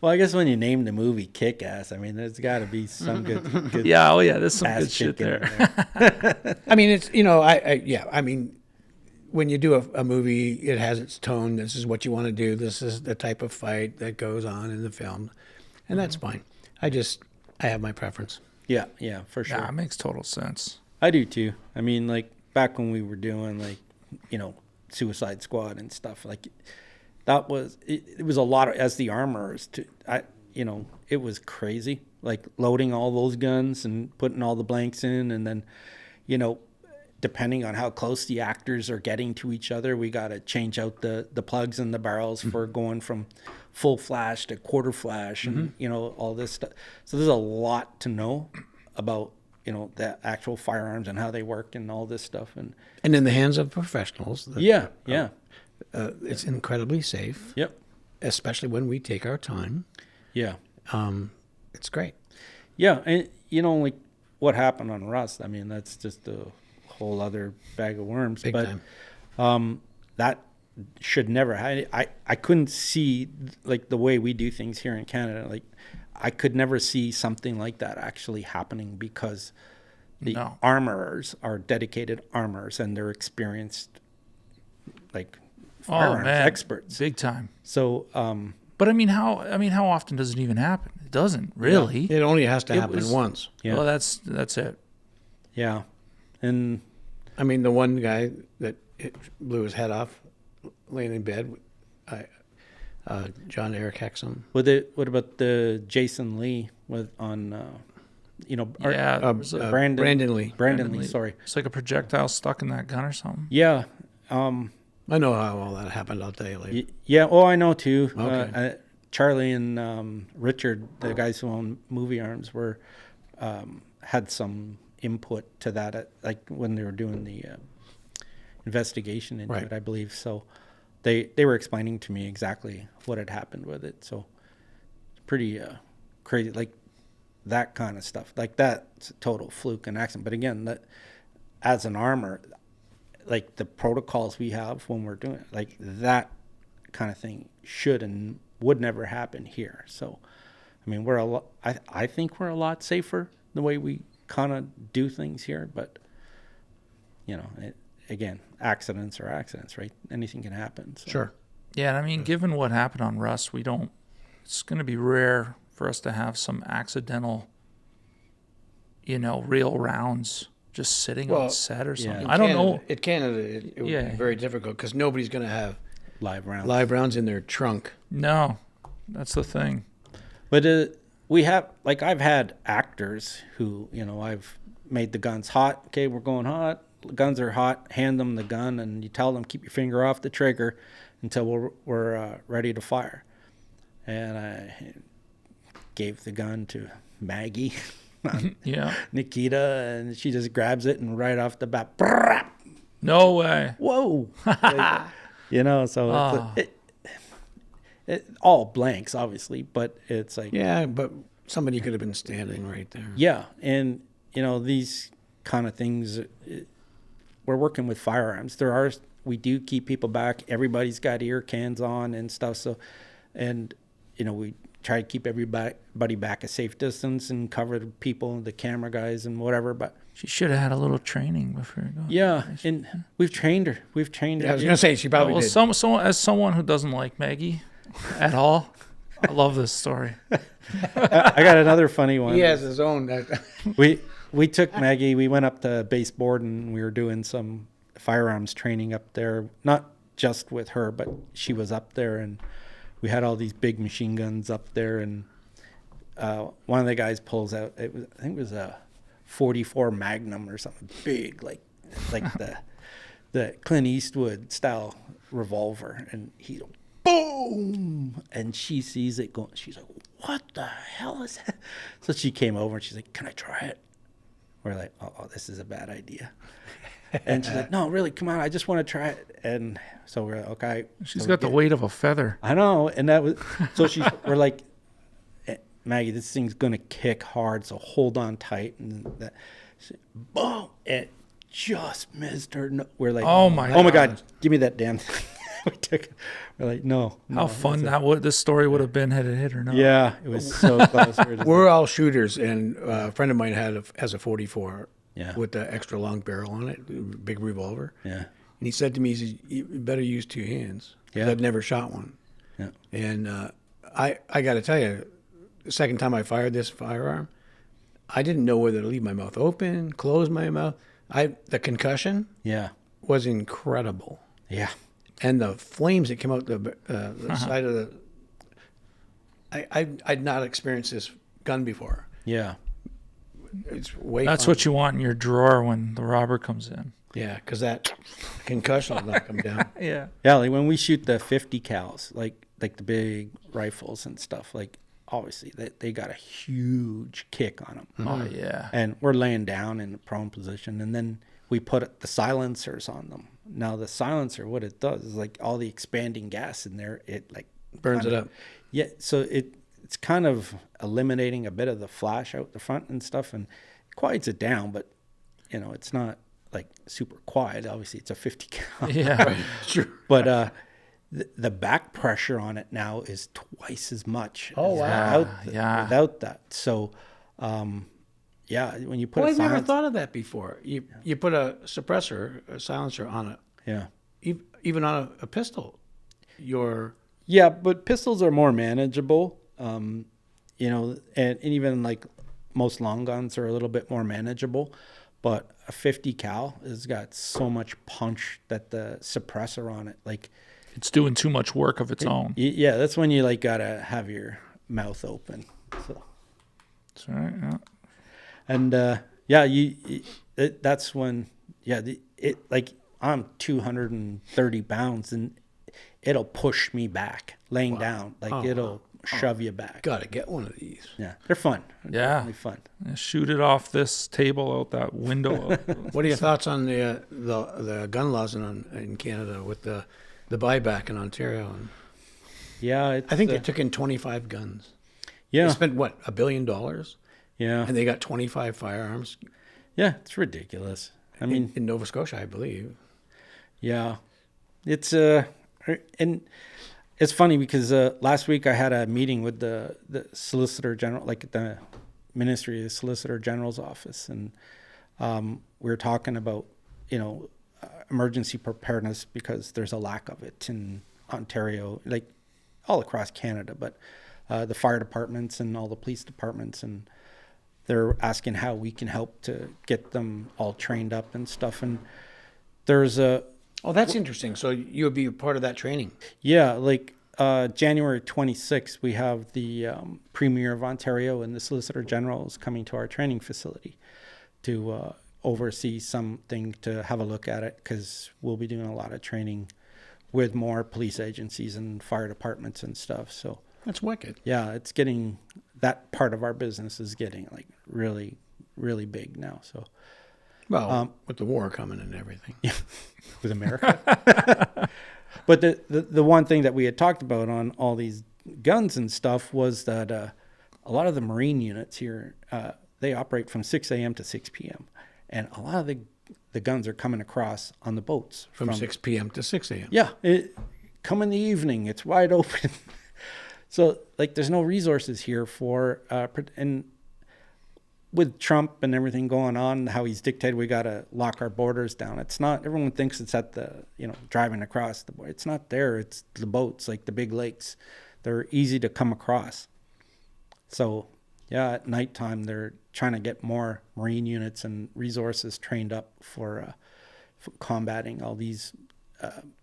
[SPEAKER 2] Well, I guess when you name the movie Kick-Ass, I mean, there's got to be some good
[SPEAKER 3] Yeah, oh yeah, there's some
[SPEAKER 2] ass
[SPEAKER 3] good shit
[SPEAKER 2] kicking in
[SPEAKER 3] there.
[SPEAKER 1] I mean, it's, you know, I mean, when you do a movie, it has its tone. This is what you want to do. This is the type of fight that goes on in the film. And that's fine. I have my preference.
[SPEAKER 2] Yeah, for sure.
[SPEAKER 3] Yeah, it makes total sense.
[SPEAKER 2] I do too. I mean, like back when we were doing like, you know, Suicide Squad and stuff, like that was it was a lot of, as the armorers too. You know, it was crazy, like loading all those guns and putting all the blanks in, and then, you know, depending on how close the actors are getting to each other, we got to change out the plugs and the barrels for going from full flash to quarter flash, and you know, all this stuff. So there's a lot to know about, you know, the actual firearms and how they work and all this stuff. And
[SPEAKER 1] in the hands of professionals,
[SPEAKER 2] yeah.
[SPEAKER 1] It's incredibly safe.
[SPEAKER 2] Yep.
[SPEAKER 1] Especially when we take our time.
[SPEAKER 2] Yeah.
[SPEAKER 1] It's great.
[SPEAKER 2] Yeah, and you know, like what happened on Rust, I mean, that's just a whole other bag of worms.
[SPEAKER 1] Big
[SPEAKER 2] but
[SPEAKER 1] time.
[SPEAKER 2] That should never. I couldn't see, like, the way we do things here in Canada. Like, I could never see something like that actually happening, because the armorers are dedicated armorers and they're experienced, like, firearms experts,
[SPEAKER 3] big time.
[SPEAKER 2] So,
[SPEAKER 3] but I mean, how often does it even happen? It doesn't really.
[SPEAKER 1] It only has to happen once.
[SPEAKER 2] Yeah.
[SPEAKER 3] Well, that's it.
[SPEAKER 2] Yeah, and
[SPEAKER 1] I mean, the one guy that blew his head off, laying in bed, John Eric Hexum.
[SPEAKER 2] what about the Jason Lee you know,
[SPEAKER 1] Brandon Lee.
[SPEAKER 2] Brandon Lee, sorry.
[SPEAKER 3] It's like a projectile stuck in that gun or something.
[SPEAKER 2] Yeah.
[SPEAKER 1] I know how all that happened. I'll tell you later.
[SPEAKER 2] Yeah. Oh, I know too.
[SPEAKER 1] Okay.
[SPEAKER 2] Charlie and Richard, the guys who own Movie Arms, had some input to that, like when they were doing the investigation into it, I believe. So they were explaining to me exactly what had happened with it. So it's pretty crazy, like that kind of stuff. Like that's a total fluke and accident. But again, that as an armor, like the protocols we have when we're doing it, like that kind of thing should and would never happen here. So, I mean, I think we're a lot safer the way we kind of do things here. But, you know, again, accidents are accidents, right? Anything can happen. So.
[SPEAKER 1] Sure.
[SPEAKER 3] Yeah, and I mean, given what happened on Rust, it's going to be rare for us to have some accidental, you know, real rounds just sitting on set or something. I don't know.
[SPEAKER 1] In Canada, it would be very difficult because nobody's going to have
[SPEAKER 2] live rounds in their
[SPEAKER 1] trunk.
[SPEAKER 3] No, that's the thing.
[SPEAKER 2] But we have, like, I've had actors who, you know, I've made the guns hot. Okay, we're going hot. The guns are hot. Hand them the gun, and you tell them, keep your finger off the trigger until we're ready to fire. And I gave the gun to Maggie. Nikita, and she just grabs it, and right off the bat,
[SPEAKER 3] no way.
[SPEAKER 2] Whoa. Like, you know, so it all blanks, obviously, but it's like,
[SPEAKER 1] yeah, but somebody could have been standing right there.
[SPEAKER 2] Yeah, and you know, these kind of things, we're working with firearms. We do keep people back. Everybody's got ear cans on and stuff. So, and you know, we try to keep everybody back a safe distance and cover the people, the camera guys and whatever. But
[SPEAKER 3] she should have had a little training before going.
[SPEAKER 2] Yeah, and we've trained her.
[SPEAKER 1] I was going to say, she probably did.
[SPEAKER 3] As someone who doesn't like Maggie at all, I love this story.
[SPEAKER 2] I got another funny one.
[SPEAKER 1] He has his own.
[SPEAKER 2] We took Maggie. We went up to Base Board, and we were doing some firearms training up there. Not just with her, but she was up there, and we had all these big machine guns up there. And one of the guys pulls out. I think it was a 44 Magnum or something big, like the Clint Eastwood style revolver, and he boom, and she sees it going. She's like, "What the hell is that?" So she came over and she's like, "Can I try it?" We're like, "Oh, this is a bad idea." And she's like, "No, really, come on, I just want to try it." And so we're like, "Okay."
[SPEAKER 3] She's got the weight of a feather.
[SPEAKER 2] I know, and that was so. We're like, "Maggie, this thing's gonna kick hard, so hold on tight." And that, boom! It just missed her. We're like,
[SPEAKER 3] oh my
[SPEAKER 2] God, give me that damn thing. We're like, no.
[SPEAKER 3] How fun this story would have been had it hit or not.
[SPEAKER 2] Yeah, it was so close.
[SPEAKER 1] We're all shooters, and a friend of mine has a 44
[SPEAKER 2] Yeah.
[SPEAKER 1] with the extra long barrel on it, big revolver.
[SPEAKER 2] Yeah.
[SPEAKER 1] And he said to me, he says, you better use two hands. 'Cause
[SPEAKER 2] Yeah.
[SPEAKER 1] I'd never shot one.
[SPEAKER 2] Yeah.
[SPEAKER 1] And I got to tell you, the second time I fired this firearm, I didn't know whether to leave my mouth open, close my mouth. The concussion
[SPEAKER 2] Yeah.
[SPEAKER 1] was incredible.
[SPEAKER 2] Yeah.
[SPEAKER 1] And the flames that came out the side of the... I'd not experienced this gun before.
[SPEAKER 2] Yeah.
[SPEAKER 1] It's way
[SPEAKER 3] That's
[SPEAKER 1] fun.
[SPEAKER 3] what you want in your drawer when the robber comes in.
[SPEAKER 1] Yeah, because that concussion will knock them down.
[SPEAKER 3] Yeah.
[SPEAKER 2] Yeah, like when we shoot the 50 cals, like the big rifles and stuff, like obviously they got a huge kick on them.
[SPEAKER 3] Oh, yeah.
[SPEAKER 2] And we're laying down in the prone position, and then we put the silencers on them. Now the silencer, what it does is like all the expanding gas in there, it like
[SPEAKER 1] Burns it up.
[SPEAKER 2] Yeah, so it's kind of eliminating a bit of the flash out the front and stuff, and it quiets it down, but it's not like super quiet. Obviously, it's a 50 cal.
[SPEAKER 3] Yeah.
[SPEAKER 1] Right, sure.
[SPEAKER 2] But the back pressure on it now is twice as much.
[SPEAKER 1] Oh,
[SPEAKER 2] as
[SPEAKER 1] wow.
[SPEAKER 2] Without that, so yeah, when you put
[SPEAKER 1] Well,
[SPEAKER 2] a
[SPEAKER 1] I've never
[SPEAKER 2] silence-
[SPEAKER 1] thought of that before. You put a suppressor, a silencer on it,
[SPEAKER 2] Yeah.
[SPEAKER 1] even on a pistol.
[SPEAKER 2] Yeah, but pistols are more manageable, and even like most long guns are a little bit more manageable. But a 50 cal has got so much punch that the suppressor on it, like,
[SPEAKER 3] It's doing too much work of its own.
[SPEAKER 2] yeah, that's when you like gotta have your mouth open. So,
[SPEAKER 3] That's right. Yeah.
[SPEAKER 2] and that's when like I'm 230 pounds and it'll push me back laying down, like it'll shove you back.
[SPEAKER 1] Got to get one of these.
[SPEAKER 2] Yeah, they're fun. They're
[SPEAKER 3] Yeah.
[SPEAKER 2] definitely fun.
[SPEAKER 3] Shoot it off this table out that window.
[SPEAKER 1] What are your thoughts on the gun laws in Canada with the buyback in Ontario? And
[SPEAKER 2] Yeah,
[SPEAKER 1] I think they took in 25 guns.
[SPEAKER 2] yeah,
[SPEAKER 1] They spent what, $1 billion,
[SPEAKER 2] yeah,
[SPEAKER 1] and they got 25 firearms
[SPEAKER 2] yeah. It's ridiculous. I mean,
[SPEAKER 1] in Nova Scotia, I believe.
[SPEAKER 2] yeah, it's and it's funny because last week I had a meeting with the Solicitor General, like the Ministry of the Solicitor General's office, and we were talking about emergency preparedness because there's a lack of it in Ontario, like all across Canada, but the fire departments and all the police departments, and they're asking how we can help to get them all trained up and stuff. And there's
[SPEAKER 1] Oh, that's interesting. So you would be a part of that training.
[SPEAKER 2] yeah, like January 26th, we have the Premier of Ontario and the Solicitor General is coming to our training facility to oversee something, to have a look at it, because we'll be doing a lot of training with more police agencies and fire departments and stuff. So
[SPEAKER 1] That's wicked.
[SPEAKER 2] yeah, it's getting, that part of our business is getting like really, really big now. So
[SPEAKER 1] Well, with the war coming and everything.
[SPEAKER 2] with America. But the one thing that we had talked about on all these guns and stuff was that a lot of the Marine units here, they operate from 6 a.m. to 6 p.m. And a lot of the guns are coming across on the boats.
[SPEAKER 1] From 6 p.m. to 6 a.m.
[SPEAKER 2] Yeah, come in the evening. It's wide open. So, like, there's no resources here for, and with Trump and everything going on, how he's dictated, we got to lock our borders down. It's not, everyone thinks it's at the, driving across the border. It's not there. It's the boats, like the big lakes. They're easy to come across. So, yeah, at nighttime, they're trying to get more Marine units and resources trained up for combating all these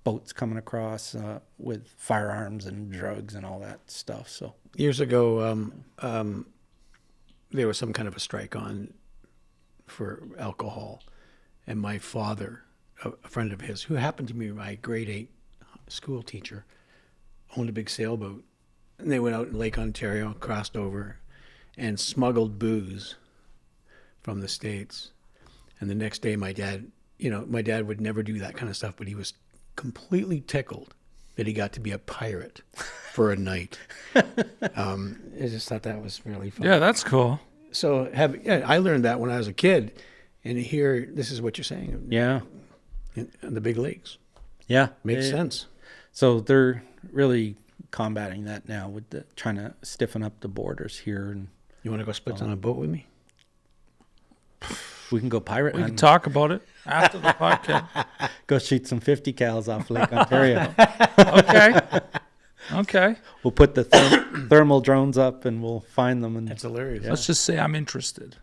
[SPEAKER 2] boats coming across with firearms and drugs and all that stuff. So
[SPEAKER 1] Years ago, there was some kind of a strike on for alcohol. And my father, a friend of his, who happened to be my grade 8 school teacher, owned a big sailboat. And they went out in Lake Ontario, crossed over, and smuggled booze from the States. And the next day, my dad would never do that kind of stuff, but he was completely tickled that he got to be a pirate for a night. I just thought that was really fun.
[SPEAKER 3] Yeah, that's cool.
[SPEAKER 1] So I learned that when I was a kid, and here, this is what you're saying.
[SPEAKER 2] yeah,
[SPEAKER 1] In the big lakes.
[SPEAKER 2] yeah,
[SPEAKER 1] Makes sense.
[SPEAKER 2] So they're really combating that now with trying to stiffen up the borders here, and
[SPEAKER 1] You want to go splits on a boat with me?
[SPEAKER 2] we can go pirate
[SPEAKER 3] We can
[SPEAKER 2] hunting.
[SPEAKER 3] talk about it after the podcast.
[SPEAKER 2] Go shoot some 50 cals off Lake Ontario.
[SPEAKER 3] Okay.
[SPEAKER 2] We'll put the thermal drones up and we'll find them. And
[SPEAKER 1] That's hilarious.
[SPEAKER 3] Let's just say I'm interested.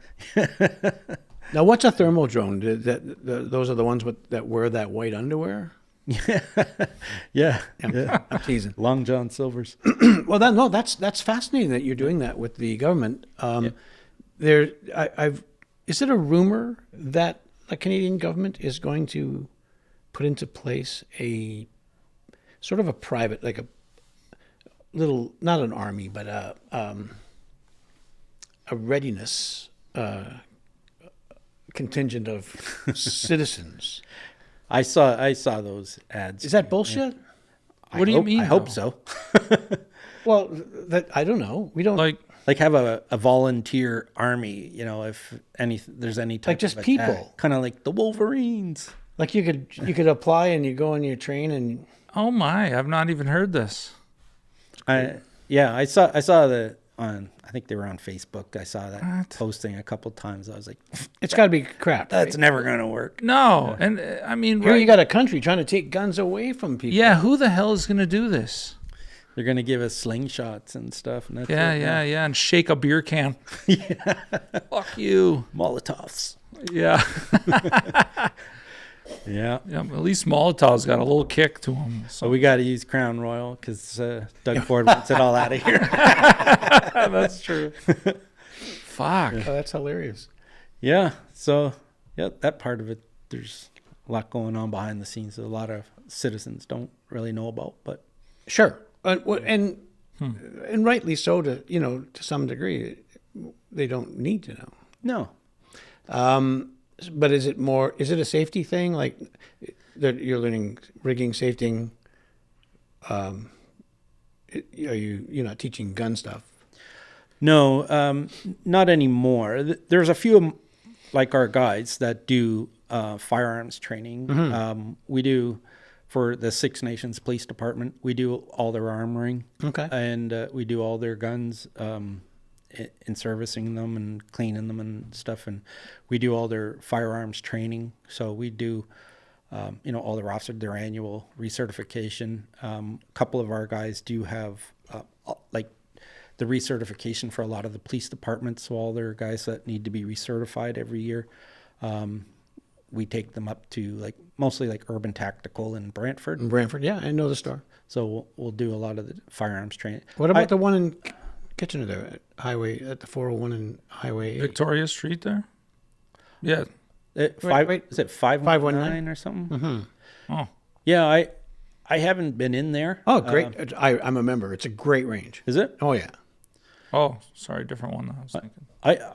[SPEAKER 1] Now, what's a thermal drone? Those are the ones that wear that white underwear?
[SPEAKER 2] yeah.
[SPEAKER 1] I'm teasing.
[SPEAKER 2] Long John Silver's.
[SPEAKER 1] Well, that's fascinating that you're doing that with the government. Is it a rumor that the Canadian government is going to put into place a sort of a private, like a little, not an army, but a readiness contingent of citizens?
[SPEAKER 2] I saw those ads.
[SPEAKER 1] Is that bullshit?
[SPEAKER 3] What do you mean,
[SPEAKER 2] I hope
[SPEAKER 3] though?
[SPEAKER 2] so.
[SPEAKER 1] Well, I don't know. We don't
[SPEAKER 2] Like have a volunteer army, if there's any type
[SPEAKER 1] Like just
[SPEAKER 2] of
[SPEAKER 1] people.
[SPEAKER 2] kind of like the Wolverines.
[SPEAKER 1] like you could apply and you go on your train and
[SPEAKER 3] Oh my, I've not even heard this.
[SPEAKER 2] I saw the on. I think they were on Facebook. I saw that
[SPEAKER 3] What?
[SPEAKER 2] posting a couple times. I was like,
[SPEAKER 1] it's got to be crap.
[SPEAKER 2] that's
[SPEAKER 1] right?
[SPEAKER 2] never gonna work.
[SPEAKER 3] No, and I mean,
[SPEAKER 1] Here
[SPEAKER 3] right?
[SPEAKER 1] you got a country trying to take guns away from people.
[SPEAKER 3] Yeah, who the hell is going to do this?
[SPEAKER 2] They're gonna give us slingshots and stuff. And that's
[SPEAKER 3] Yeah,
[SPEAKER 2] it.
[SPEAKER 3] yeah, and shake a beer can. Fuck you.
[SPEAKER 2] Molotovs.
[SPEAKER 3] Yeah.
[SPEAKER 2] Yeah.
[SPEAKER 3] Yeah, at least Molotov's got a little kick to him.
[SPEAKER 2] So we got to use Crown Royal because Doug Ford wants it all out of here.
[SPEAKER 3] That's true. Fuck.
[SPEAKER 1] Oh, that's hilarious.
[SPEAKER 2] Yeah. So, that part of it, there's a lot going on behind the scenes that a lot of citizens don't really know about. But
[SPEAKER 1] Sure, and rightly so. To some degree, they don't need to know.
[SPEAKER 2] no.
[SPEAKER 1] But is it a safety thing? Like that you're learning rigging, safety. You're not teaching gun stuff.
[SPEAKER 2] No, not anymore. There's a few, like our guys, that do firearms training. We do, for the Six Nations Police Department, we do all their armoring.
[SPEAKER 1] Okay.
[SPEAKER 2] And we do all their guns in servicing them and cleaning them and stuff. And we do all their firearms training. So we do, all their officers, their annual recertification. A couple of our guys do have, the recertification for a lot of the police departments. So all their guys that need to be recertified every year, we take them up to mostly Urban Tactical in Brantford.
[SPEAKER 1] In Brantford, yeah, I know the store.
[SPEAKER 2] So we'll do a lot of the firearms training.
[SPEAKER 1] What about the one in Kitchener there at the 401 and Highway 8?
[SPEAKER 3] Victoria Street there? Yeah.
[SPEAKER 1] Right.
[SPEAKER 2] Is it 519 or something?
[SPEAKER 1] Mm-hmm.
[SPEAKER 3] Oh.
[SPEAKER 2] Yeah, I haven't been in there.
[SPEAKER 1] Oh, great! I'm a member. It's a great range.
[SPEAKER 2] Is it?
[SPEAKER 1] Oh yeah.
[SPEAKER 3] Oh, sorry, different one. I was thinking.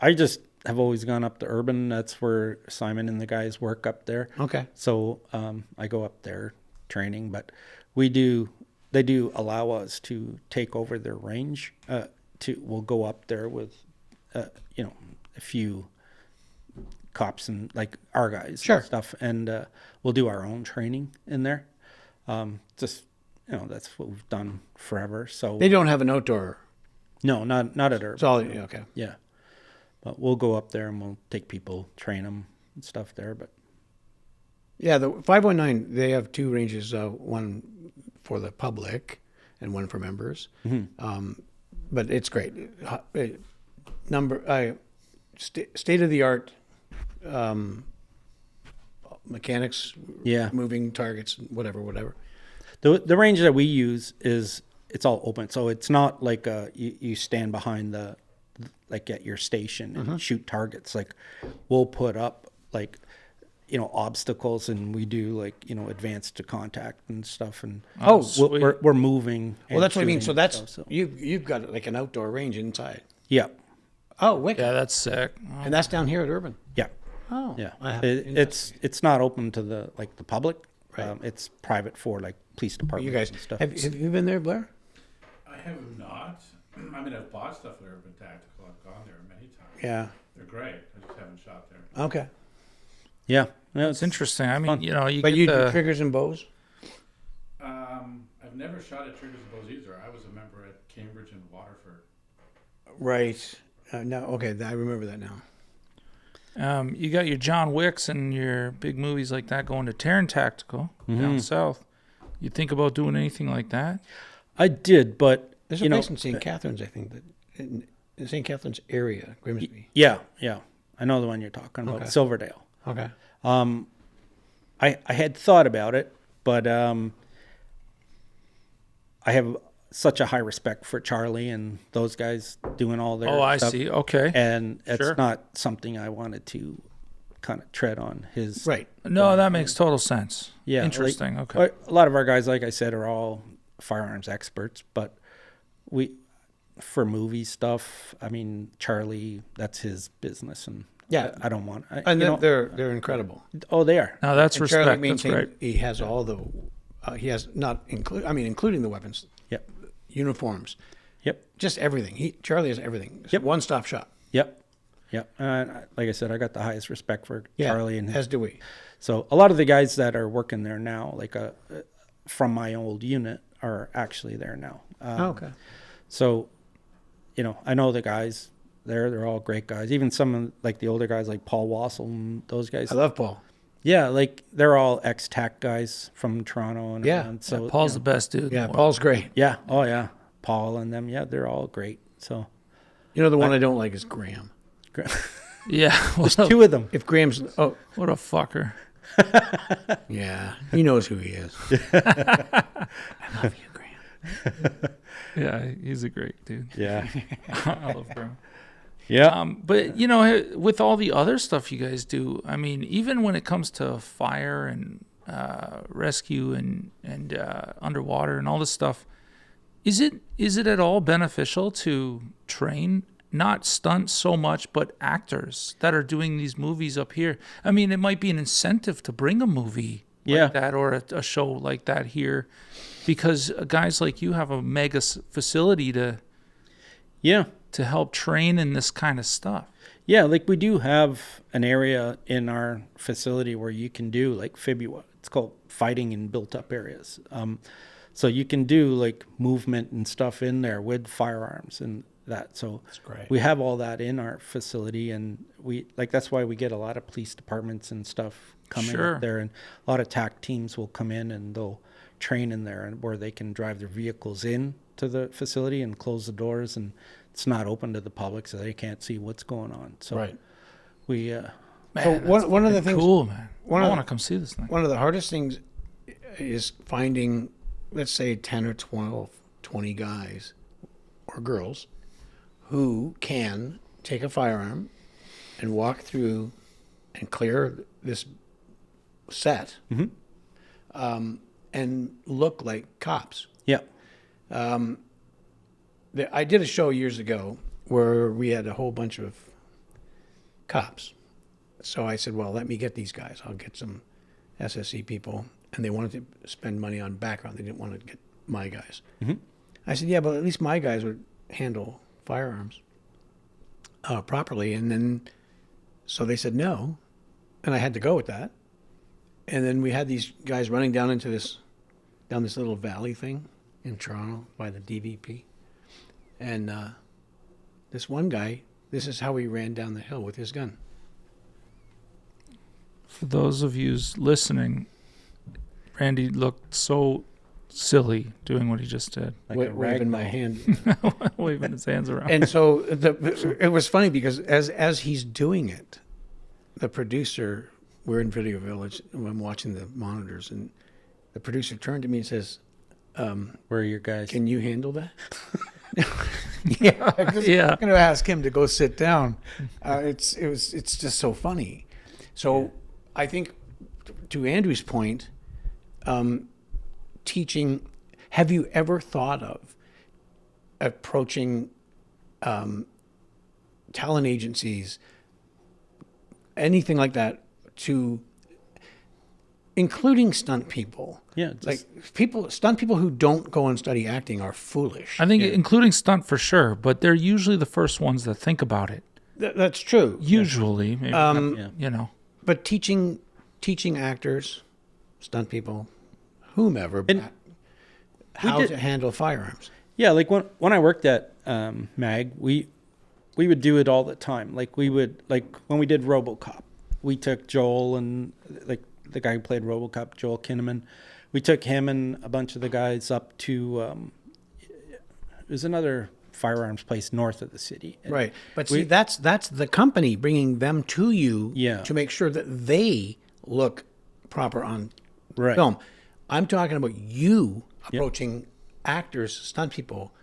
[SPEAKER 2] I just have always gone up to Urban. That's where Simon and the guys work up there.
[SPEAKER 1] Okay.
[SPEAKER 2] So I go up there training, but they do allow us to take over their range. We'll go up there with, a few cops and our guys
[SPEAKER 1] Sure.
[SPEAKER 2] and stuff, and we'll do our own training in there. That's what we've done forever. So
[SPEAKER 1] They don't have an outdoor.
[SPEAKER 2] no, not at Urban.
[SPEAKER 1] It's all okay.
[SPEAKER 2] Yeah, but we'll go up there and we'll take people, train them and stuff there. But
[SPEAKER 1] Yeah, the 519, they have two ranges, one for the public and one for members. But it's great. State of the art mechanics,
[SPEAKER 2] yeah,
[SPEAKER 1] moving targets, whatever.
[SPEAKER 2] the range that we use it's all open, so it's not like you stand behind at your station and shoot targets. We'll put up obstacles, and we do advanced to contact and stuff, and we're moving.
[SPEAKER 1] Well, that's what I mean. So
[SPEAKER 2] and
[SPEAKER 1] that's
[SPEAKER 2] stuff,
[SPEAKER 1] you've got an outdoor range inside.
[SPEAKER 2] yeah,
[SPEAKER 1] Oh, wicked!
[SPEAKER 3] Yeah, that's sick. Oh.
[SPEAKER 1] And that's down here at Urban.
[SPEAKER 2] yeah,
[SPEAKER 1] Oh,
[SPEAKER 2] yeah.
[SPEAKER 1] I
[SPEAKER 2] It's not open to the public.
[SPEAKER 1] Right.
[SPEAKER 2] It's private for police departments.
[SPEAKER 1] You guys
[SPEAKER 2] and stuff.
[SPEAKER 1] have you been there, Blair?
[SPEAKER 4] I have not. I mean, I've bought stuff at Urban Tactical. I've gone there many times.
[SPEAKER 1] Yeah.
[SPEAKER 4] They're great. I just haven't shot there.
[SPEAKER 1] Okay.
[SPEAKER 2] Yeah, no,
[SPEAKER 3] It's interesting. I mean,
[SPEAKER 2] fun.
[SPEAKER 3] you
[SPEAKER 1] But
[SPEAKER 3] get
[SPEAKER 1] you do
[SPEAKER 3] the,
[SPEAKER 1] triggers and bows.
[SPEAKER 4] I've never shot at Triggers and Bows either. I was a member at Cambridge and Waterford.
[SPEAKER 1] Right. No, okay, I remember that now.
[SPEAKER 3] You got your John Wicks and your big movies like that going to Terran Tactical down south. You think about doing anything like that?
[SPEAKER 2] I did, but
[SPEAKER 1] There's a place in St. Catharines, I think, that in St. Catharines area, Grimsby.
[SPEAKER 2] Yeah. I know the one you're talking about,
[SPEAKER 1] Okay.
[SPEAKER 2] Silverdale.
[SPEAKER 1] Okay.
[SPEAKER 2] I had thought about it, but I have such a high respect for Charlie and those guys doing all their
[SPEAKER 3] Oh, I
[SPEAKER 2] stuff.
[SPEAKER 3] see. Okay.
[SPEAKER 2] And it's
[SPEAKER 3] Sure.
[SPEAKER 2] not something I wanted to kind of tread on his.
[SPEAKER 1] Right.
[SPEAKER 3] No, that makes total sense.
[SPEAKER 2] Yeah.
[SPEAKER 3] Interesting.
[SPEAKER 2] Like,
[SPEAKER 3] Okay.
[SPEAKER 2] a lot of our guys, like I said, are all firearms experts, but for movie stuff, I mean, Charlie, that's his business, and
[SPEAKER 1] Yeah.
[SPEAKER 2] I don't want.
[SPEAKER 1] And they're incredible.
[SPEAKER 2] Oh, they are.
[SPEAKER 3] Now that's
[SPEAKER 1] And
[SPEAKER 3] respect.
[SPEAKER 1] Charlie
[SPEAKER 3] That's
[SPEAKER 1] maintained
[SPEAKER 3] great.
[SPEAKER 1] he has all the including the weapons,
[SPEAKER 2] Yep.
[SPEAKER 1] uniforms,
[SPEAKER 2] Yep.
[SPEAKER 1] just everything. Charlie has everything. It's
[SPEAKER 2] Yep.
[SPEAKER 1] One-stop shop.
[SPEAKER 2] Yep. Like I said, I got the highest respect for
[SPEAKER 1] Yeah.
[SPEAKER 2] Charlie, and
[SPEAKER 1] As do we.
[SPEAKER 2] so a lot of the guys that are working there now, like from my old unit, are actually there now.
[SPEAKER 1] Okay.
[SPEAKER 2] So, I know the guys there; they're all great guys. Even some of like the older guys, like Paul Wassel and those guys.
[SPEAKER 1] I love Paul.
[SPEAKER 2] Yeah, like they're all ex-TAC guys from Toronto, and
[SPEAKER 1] Yeah.
[SPEAKER 2] around. So
[SPEAKER 3] Paul's the best dude. in
[SPEAKER 1] Yeah,
[SPEAKER 3] the world.
[SPEAKER 1] Paul's great.
[SPEAKER 2] yeah, oh yeah, Paul and them. Yeah, they're all great. So
[SPEAKER 1] You know, the one I don't like is Graham.
[SPEAKER 3] Yeah.
[SPEAKER 2] there's two of them.
[SPEAKER 1] If Graham's,
[SPEAKER 3] What a fucker.
[SPEAKER 1] yeah, he knows who he is. I love you, Graham.
[SPEAKER 3] Yeah, he's a great dude.
[SPEAKER 2] Yeah,
[SPEAKER 3] I love Graham.
[SPEAKER 2] yeah.
[SPEAKER 3] But with all the other stuff you guys do, I mean, even when it comes to fire and rescue and underwater and all this stuff, is it at all beneficial to train not stunts so much, but actors that are doing these movies up here? I mean, it might be an incentive to bring a movie like that or a show like that here, because guys like you have a mega facility to help train in this kind of stuff.
[SPEAKER 2] Yeah, like we do have an area in our facility where you can do like FIBUA. It's called fighting in built up areas. So you can do like movement and stuff in there with firearms and that. So
[SPEAKER 1] That's great.
[SPEAKER 2] we have all that in our facility, and that's why we get a lot of police departments and stuff coming up there, and a lot of TAC teams will come in and they'll train in there, and where they can drive their vehicles in to the facility and close the doors, and it's not open to the public, so they can't see what's going on. So
[SPEAKER 1] Right.
[SPEAKER 2] we
[SPEAKER 3] Man,
[SPEAKER 1] So one of the things,
[SPEAKER 3] cool, man. I
[SPEAKER 1] of
[SPEAKER 3] want
[SPEAKER 1] the-
[SPEAKER 3] to come see this thing.
[SPEAKER 1] one of the hardest things is finding, let's say, 10 or 12, 20 guys or girls who can take a firearm and walk through and clear this set and look like cops.
[SPEAKER 2] yeah.
[SPEAKER 1] I did a show years ago where we had a whole bunch of cops. So I said, well, let me get these guys. I'll get some SSE people. And they wanted to spend money on background. They didn't want to get my guys. I said, yeah, but at least my guys would handle firearms properly. And then, so they said no. And I had to go with that. And then we had these guys running down this little valley thing in Toronto by the DVP. And this one guy, this is how he ran down the hill with his gun.
[SPEAKER 3] For those of you listening, Randy looked so silly doing what he just did,
[SPEAKER 2] Like
[SPEAKER 1] Waving my hand.
[SPEAKER 3] waving his hands around.
[SPEAKER 1] And so it was funny because as he's doing it, the producer, we're in Video Village, and I'm watching the monitors, and the producer turned to me and says,
[SPEAKER 2] Where are your guys?
[SPEAKER 1] can you handle that? Yeah, I'm
[SPEAKER 3] Yeah.
[SPEAKER 1] going to ask him to go sit down. It's just so funny. So I think to Andrew's point, teaching. Have you ever thought of approaching talent agencies, anything like that, to including stunt people?
[SPEAKER 2] Yeah,
[SPEAKER 1] Like stunt people who don't go and study acting are foolish.
[SPEAKER 3] I think including stunt for sure, but they're usually the first ones that think about it.
[SPEAKER 1] That's true.
[SPEAKER 3] Usually, maybe,
[SPEAKER 1] But teaching actors, stunt people, whomever, how
[SPEAKER 2] did-
[SPEAKER 1] to handle firearms.
[SPEAKER 2] Yeah, like when I worked at MAG, we would do it all the time. Like when we did RoboCop, we took Joel and like the guy who played RoboCop, Joel Kinnaman. We took him and a bunch of the guys up to there's another firearms place north of the city. And
[SPEAKER 1] Right. But see, that's the company bringing them to you
[SPEAKER 2] Yeah.
[SPEAKER 1] to make sure that they look proper on
[SPEAKER 2] Right.
[SPEAKER 1] film. I'm talking about you approaching actors, stunt people,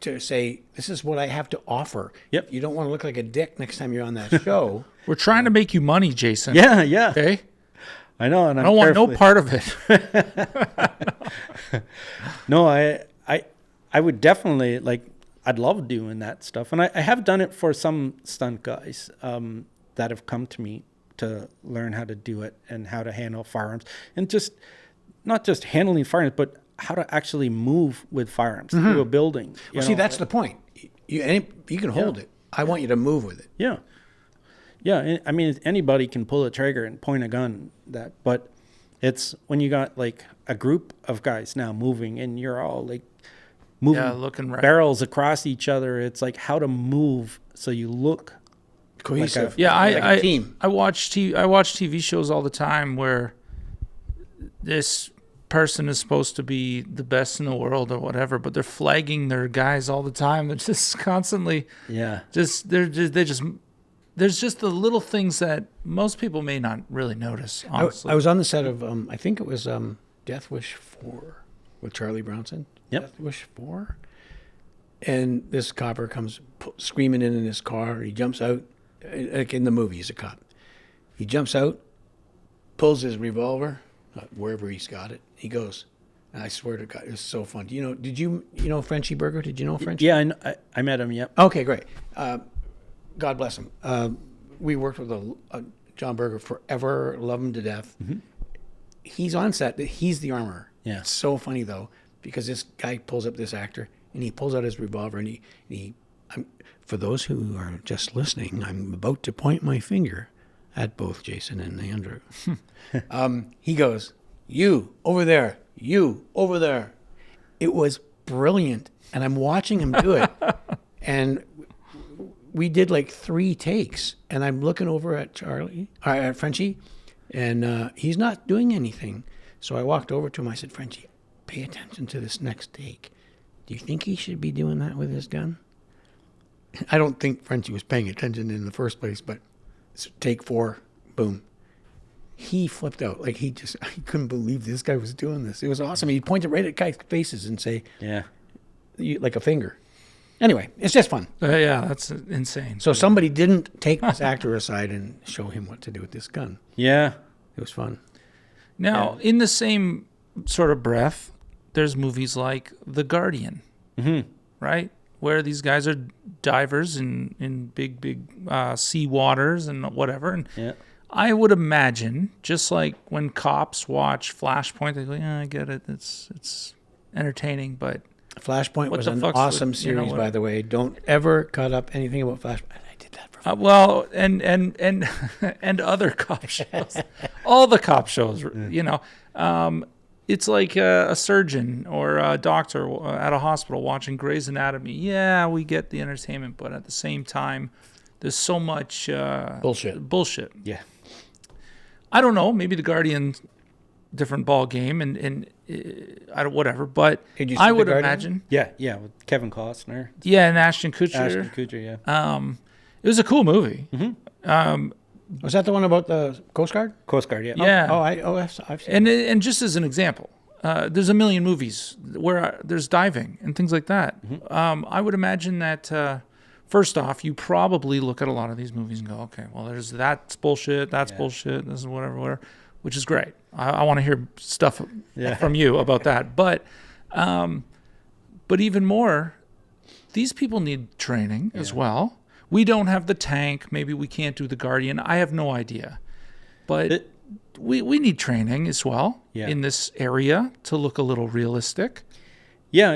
[SPEAKER 1] to say, this is what I have to offer.
[SPEAKER 2] Yep.
[SPEAKER 1] You don't want to look like a dick next time you're on that show.
[SPEAKER 3] We're trying to make you money, Jason.
[SPEAKER 2] Yeah, yeah.
[SPEAKER 3] Okay.
[SPEAKER 2] I know, and
[SPEAKER 3] I don't want no part of it.
[SPEAKER 2] No, I would definitely like. I'd love doing that stuff, and I have done it for some stunt guys that have come to me to learn how to do it and how to handle firearms, and just not just handling firearms, but how to actually move with firearms through a building.
[SPEAKER 1] Well, see, that's the point. You can hold it. I want you to move with it.
[SPEAKER 2] Yeah. Yeah, I mean, anybody can pull a trigger and point a gun. But it's when you got like a group of guys now moving, and you're all like moving
[SPEAKER 3] looking right.
[SPEAKER 2] barrels across each other. It's like how to move so you look
[SPEAKER 1] Cohesive.
[SPEAKER 3] Yeah,
[SPEAKER 1] like
[SPEAKER 3] I
[SPEAKER 1] a team.
[SPEAKER 3] I watch TV shows all the time where this person is supposed to be the best in the world or whatever, but they're flagging their guys all the time. They're just constantly there's just the little things that most people may not really notice, honestly.
[SPEAKER 1] I was on the set of, I think it was Death Wish 4 with Charlie Bronson.
[SPEAKER 2] Yep.
[SPEAKER 1] Death Wish 4. And this copper comes screaming in his car. He jumps out, like in the movie, he's a cop. He jumps out, pulls his revolver, wherever he's got it. He goes, and I swear to God, it was so fun. Did you know Frenchie Berger? Did you know Frenchie?
[SPEAKER 2] Yeah, I met him. Yep.
[SPEAKER 1] Okay, great. God bless him. We worked with John Berger forever, love him to death.
[SPEAKER 2] Mm-hmm.
[SPEAKER 1] He's on set. He's the armorer.
[SPEAKER 2] Yeah.
[SPEAKER 1] It's so funny, though, because this guy pulls up this actor, and he pulls out his revolver, and for those who are just listening, I'm about to point my finger at both Jason and Andrew. He goes, "You, over there. You, over there." It was brilliant, and I'm watching him do it. And we did like 3 takes, and I'm looking over at at Frenchie, and he's not doing anything. So I walked over to him. I said, "Frenchie, pay attention to this next take. Do you think he should be doing that with his gun?" I don't think Frenchie was paying attention in the first place, but take 4, boom. He flipped out. Like he couldn't believe this guy was doing this. It was awesome. He'd point it right at guys' faces and say,
[SPEAKER 2] Yeah.
[SPEAKER 1] like a finger. Anyway, it's just fun.
[SPEAKER 3] Yeah, that's insane.
[SPEAKER 1] So somebody didn't take this actor aside and show him what to do with this gun.
[SPEAKER 2] Yeah.
[SPEAKER 1] It was fun.
[SPEAKER 3] Now, in the same sort of breath, there's movies like The Guardian, right? Where these guys are divers in big sea waters and whatever. And
[SPEAKER 2] Yeah.
[SPEAKER 3] I would imagine, just like when cops watch Flashpoint, they go, "Yeah, I get it. It's entertaining, but
[SPEAKER 1] Flashpoint
[SPEAKER 3] What
[SPEAKER 1] was
[SPEAKER 3] the
[SPEAKER 1] an
[SPEAKER 3] fuck's
[SPEAKER 1] awesome
[SPEAKER 3] with- you know
[SPEAKER 1] series,
[SPEAKER 3] what-
[SPEAKER 1] by the way. Don't ever cut up anything about Flashpoint. I did that for
[SPEAKER 3] well, and and other cop shows, all the cop shows, it's like a surgeon or a doctor at a hospital watching Grey's Anatomy. Yeah, we get the entertainment, but at the same time, there's so much bullshit.
[SPEAKER 2] Yeah.
[SPEAKER 3] I don't know. Maybe The Guardian, different ball game, and I don't whatever. But
[SPEAKER 1] Did you see
[SPEAKER 3] I
[SPEAKER 1] The
[SPEAKER 3] would
[SPEAKER 1] Guardian?
[SPEAKER 3] imagine,
[SPEAKER 2] Yeah. With Kevin Costner,
[SPEAKER 3] yeah, and Ashton Kutcher.
[SPEAKER 2] Ashton Kutcher. Yeah.
[SPEAKER 3] It was a cool movie.
[SPEAKER 1] Was that the one about the Coast Guard?
[SPEAKER 2] Coast Guard. Yeah.
[SPEAKER 3] Yeah.
[SPEAKER 1] I've seen it.
[SPEAKER 3] And just as an example, there's a million movies where there's diving and things like that. I would imagine that first off, you probably look at a lot of these movies and go, okay, well, that's bullshit, that's bullshit, this is whatever, which is great. I want to hear stuff from you about that. But even more, these people need training as well. We don't have the tank. Maybe we can't do The Guardian. I have no idea. But we need training as well in this area to look a little realistic.
[SPEAKER 2] Yeah,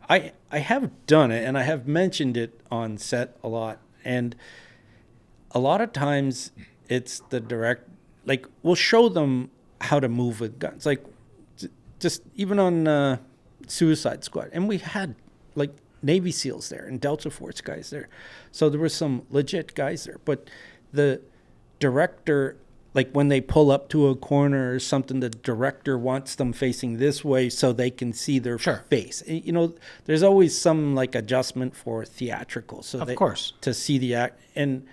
[SPEAKER 2] I have done it, and I have mentioned it on set a lot. And a lot of times it's the direct, like, we'll show them how to move with guns. Like, just even on Suicide Squad, and we had like Navy SEALs there and Delta Force guys there, so there were some legit guys there. But the director, like when they pull up to a corner or something, the director wants them facing this way so they can see their face. You know, there's always some like adjustment for theatrical, so
[SPEAKER 1] Of course.
[SPEAKER 2] to see the act. And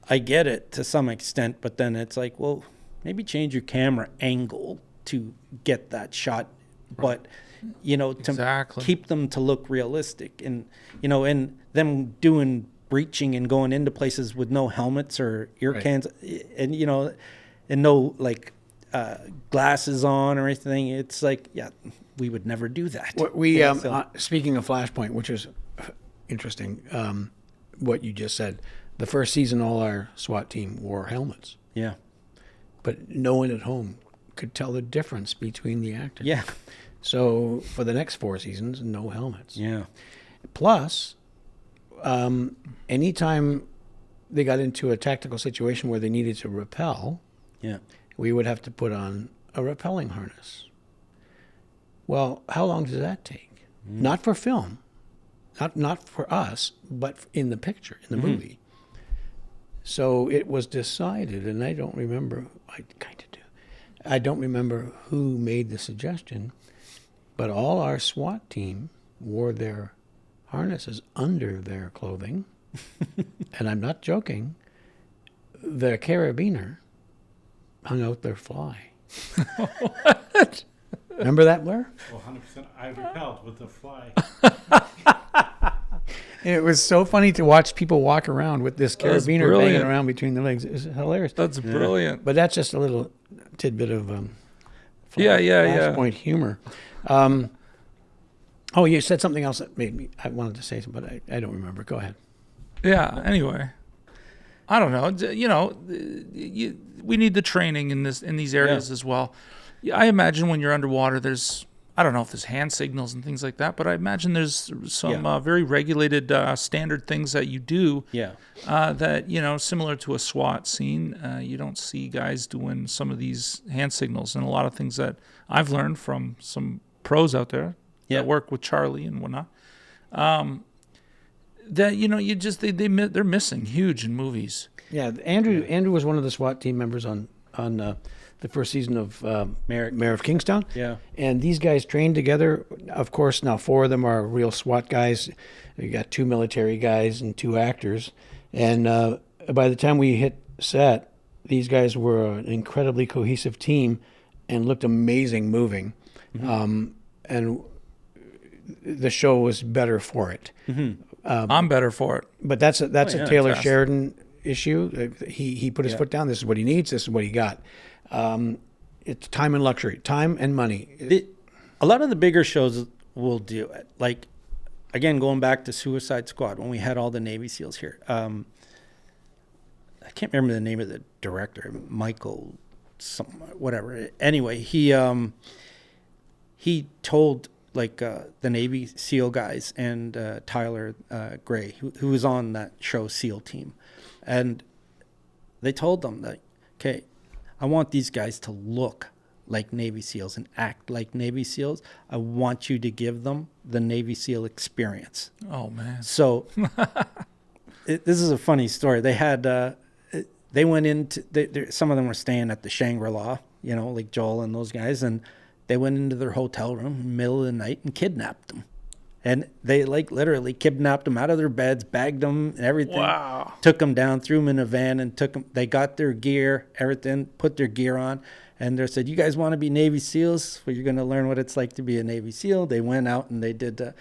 [SPEAKER 2] I get it to some extent, but then it's like, well, maybe change your camera angle to get that shot, but you know, to keep them to look realistic. And you know, and them doing breaching and going into places with no helmets or ear cans, and you know, and no like glasses on or anything. It's like, yeah, we would never do that.
[SPEAKER 1] Speaking of Flashpoint, which is interesting, what you just said. The first season, all our SWAT team wore helmets.
[SPEAKER 2] Yeah,
[SPEAKER 1] but no one at home could tell the difference between the actors.
[SPEAKER 2] Yeah.
[SPEAKER 1] So for the next 4 seasons, no helmets.
[SPEAKER 2] Yeah.
[SPEAKER 1] Plus, anytime they got into a tactical situation where they needed to rappel, we would have to put on a rappelling harness. Well, how long does that take? Not for film, not for us, but in the picture, in the movie. So it was decided, and I don't remember, I kind of do. I don't remember who made the suggestion, but all our SWAT team wore their harnesses under their clothing. And I'm not joking. The carabiner hung out their fly.
[SPEAKER 3] What?
[SPEAKER 1] Remember that, Blair?
[SPEAKER 4] Well, 100%. I repelled with the fly.
[SPEAKER 1] It was so funny to watch people walk around with this carabiner
[SPEAKER 3] brilliant.
[SPEAKER 1] banging around between the legs. It was hilarious.
[SPEAKER 3] That's brilliant.
[SPEAKER 1] But that's just a little tidbit of
[SPEAKER 3] Yeah.
[SPEAKER 1] Flashpoint humor. Oh, you said something else that made me. I wanted to say something, but I don't remember. Go ahead.
[SPEAKER 3] Yeah. Anyway, I don't know. You know, we need the training in these areas as well. I imagine when you're underwater, I don't know if there's hand signals and things like that, but I imagine there's some very regulated standard things that you do.
[SPEAKER 2] Yeah.
[SPEAKER 3] That, you know, similar to a SWAT scene, you don't see guys doing some of these hand signals, and a lot of things that I've learned from some pros out there that work with Charlie and whatnot. That, you know, they're missing huge in movies.
[SPEAKER 1] Yeah, Andrew was one of the SWAT team members on the first season of Mayor of Kingstown.
[SPEAKER 2] Yeah.
[SPEAKER 1] And these guys trained together. Of course, now 4 of them are real SWAT guys. You got 2 military guys and 2 actors. And by the time we hit set, these guys were an incredibly cohesive team and looked amazing moving. And the show was better for it.
[SPEAKER 3] I'm better for it.
[SPEAKER 1] But that's a Taylor
[SPEAKER 3] fantastic.
[SPEAKER 1] Sheridan issue. He put his foot down. This is what he needs. This is what he got. It's time and luxury, time and money.
[SPEAKER 2] A lot of the bigger shows will do it. Like, again, going back to Suicide Squad, when we had all the Navy SEALs here. I can't remember the name of the director, Michael, whatever. Anyway, he told like the Navy SEAL guys and Tyler Gray, who was on that show SEAL Team, and they told them that, okay, I want these guys to look like Navy SEALs and act like Navy SEALs. I want you to give them the Navy SEAL experience.
[SPEAKER 3] Oh, man.
[SPEAKER 2] So this is a funny story. They had, they went into, some of them were staying at the Shangri-La, you know, like Joel and those guys, and they went into their hotel room in the middle of the night and kidnapped them. And they like literally kidnapped them out of their beds, bagged them and everything.
[SPEAKER 3] Wow.
[SPEAKER 2] Took them down, threw them in a van, and took them. They got their gear, everything, put their gear on, and they said, "You guys want to be Navy SEALs? Well, you're going to learn what it's like to be a Navy SEAL." They went out and they did,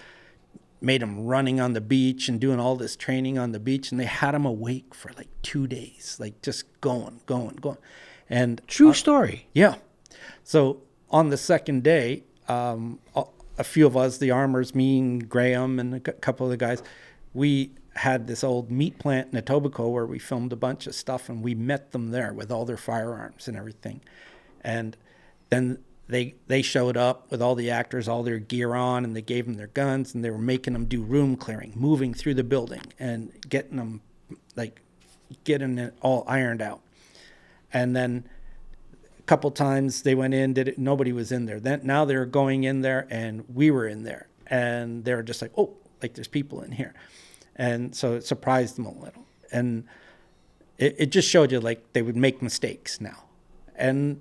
[SPEAKER 2] made them running on the beach and doing all this training on the beach, and they had them awake for like 2 days, like just going. And
[SPEAKER 1] True story.
[SPEAKER 2] yeah. So on the second day, a few of us, the armors, me and Graham and a couple of the guys, we had this old meat plant in Etobicoke where we filmed a bunch of stuff, and we met them there with all their firearms and everything. And then they showed up with all the actors, all their gear on, and they gave them their guns, and they were making them do room clearing, moving through the building and getting them, like, getting it all ironed out. And then couple times they went in, did it, nobody was in there. Then now they're going in there, and we were in there, and they're just like, oh, like there's people in here, and so it surprised them a little, and it just showed you like they would make mistakes now, and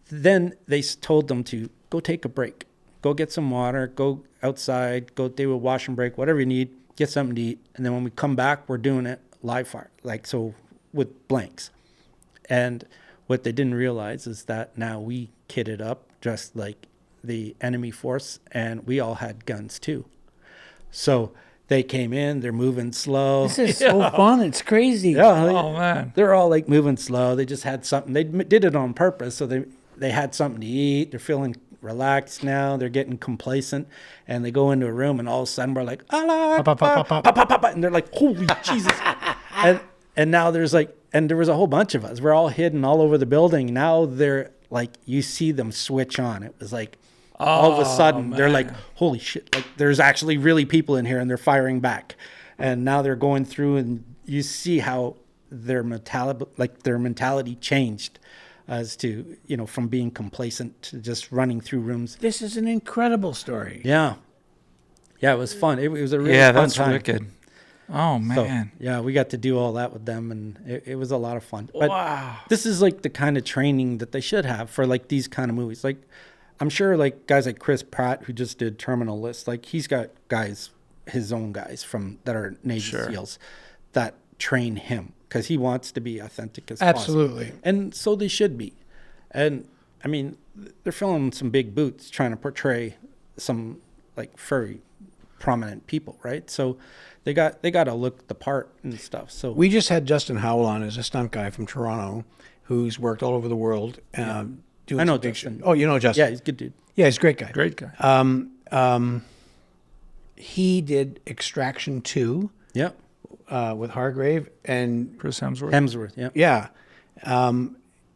[SPEAKER 2] then they told them to go take a break, go get some water, go outside, go do a wash and break, whatever you need, get something to eat, and then when we come back, we're doing it live fire, like so with blanks. And what they didn't realize is that now we kitted up just like the enemy force, and we all had guns too. So they came in, they're moving slow.
[SPEAKER 1] This is so fun. It's crazy.
[SPEAKER 2] Yeah,
[SPEAKER 3] Oh, man.
[SPEAKER 2] they're all like moving slow. They just had something. They did it on purpose, so they had something to eat. They're feeling relaxed now. They're getting complacent, and they go into a room, and all of a sudden we're like, Allah,
[SPEAKER 1] Pop, pop, pop, pop, pop.
[SPEAKER 2] and they're like, holy Jesus. And now there's like, and there was a whole bunch of us. We're all hidden all over the building. Now they're like, you see them switch on. It was like, all of a sudden they're like, holy shit, like there's actually really people in here, and they're firing back. And now they're going through, and you see how their mentality changed as to, you know, from being complacent to just running through rooms.
[SPEAKER 1] This is an incredible story.
[SPEAKER 2] Yeah. Yeah, it was fun. It was a really
[SPEAKER 3] Yeah,
[SPEAKER 2] fun
[SPEAKER 3] that's
[SPEAKER 2] time.
[SPEAKER 3] wicked. Oh,
[SPEAKER 2] So,
[SPEAKER 3] man.
[SPEAKER 2] yeah, we got to do all that with them, and it was a lot of fun. But
[SPEAKER 3] Wow.
[SPEAKER 2] this is like the kind of training that they should have for like these kind of movies. Like, I'm sure like guys like Chris Pratt, who just did Terminal List, like he's got guys, his own guys that are Navy SEALs that train him because he wants to be authentic as possible.
[SPEAKER 1] Absolutely.
[SPEAKER 2] And so they should be. And I mean, they're filling some big boots trying to portray some like very prominent people, right? So they got to look the part and stuff. So
[SPEAKER 1] We just had Justin Howell on as a stunt guy from Toronto who's worked all over the world. Doing
[SPEAKER 2] I know
[SPEAKER 1] some big
[SPEAKER 2] Justin.
[SPEAKER 1] Oh, you know Justin?
[SPEAKER 2] yeah, he's a good dude.
[SPEAKER 1] Yeah, he's a great guy.
[SPEAKER 3] Great guy.
[SPEAKER 1] He did Extraction 2
[SPEAKER 2] Yeah,
[SPEAKER 1] with Hargrave, and
[SPEAKER 3] Chris Hemsworth.
[SPEAKER 2] Hemsworth. Yeah,
[SPEAKER 1] yeah,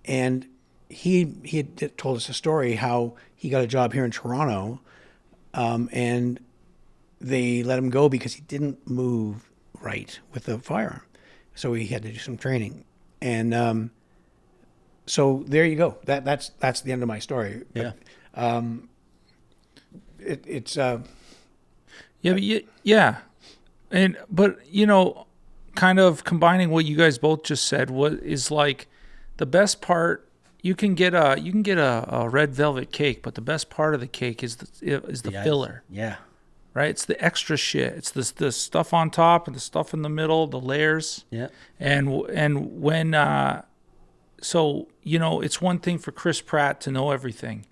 [SPEAKER 1] and he had told us a story how he got a job here in Toronto, and they let him go because he didn't move right with the firearm, so he had to do some training, and so there you go. That's the end of my story.
[SPEAKER 2] yeah.
[SPEAKER 1] It's
[SPEAKER 3] Yeah. But you know, kind of combining what you guys both just said, what is like the best part. You can get a red velvet cake, but the best part of the cake is the
[SPEAKER 2] ice.
[SPEAKER 3] filler,
[SPEAKER 2] Yeah,
[SPEAKER 3] right? It's the extra shit. It's the stuff on top and the stuff in the middle, the layers.
[SPEAKER 2] yeah,
[SPEAKER 3] And when so you know, it's one thing for Chris Pratt to know everything,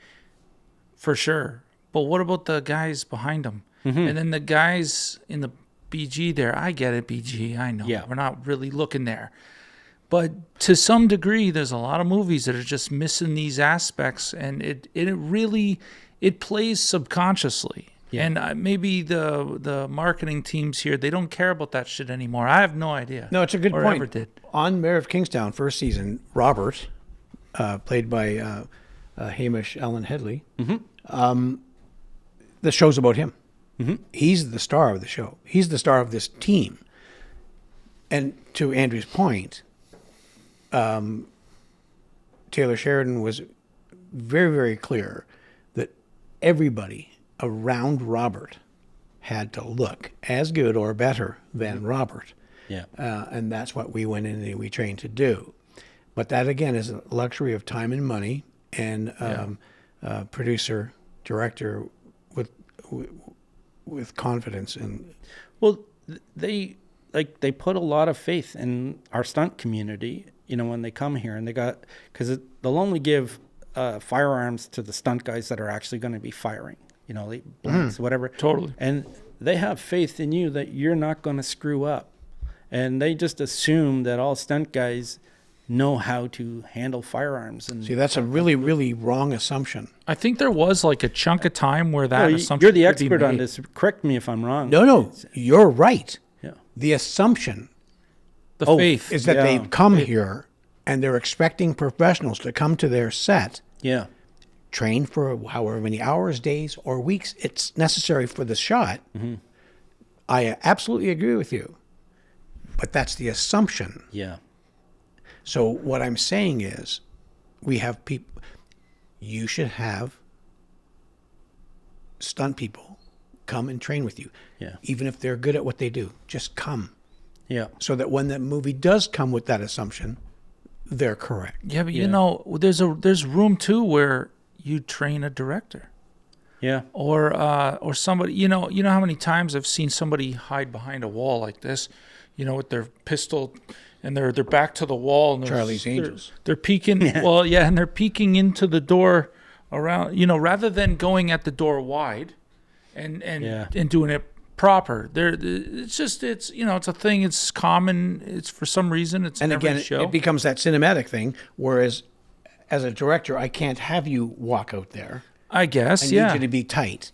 [SPEAKER 3] for sure. But what about the guys behind him? And then the guys in the BG there, I get it, BG, I know.
[SPEAKER 2] Yeah.
[SPEAKER 3] We're not really looking there. But to some degree, there's a lot of movies that are just missing these aspects, and it plays subconsciously.
[SPEAKER 2] Yeah.
[SPEAKER 3] And maybe the marketing teams here, they don't care about that shit anymore. I have no idea.
[SPEAKER 1] No, it's a good
[SPEAKER 3] or
[SPEAKER 1] point.
[SPEAKER 3] Ever did.
[SPEAKER 1] On Mayor of Kingstown, first season, Robert, played by Hamish Allen Headley, the show's about him. He's the star of the show. He's the star of this team. And to Andrew's point, Taylor Sheridan was very, very clear that everybody around Robert had to look as good or better than Robert.
[SPEAKER 2] yeah.
[SPEAKER 1] And that's what we went in and we trained to do. But that, again, is a luxury of time and money, and producer, director with confidence. And
[SPEAKER 2] Well, they put a lot of faith in our stunt community. You know, when they come here, and because they'll only give firearms to the stunt guys that are actually going to be firing. You know, like blanks, whatever.
[SPEAKER 3] Totally.
[SPEAKER 2] And they have faith in you that you're not going to screw up, and they just assume that all stunt guys know how to handle firearms. And
[SPEAKER 1] see, that's a really, really wrong assumption.
[SPEAKER 3] I think there was like a chunk of time where that assumption
[SPEAKER 2] you're the
[SPEAKER 3] could be
[SPEAKER 2] expert on
[SPEAKER 3] made.
[SPEAKER 2] this. Correct me if I'm wrong.
[SPEAKER 1] No, you're right.
[SPEAKER 2] Yeah.
[SPEAKER 1] The assumption
[SPEAKER 3] The
[SPEAKER 2] Oh,
[SPEAKER 3] faith.
[SPEAKER 1] is that
[SPEAKER 2] Yeah.
[SPEAKER 1] they've come here and they're expecting professionals to come to their set,
[SPEAKER 2] Yeah.
[SPEAKER 1] train for however many hours, days, or weeks it's necessary for the shot. I absolutely agree with you. But that's the assumption.
[SPEAKER 2] Yeah.
[SPEAKER 1] So what I'm saying is we have people. You should have stunt people come and train with you.
[SPEAKER 2] Yeah.
[SPEAKER 1] Even if they're good at what they do, just come.
[SPEAKER 2] Yeah.
[SPEAKER 1] So that when that movie does come with that assumption, they're correct.
[SPEAKER 3] Yeah, but
[SPEAKER 2] Yeah.
[SPEAKER 3] you know, there's room too where you train a director
[SPEAKER 2] Yeah.
[SPEAKER 3] or somebody. You know how many times I've seen somebody hide behind a wall like this, with their pistol, and they're back to the wall. And
[SPEAKER 1] Charlie's Angels.
[SPEAKER 3] They're peeking. Well, yeah, and they're peeking into the door around. Rather than going at the door wide, and doing it proper. It's a thing. It's common. It's for some reason. It's
[SPEAKER 1] And
[SPEAKER 3] in every
[SPEAKER 1] again,
[SPEAKER 3] show.
[SPEAKER 1] it becomes that cinematic thing. Whereas, as a director, I can't have you walk out there.
[SPEAKER 3] I guess.
[SPEAKER 1] I need you to be tight.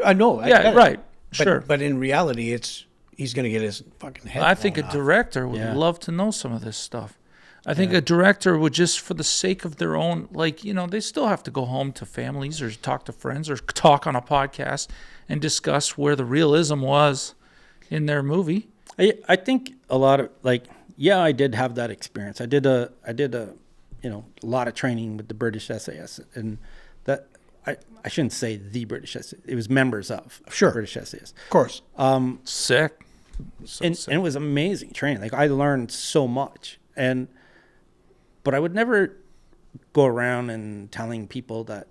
[SPEAKER 1] I know. I
[SPEAKER 3] Yeah.
[SPEAKER 1] get it.
[SPEAKER 3] Right.
[SPEAKER 1] But,
[SPEAKER 3] Sure.
[SPEAKER 1] But in reality, he's going to get his fucking head.
[SPEAKER 3] I think a
[SPEAKER 1] blown off.
[SPEAKER 3] director would
[SPEAKER 2] Yeah.
[SPEAKER 3] love to know some of this stuff. I think a director would, just for the sake of their own, they still have to go home to families or talk to friends or talk on a podcast and discuss where the realism was in their movie.
[SPEAKER 2] I think a lot of I did have that experience. I did a lot of training with the British SAS, and that I shouldn't say the British SAS. It was members of
[SPEAKER 1] Sure.
[SPEAKER 2] British SAS.
[SPEAKER 1] Of course.
[SPEAKER 3] Sick.
[SPEAKER 2] And it was amazing training. Like, I learned so much, but I would never go around and telling people that,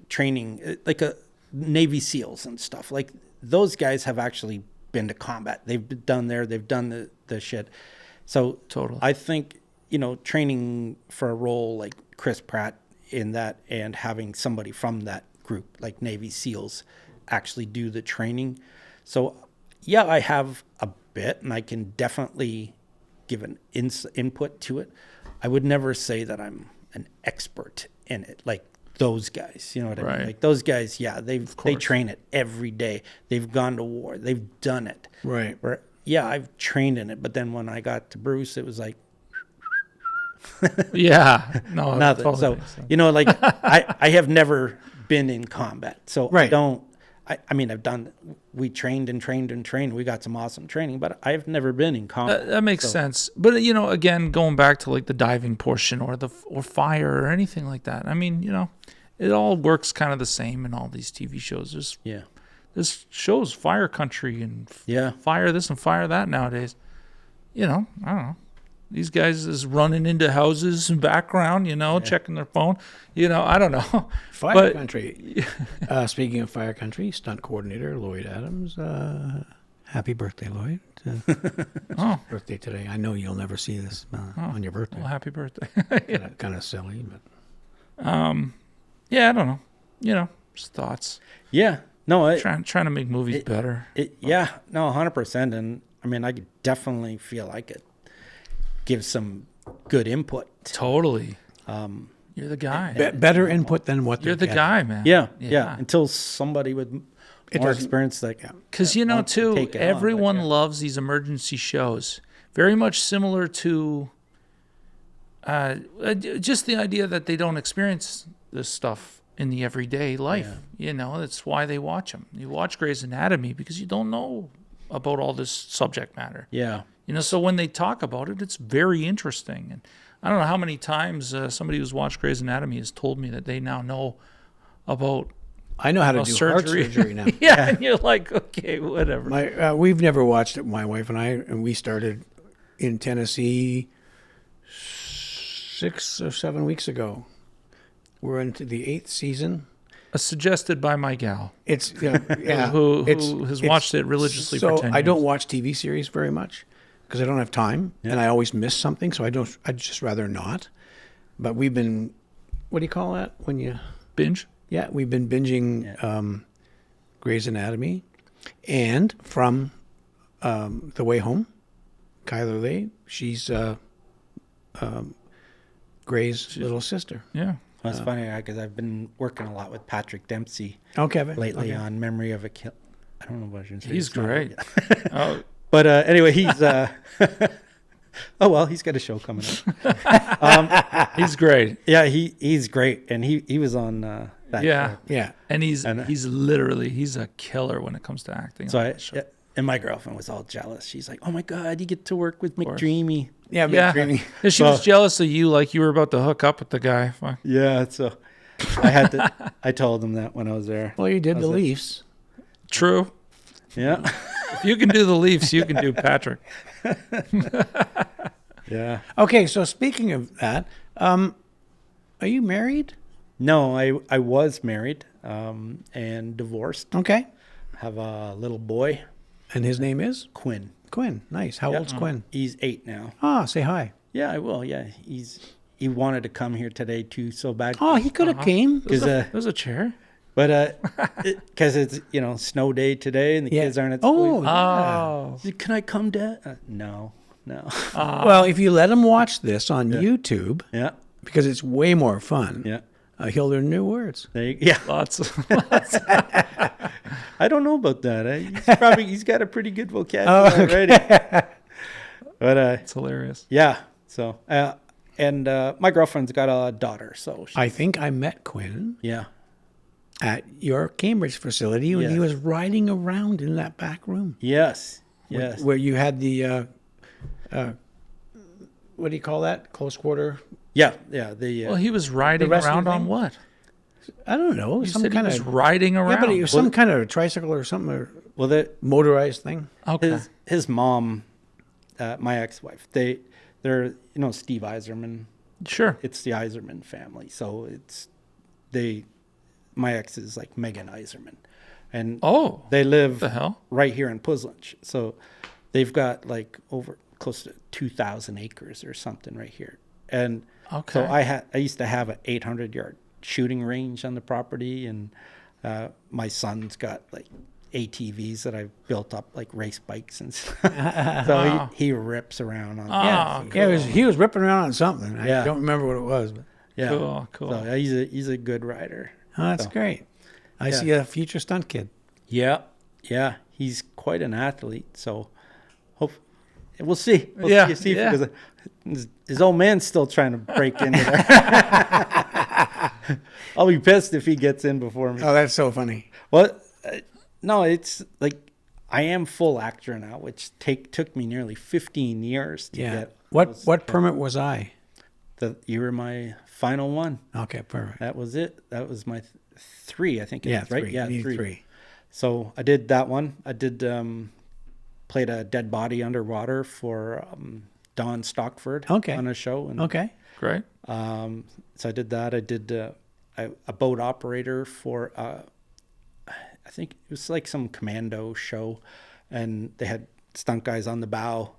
[SPEAKER 2] training, like a Navy SEALs and stuff. Like, those guys have actually been to combat. They've done the shit. So
[SPEAKER 3] Totally.
[SPEAKER 2] I think, training for a role like Chris Pratt in that, and having somebody from that group, like Navy SEALs, actually do the training. So yeah, I have a bit, and I can definitely give an input to it. I would never say that I'm an expert in it, like those guys. You know what I
[SPEAKER 3] Right.
[SPEAKER 2] mean? Like, those guys, they
[SPEAKER 3] course.
[SPEAKER 2] train it every day. They've gone to war. They've done it.
[SPEAKER 1] Right.
[SPEAKER 2] Where, I've trained in it, but then when I got to Bruce, it was like
[SPEAKER 3] Yeah. No,
[SPEAKER 2] nothing.
[SPEAKER 3] totally
[SPEAKER 2] So
[SPEAKER 3] makes sense.
[SPEAKER 2] I have never been in combat, so
[SPEAKER 1] Right.
[SPEAKER 2] I mean, we trained and trained and trained. We got some awesome training, but I've never been in combat.
[SPEAKER 3] That makes sense. But again, going back to the diving portion or fire or anything like that. I mean, it all works kind of the same in all these TV shows. There's shows, Fire Country and Fire this and Fire that nowadays. I don't know. These guys is running into houses in background, checking their phone. I don't know.
[SPEAKER 1] Fire Country. Speaking of Fire Country, stunt coordinator Lloyd Adams. Happy birthday, Lloyd.
[SPEAKER 3] Oh.
[SPEAKER 1] Birthday today. I know you'll never see this on your birthday.
[SPEAKER 3] Well, happy birthday.
[SPEAKER 1] Kind of silly, but
[SPEAKER 3] Yeah, I don't know. Just thoughts.
[SPEAKER 2] Yeah, no,
[SPEAKER 3] Trying to make movies better.
[SPEAKER 2] 100%. And I mean, I could definitely feel I could give some good input.
[SPEAKER 3] Totally. You're the guy.
[SPEAKER 1] better input than what
[SPEAKER 3] You're the
[SPEAKER 1] getting.
[SPEAKER 3] guy, man.
[SPEAKER 2] Yeah. Until somebody with more
[SPEAKER 1] doesn't-
[SPEAKER 2] experience
[SPEAKER 3] Because
[SPEAKER 2] wants to
[SPEAKER 3] too,
[SPEAKER 2] take it on,
[SPEAKER 3] everyone
[SPEAKER 2] but,
[SPEAKER 3] loves these emergency shows. Very much similar to just the idea that they don't experience this stuff in the everyday life. That's why they watch them. You watch Grey's Anatomy because you don't know about all this subject matter.
[SPEAKER 2] Yeah.
[SPEAKER 3] So when they talk about it, it's very interesting. And I don't know how many times somebody who's watched Grey's Anatomy has told me that they now know about
[SPEAKER 1] I know how to do heart surgery now.
[SPEAKER 3] yeah, and you're like, okay, whatever.
[SPEAKER 1] We've never watched it, my wife and I, and we started in Tennessee 6 or 7 weeks ago. We're into the 8th season.
[SPEAKER 3] Suggested by my gal,
[SPEAKER 1] It's
[SPEAKER 3] who has watched it religiously for 10 years.
[SPEAKER 1] I don't watch TV series very much because I don't have time, and I always miss something. So I'd just rather not. But we've been, what do you call that when you
[SPEAKER 3] binge.
[SPEAKER 1] Yeah, we've been binging Grey's Anatomy, and from The Way Home, Kyler Leigh, she's Grey's little sister.
[SPEAKER 3] Yeah.
[SPEAKER 2] Well, it's funny because I've been working a lot with Patrick Dempsey
[SPEAKER 1] Kevin.
[SPEAKER 2] lately on Memory of a Kill. I don't know what I should say.
[SPEAKER 3] He's
[SPEAKER 2] It's not-
[SPEAKER 3] great. Oh,
[SPEAKER 2] But anyway, he's oh well, he's got a show coming up.
[SPEAKER 3] he's great.
[SPEAKER 2] Yeah, he's great, and he was on that
[SPEAKER 3] Yeah.
[SPEAKER 2] show.
[SPEAKER 1] Yeah.
[SPEAKER 3] And he's a killer when it comes to acting.
[SPEAKER 2] So
[SPEAKER 3] on
[SPEAKER 2] I
[SPEAKER 3] that show.
[SPEAKER 2] And my girlfriend was all jealous. She's like, "Oh my God, you get to work with McDreamy."
[SPEAKER 1] Yeah,
[SPEAKER 3] Yeah.
[SPEAKER 1] dreamy.
[SPEAKER 3] Yeah, she was jealous of you, like you were about to hook up with the guy. Fuck.
[SPEAKER 2] Yeah, so I had to. I told him that when I was there.
[SPEAKER 1] Well, you did
[SPEAKER 2] I
[SPEAKER 1] the
[SPEAKER 2] was like,
[SPEAKER 1] Leafs.
[SPEAKER 3] True.
[SPEAKER 2] Yeah,
[SPEAKER 3] If you can do the Leafs, you can do Patrick.
[SPEAKER 2] yeah.
[SPEAKER 1] Okay, so speaking of that, are you married?
[SPEAKER 2] No, I was married and divorced.
[SPEAKER 1] Okay.
[SPEAKER 2] Have a little boy,
[SPEAKER 1] And his name is?
[SPEAKER 2] Quinn.
[SPEAKER 1] Quinn. Nice. How old's Quinn?
[SPEAKER 2] He's 8 now.
[SPEAKER 1] Ah, say hi.
[SPEAKER 2] Yeah, I will. Yeah, he wanted to come here today too, so bad.
[SPEAKER 1] Oh, he could have came.
[SPEAKER 2] Because
[SPEAKER 3] There's a chair.
[SPEAKER 2] but because it's snow day today and the
[SPEAKER 1] Yeah.
[SPEAKER 2] kids aren't at school.
[SPEAKER 1] Oh, yeah.
[SPEAKER 3] Oh.
[SPEAKER 2] He said, "Can I come, Dad?" No.
[SPEAKER 1] Well, if you let him watch this on YouTube,
[SPEAKER 2] Yeah,
[SPEAKER 1] because it's way more fun,
[SPEAKER 2] yeah.
[SPEAKER 1] he'll learn new words.
[SPEAKER 2] Yeah.
[SPEAKER 3] Lots of
[SPEAKER 2] I don't know about that. He's got a pretty good vocabulary already. But
[SPEAKER 3] It's hilarious.
[SPEAKER 2] yeah. So and my girlfriend's got a daughter, so
[SPEAKER 1] I think I met Quinn
[SPEAKER 2] yeah.
[SPEAKER 1] at your Cambridge facility when he
[SPEAKER 2] Yes.
[SPEAKER 1] was riding around in that back room.
[SPEAKER 2] Yes. Yes.
[SPEAKER 1] Where you had the, what do you call that? Close quarter?
[SPEAKER 2] Yeah. Yeah. The
[SPEAKER 3] Well, he was riding
[SPEAKER 1] wrestling
[SPEAKER 3] around on
[SPEAKER 1] thing?
[SPEAKER 3] what?
[SPEAKER 1] I don't know.
[SPEAKER 3] You
[SPEAKER 1] some
[SPEAKER 3] said
[SPEAKER 1] kind
[SPEAKER 3] he was
[SPEAKER 1] of,
[SPEAKER 3] riding around.
[SPEAKER 1] yeah, but it was some kind of tricycle or something, or
[SPEAKER 2] well, the
[SPEAKER 1] motorized thing.
[SPEAKER 3] Okay.
[SPEAKER 2] his mom, my ex-wife, they're Steve Eiserman.
[SPEAKER 3] Sure.
[SPEAKER 2] It's the Eiserman family, so my ex is like Megan Eiserman, and
[SPEAKER 3] Oh.
[SPEAKER 2] they live
[SPEAKER 3] the hell?
[SPEAKER 2] right here in Puslinch. So they've got like over close to 2,000 acres or something right here. And
[SPEAKER 3] Okay.
[SPEAKER 2] so I used to have an 800-yard shooting range on the property, and my son's got like ATVs that I've built up, like race bikes and stuff. So
[SPEAKER 3] Wow.
[SPEAKER 2] he rips around on
[SPEAKER 3] Ah,
[SPEAKER 1] Yeah, he was ripping around on something.
[SPEAKER 2] Yeah.
[SPEAKER 1] I don't remember what it was. But,
[SPEAKER 2] yeah.
[SPEAKER 3] Cool.
[SPEAKER 2] So he's a good rider.
[SPEAKER 1] oh, that's
[SPEAKER 2] So,
[SPEAKER 1] great. I
[SPEAKER 2] Yeah.
[SPEAKER 1] see a future stunt kid.
[SPEAKER 2] Yeah, yeah, he's quite an athlete. So we'll see. We'll
[SPEAKER 3] Yeah,
[SPEAKER 2] see
[SPEAKER 3] yeah.
[SPEAKER 2] because his old man's still trying to break into there. I'll be pissed if he gets in before me.
[SPEAKER 1] Oh, that's so funny.
[SPEAKER 2] Well, no, it's like I am full actor now, which took me nearly 15 years to
[SPEAKER 1] Yeah.
[SPEAKER 2] get.
[SPEAKER 1] What permit was I?
[SPEAKER 2] You were my final one.
[SPEAKER 1] Okay, perfect.
[SPEAKER 2] That was it. That was my 3, I think. It
[SPEAKER 1] Yeah,
[SPEAKER 2] was, right?
[SPEAKER 1] three.
[SPEAKER 2] Yeah,
[SPEAKER 1] You need
[SPEAKER 2] 3.
[SPEAKER 1] three.
[SPEAKER 2] So I did that one. I did played a dead body underwater for Don Stockford
[SPEAKER 1] Okay.
[SPEAKER 2] on a show. And,
[SPEAKER 1] Okay.
[SPEAKER 3] Great.
[SPEAKER 2] so I did that. I did a boat operator for I think it was like some commando show, and they had stunt guys on the bow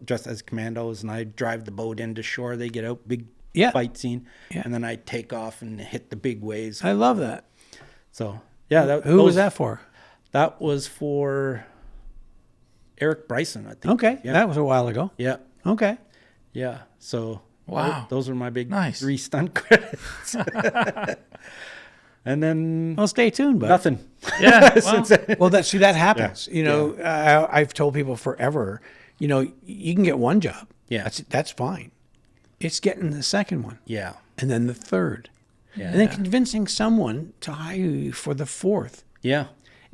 [SPEAKER 2] dressed as commandos, and I drive the boat into shore. They get out, big
[SPEAKER 1] Yeah.
[SPEAKER 2] fight scene,
[SPEAKER 1] Yeah.
[SPEAKER 2] and then I take off and hit the big waves.
[SPEAKER 1] I love that.
[SPEAKER 2] So yeah,
[SPEAKER 1] Who was that for?
[SPEAKER 2] That was for Eric Bryson, I think.
[SPEAKER 1] Okay.
[SPEAKER 2] Yeah.
[SPEAKER 1] That was a while ago.
[SPEAKER 2] Yeah.
[SPEAKER 1] Okay.
[SPEAKER 2] Yeah. So
[SPEAKER 3] Wow.
[SPEAKER 2] those were my big
[SPEAKER 3] Nice.
[SPEAKER 2] 3 stunt credits. And then
[SPEAKER 1] Well, stay tuned, but
[SPEAKER 2] nothing.
[SPEAKER 3] Yeah. Well,
[SPEAKER 2] Since then.
[SPEAKER 1] well, that happens. You know, I've told people forever. You know, you can get one job.
[SPEAKER 2] Yeah.
[SPEAKER 1] That's fine. It's getting the second one,
[SPEAKER 2] Yeah.
[SPEAKER 1] and then the third,
[SPEAKER 2] Yeah.
[SPEAKER 1] and then convincing someone to hire you for the fourth.
[SPEAKER 2] Yeah.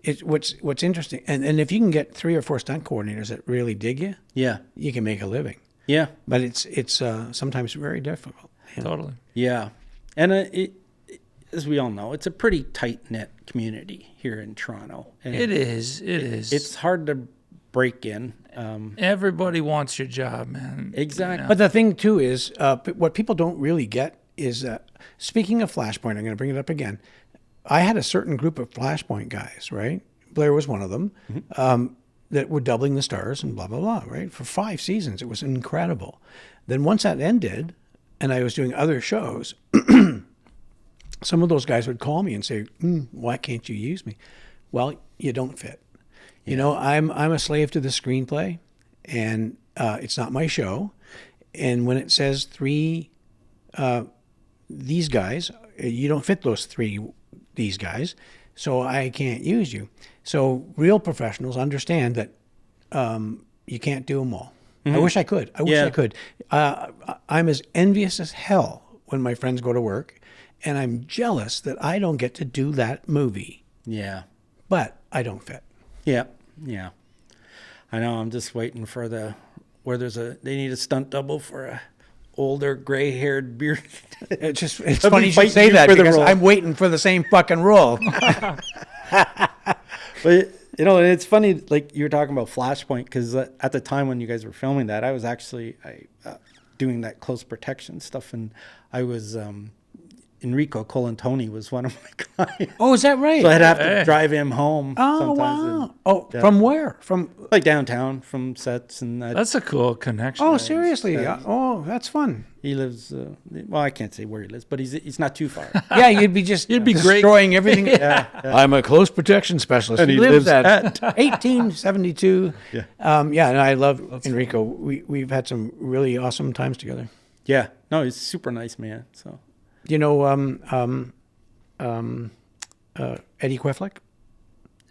[SPEAKER 1] It's what's interesting, and if you can get 3 or 4 stunt coordinators that really dig you,
[SPEAKER 2] Yeah.
[SPEAKER 1] you can make a living.
[SPEAKER 2] Yeah.
[SPEAKER 1] But it's sometimes very difficult. Yeah.
[SPEAKER 3] totally.
[SPEAKER 2] Yeah. And as we all know, it's a pretty tight-knit community here in Toronto. And
[SPEAKER 3] It is. It is.
[SPEAKER 2] It's hard to break in.
[SPEAKER 3] Everybody wants your job, man.
[SPEAKER 2] Exactly.
[SPEAKER 1] But the thing too is, what people don't really get is, speaking of Flashpoint, I'm going to bring it up again. I had a certain group of Flashpoint guys, right? Blair was one of them, that were doubling the stars and blah, blah, blah, right? For 5 seasons. It was incredible. Then once that ended and I was doing other shows, some of those guys would call me and say, why can't you use me? Well, you don't fit. You know, I'm a slave to the screenplay, and it's not my show. And when it says 3, these guys, you don't fit those 3, these guys, so I can't use you. So real professionals understand that you can't do them all. I wish I could. I wish I could. I'm as envious as hell when my friends go to work, and I'm jealous that I don't get to do that movie,
[SPEAKER 2] Yeah.
[SPEAKER 1] but I don't fit.
[SPEAKER 2] Yeah. Yeah. I know. I'm just waiting for they need a stunt double for a older gray-haired beard.
[SPEAKER 1] It's
[SPEAKER 2] I'll
[SPEAKER 1] funny
[SPEAKER 2] be
[SPEAKER 1] you should
[SPEAKER 2] fighting
[SPEAKER 1] say
[SPEAKER 2] you
[SPEAKER 1] that
[SPEAKER 2] for the
[SPEAKER 1] because
[SPEAKER 2] role.
[SPEAKER 1] I'm waiting for the same fucking role.
[SPEAKER 2] But it's funny, like you were talking about Flashpoint, because at the time when you guys were filming that, I was actually doing that close protection stuff, and I was Enrico Colantoni was one of my clients.
[SPEAKER 1] Oh, is that right?
[SPEAKER 2] So I'd have to
[SPEAKER 3] Hey.
[SPEAKER 2] drive him home.
[SPEAKER 1] Oh,
[SPEAKER 2] sometimes
[SPEAKER 1] wow. Oh,
[SPEAKER 2] Yeah.
[SPEAKER 1] from where? From
[SPEAKER 2] like downtown from sets, and
[SPEAKER 3] That's a cool connection.
[SPEAKER 1] Oh, seriously?
[SPEAKER 2] Yeah.
[SPEAKER 1] Oh, that's fun.
[SPEAKER 2] he lives. Well, I can't say where he lives, but he's not too far.
[SPEAKER 1] Yeah, you'd be just
[SPEAKER 3] You'd be great.
[SPEAKER 1] destroying everything.
[SPEAKER 2] Yeah,
[SPEAKER 1] I'm a close protection specialist.
[SPEAKER 2] And
[SPEAKER 1] he
[SPEAKER 2] he
[SPEAKER 1] lives
[SPEAKER 2] lives
[SPEAKER 1] at 1872.
[SPEAKER 2] Yeah.
[SPEAKER 1] Yeah, and I love Enrico. We've had some really awesome times together.
[SPEAKER 2] yeah. No, he's a super nice man. So
[SPEAKER 1] You know, Eddie Queflick,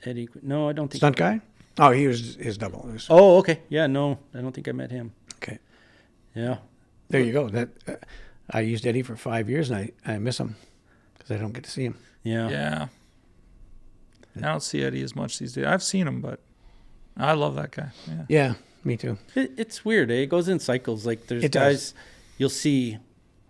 [SPEAKER 2] Eddie, no, I don't think.
[SPEAKER 1] stunt guy. Oh, he was his double. It was-
[SPEAKER 2] Oh, okay. Yeah, no, I don't think I met him.
[SPEAKER 1] okay.
[SPEAKER 2] Yeah.
[SPEAKER 1] There you go. That I used Eddie for 5 years, and I miss him because I don't get to see him.
[SPEAKER 2] Yeah.
[SPEAKER 3] Yeah. I don't see Eddie as much these days. I've seen him, but I love that guy. Yeah.
[SPEAKER 1] Yeah, me too.
[SPEAKER 2] It's weird, eh? It goes in cycles. Like there's
[SPEAKER 1] It
[SPEAKER 2] guys
[SPEAKER 1] does.
[SPEAKER 2] you'll see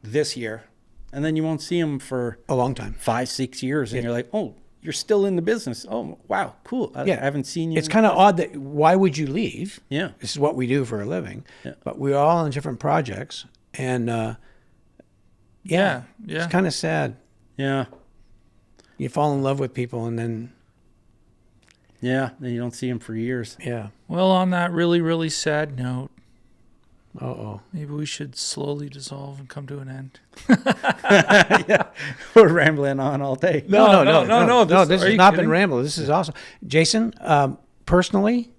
[SPEAKER 2] this year, and then you won't see them for
[SPEAKER 1] A long time.
[SPEAKER 2] 5-6 years, and you're like, oh, you're still in the business. Oh, wow, cool. I
[SPEAKER 1] Yeah.
[SPEAKER 2] haven't seen you.
[SPEAKER 1] It's kind of odd that why would you leave?
[SPEAKER 2] Yeah.
[SPEAKER 1] This is what we do for a living.
[SPEAKER 2] Yeah.
[SPEAKER 1] But we're all on different projects, and
[SPEAKER 3] Yeah.
[SPEAKER 1] it's kind of sad.
[SPEAKER 2] Yeah.
[SPEAKER 1] You fall in love with people, and then
[SPEAKER 2] Yeah. Then you don't see them for years.
[SPEAKER 1] yeah.
[SPEAKER 3] Well, on that really, really sad note,
[SPEAKER 1] Oh.
[SPEAKER 3] maybe we should slowly dissolve and come to an end.
[SPEAKER 2] We're rambling on all day.
[SPEAKER 3] No.
[SPEAKER 1] This
[SPEAKER 3] Are
[SPEAKER 1] has
[SPEAKER 3] you
[SPEAKER 1] not
[SPEAKER 3] kidding?
[SPEAKER 1] been ramble. This is awesome, Jason. Personally,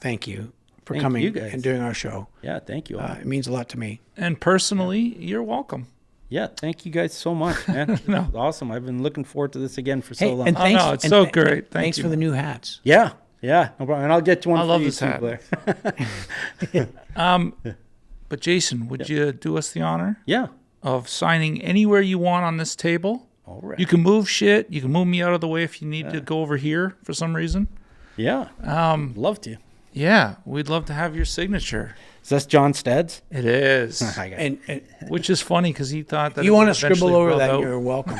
[SPEAKER 1] thank you for
[SPEAKER 2] Thank
[SPEAKER 1] coming
[SPEAKER 2] you guys.
[SPEAKER 1] and doing our show.
[SPEAKER 2] Yeah. Thank you all.
[SPEAKER 1] It means a lot to me.
[SPEAKER 3] And personally, you're welcome.
[SPEAKER 2] Yeah. Thank you guys so much, man. It was awesome. I've been looking forward to this again for so
[SPEAKER 1] Hey,
[SPEAKER 2] long.
[SPEAKER 1] and
[SPEAKER 3] Oh,
[SPEAKER 1] thanks.
[SPEAKER 3] no, it's
[SPEAKER 1] and
[SPEAKER 3] so
[SPEAKER 1] th-
[SPEAKER 3] great. Thank
[SPEAKER 1] Thanks
[SPEAKER 3] you.
[SPEAKER 1] for the new hats.
[SPEAKER 2] Yeah. Yeah. No problem. And I'll get you one
[SPEAKER 3] I
[SPEAKER 2] for
[SPEAKER 3] love
[SPEAKER 2] you
[SPEAKER 3] this
[SPEAKER 2] too,
[SPEAKER 3] hat.
[SPEAKER 2] Blair.
[SPEAKER 3] But Jason, would you do us the honor
[SPEAKER 2] Yeah.
[SPEAKER 3] of signing anywhere you want on this table?
[SPEAKER 2] All right.
[SPEAKER 3] You can move shit. You can move me out of the way if you need to go over here for some reason.
[SPEAKER 2] Yeah. Love to.
[SPEAKER 3] Yeah, we'd love to have your signature.
[SPEAKER 2] Is this John Stead's?
[SPEAKER 3] It is.
[SPEAKER 2] I got
[SPEAKER 1] And
[SPEAKER 3] Which is funny because he thought that
[SPEAKER 1] you
[SPEAKER 3] it
[SPEAKER 1] want to
[SPEAKER 3] would
[SPEAKER 1] scribble
[SPEAKER 3] eventually
[SPEAKER 1] over
[SPEAKER 3] rub
[SPEAKER 1] that,
[SPEAKER 3] out.
[SPEAKER 1] you're welcome.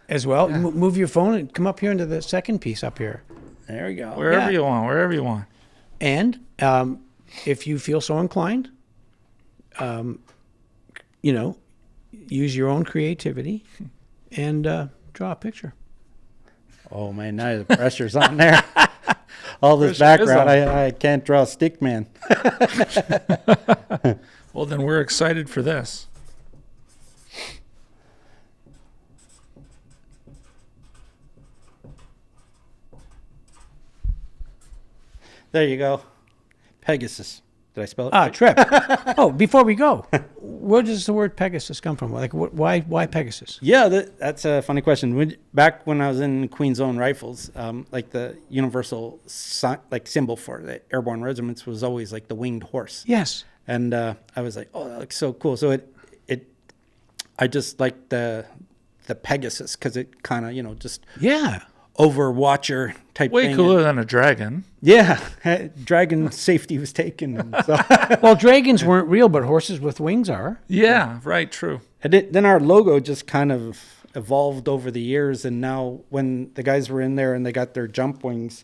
[SPEAKER 1] As well, move your phone and come up here into the second piece up here.
[SPEAKER 2] There we go.
[SPEAKER 3] Wherever
[SPEAKER 1] Yeah.
[SPEAKER 3] you want, wherever you want.
[SPEAKER 1] And if you feel so inclined, use your own creativity and draw a picture.
[SPEAKER 2] Oh man, now the pressure's on there. All this
[SPEAKER 3] Pressure is
[SPEAKER 2] background,
[SPEAKER 3] on.
[SPEAKER 2] I can't draw a stick man.
[SPEAKER 3] Well, then we're excited for this.
[SPEAKER 2] There you go. Pegasus. Did I spell it?
[SPEAKER 1] Ah,
[SPEAKER 2] right?
[SPEAKER 1] Trip. Oh, before we go, where does the word Pegasus come from? Like, why Pegasus?
[SPEAKER 2] Yeah, that's a funny question. Back when I was in Queen's Own Rifles, like the universal symbol for the airborne regiments was always like the winged horse.
[SPEAKER 1] Yes.
[SPEAKER 2] And I was like, oh, that looks so cool. So I just like the Pegasus because it kind of just
[SPEAKER 1] Yeah.
[SPEAKER 2] overwatcher type
[SPEAKER 3] Way
[SPEAKER 2] thing.
[SPEAKER 3] cooler than a dragon.
[SPEAKER 2] Yeah, dragon safety was taken. And so.
[SPEAKER 1] Well, dragons weren't real, but horses with wings are.
[SPEAKER 3] Yeah, right, true.
[SPEAKER 2] And then our logo just kind of evolved over the years. And now when the guys were in there and they got their jump wings,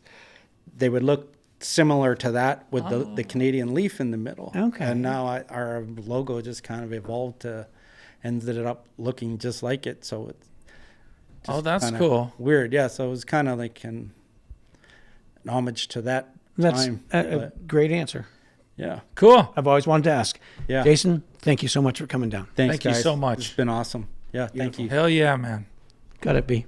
[SPEAKER 2] they would look similar to that with the Canadian leaf in the middle.
[SPEAKER 1] Okay.
[SPEAKER 2] And now our logo just kind of evolved to ended up looking just like it. So it's
[SPEAKER 3] Oh, that's
[SPEAKER 2] kinda
[SPEAKER 3] cool.
[SPEAKER 2] weird. Yeah. So it was kind of like an homage to that
[SPEAKER 1] That's
[SPEAKER 2] time.
[SPEAKER 1] a
[SPEAKER 2] But,
[SPEAKER 1] great answer.
[SPEAKER 2] yeah.
[SPEAKER 3] Cool.
[SPEAKER 1] I've always wanted to ask.
[SPEAKER 2] Yeah.
[SPEAKER 1] Jason, thank you so much for coming down.
[SPEAKER 2] Thanks,
[SPEAKER 3] Thank you
[SPEAKER 2] guys.
[SPEAKER 3] so much.
[SPEAKER 2] It's been awesome. Yeah. Thank you.
[SPEAKER 3] Hell yeah, man.
[SPEAKER 1] Got it, B.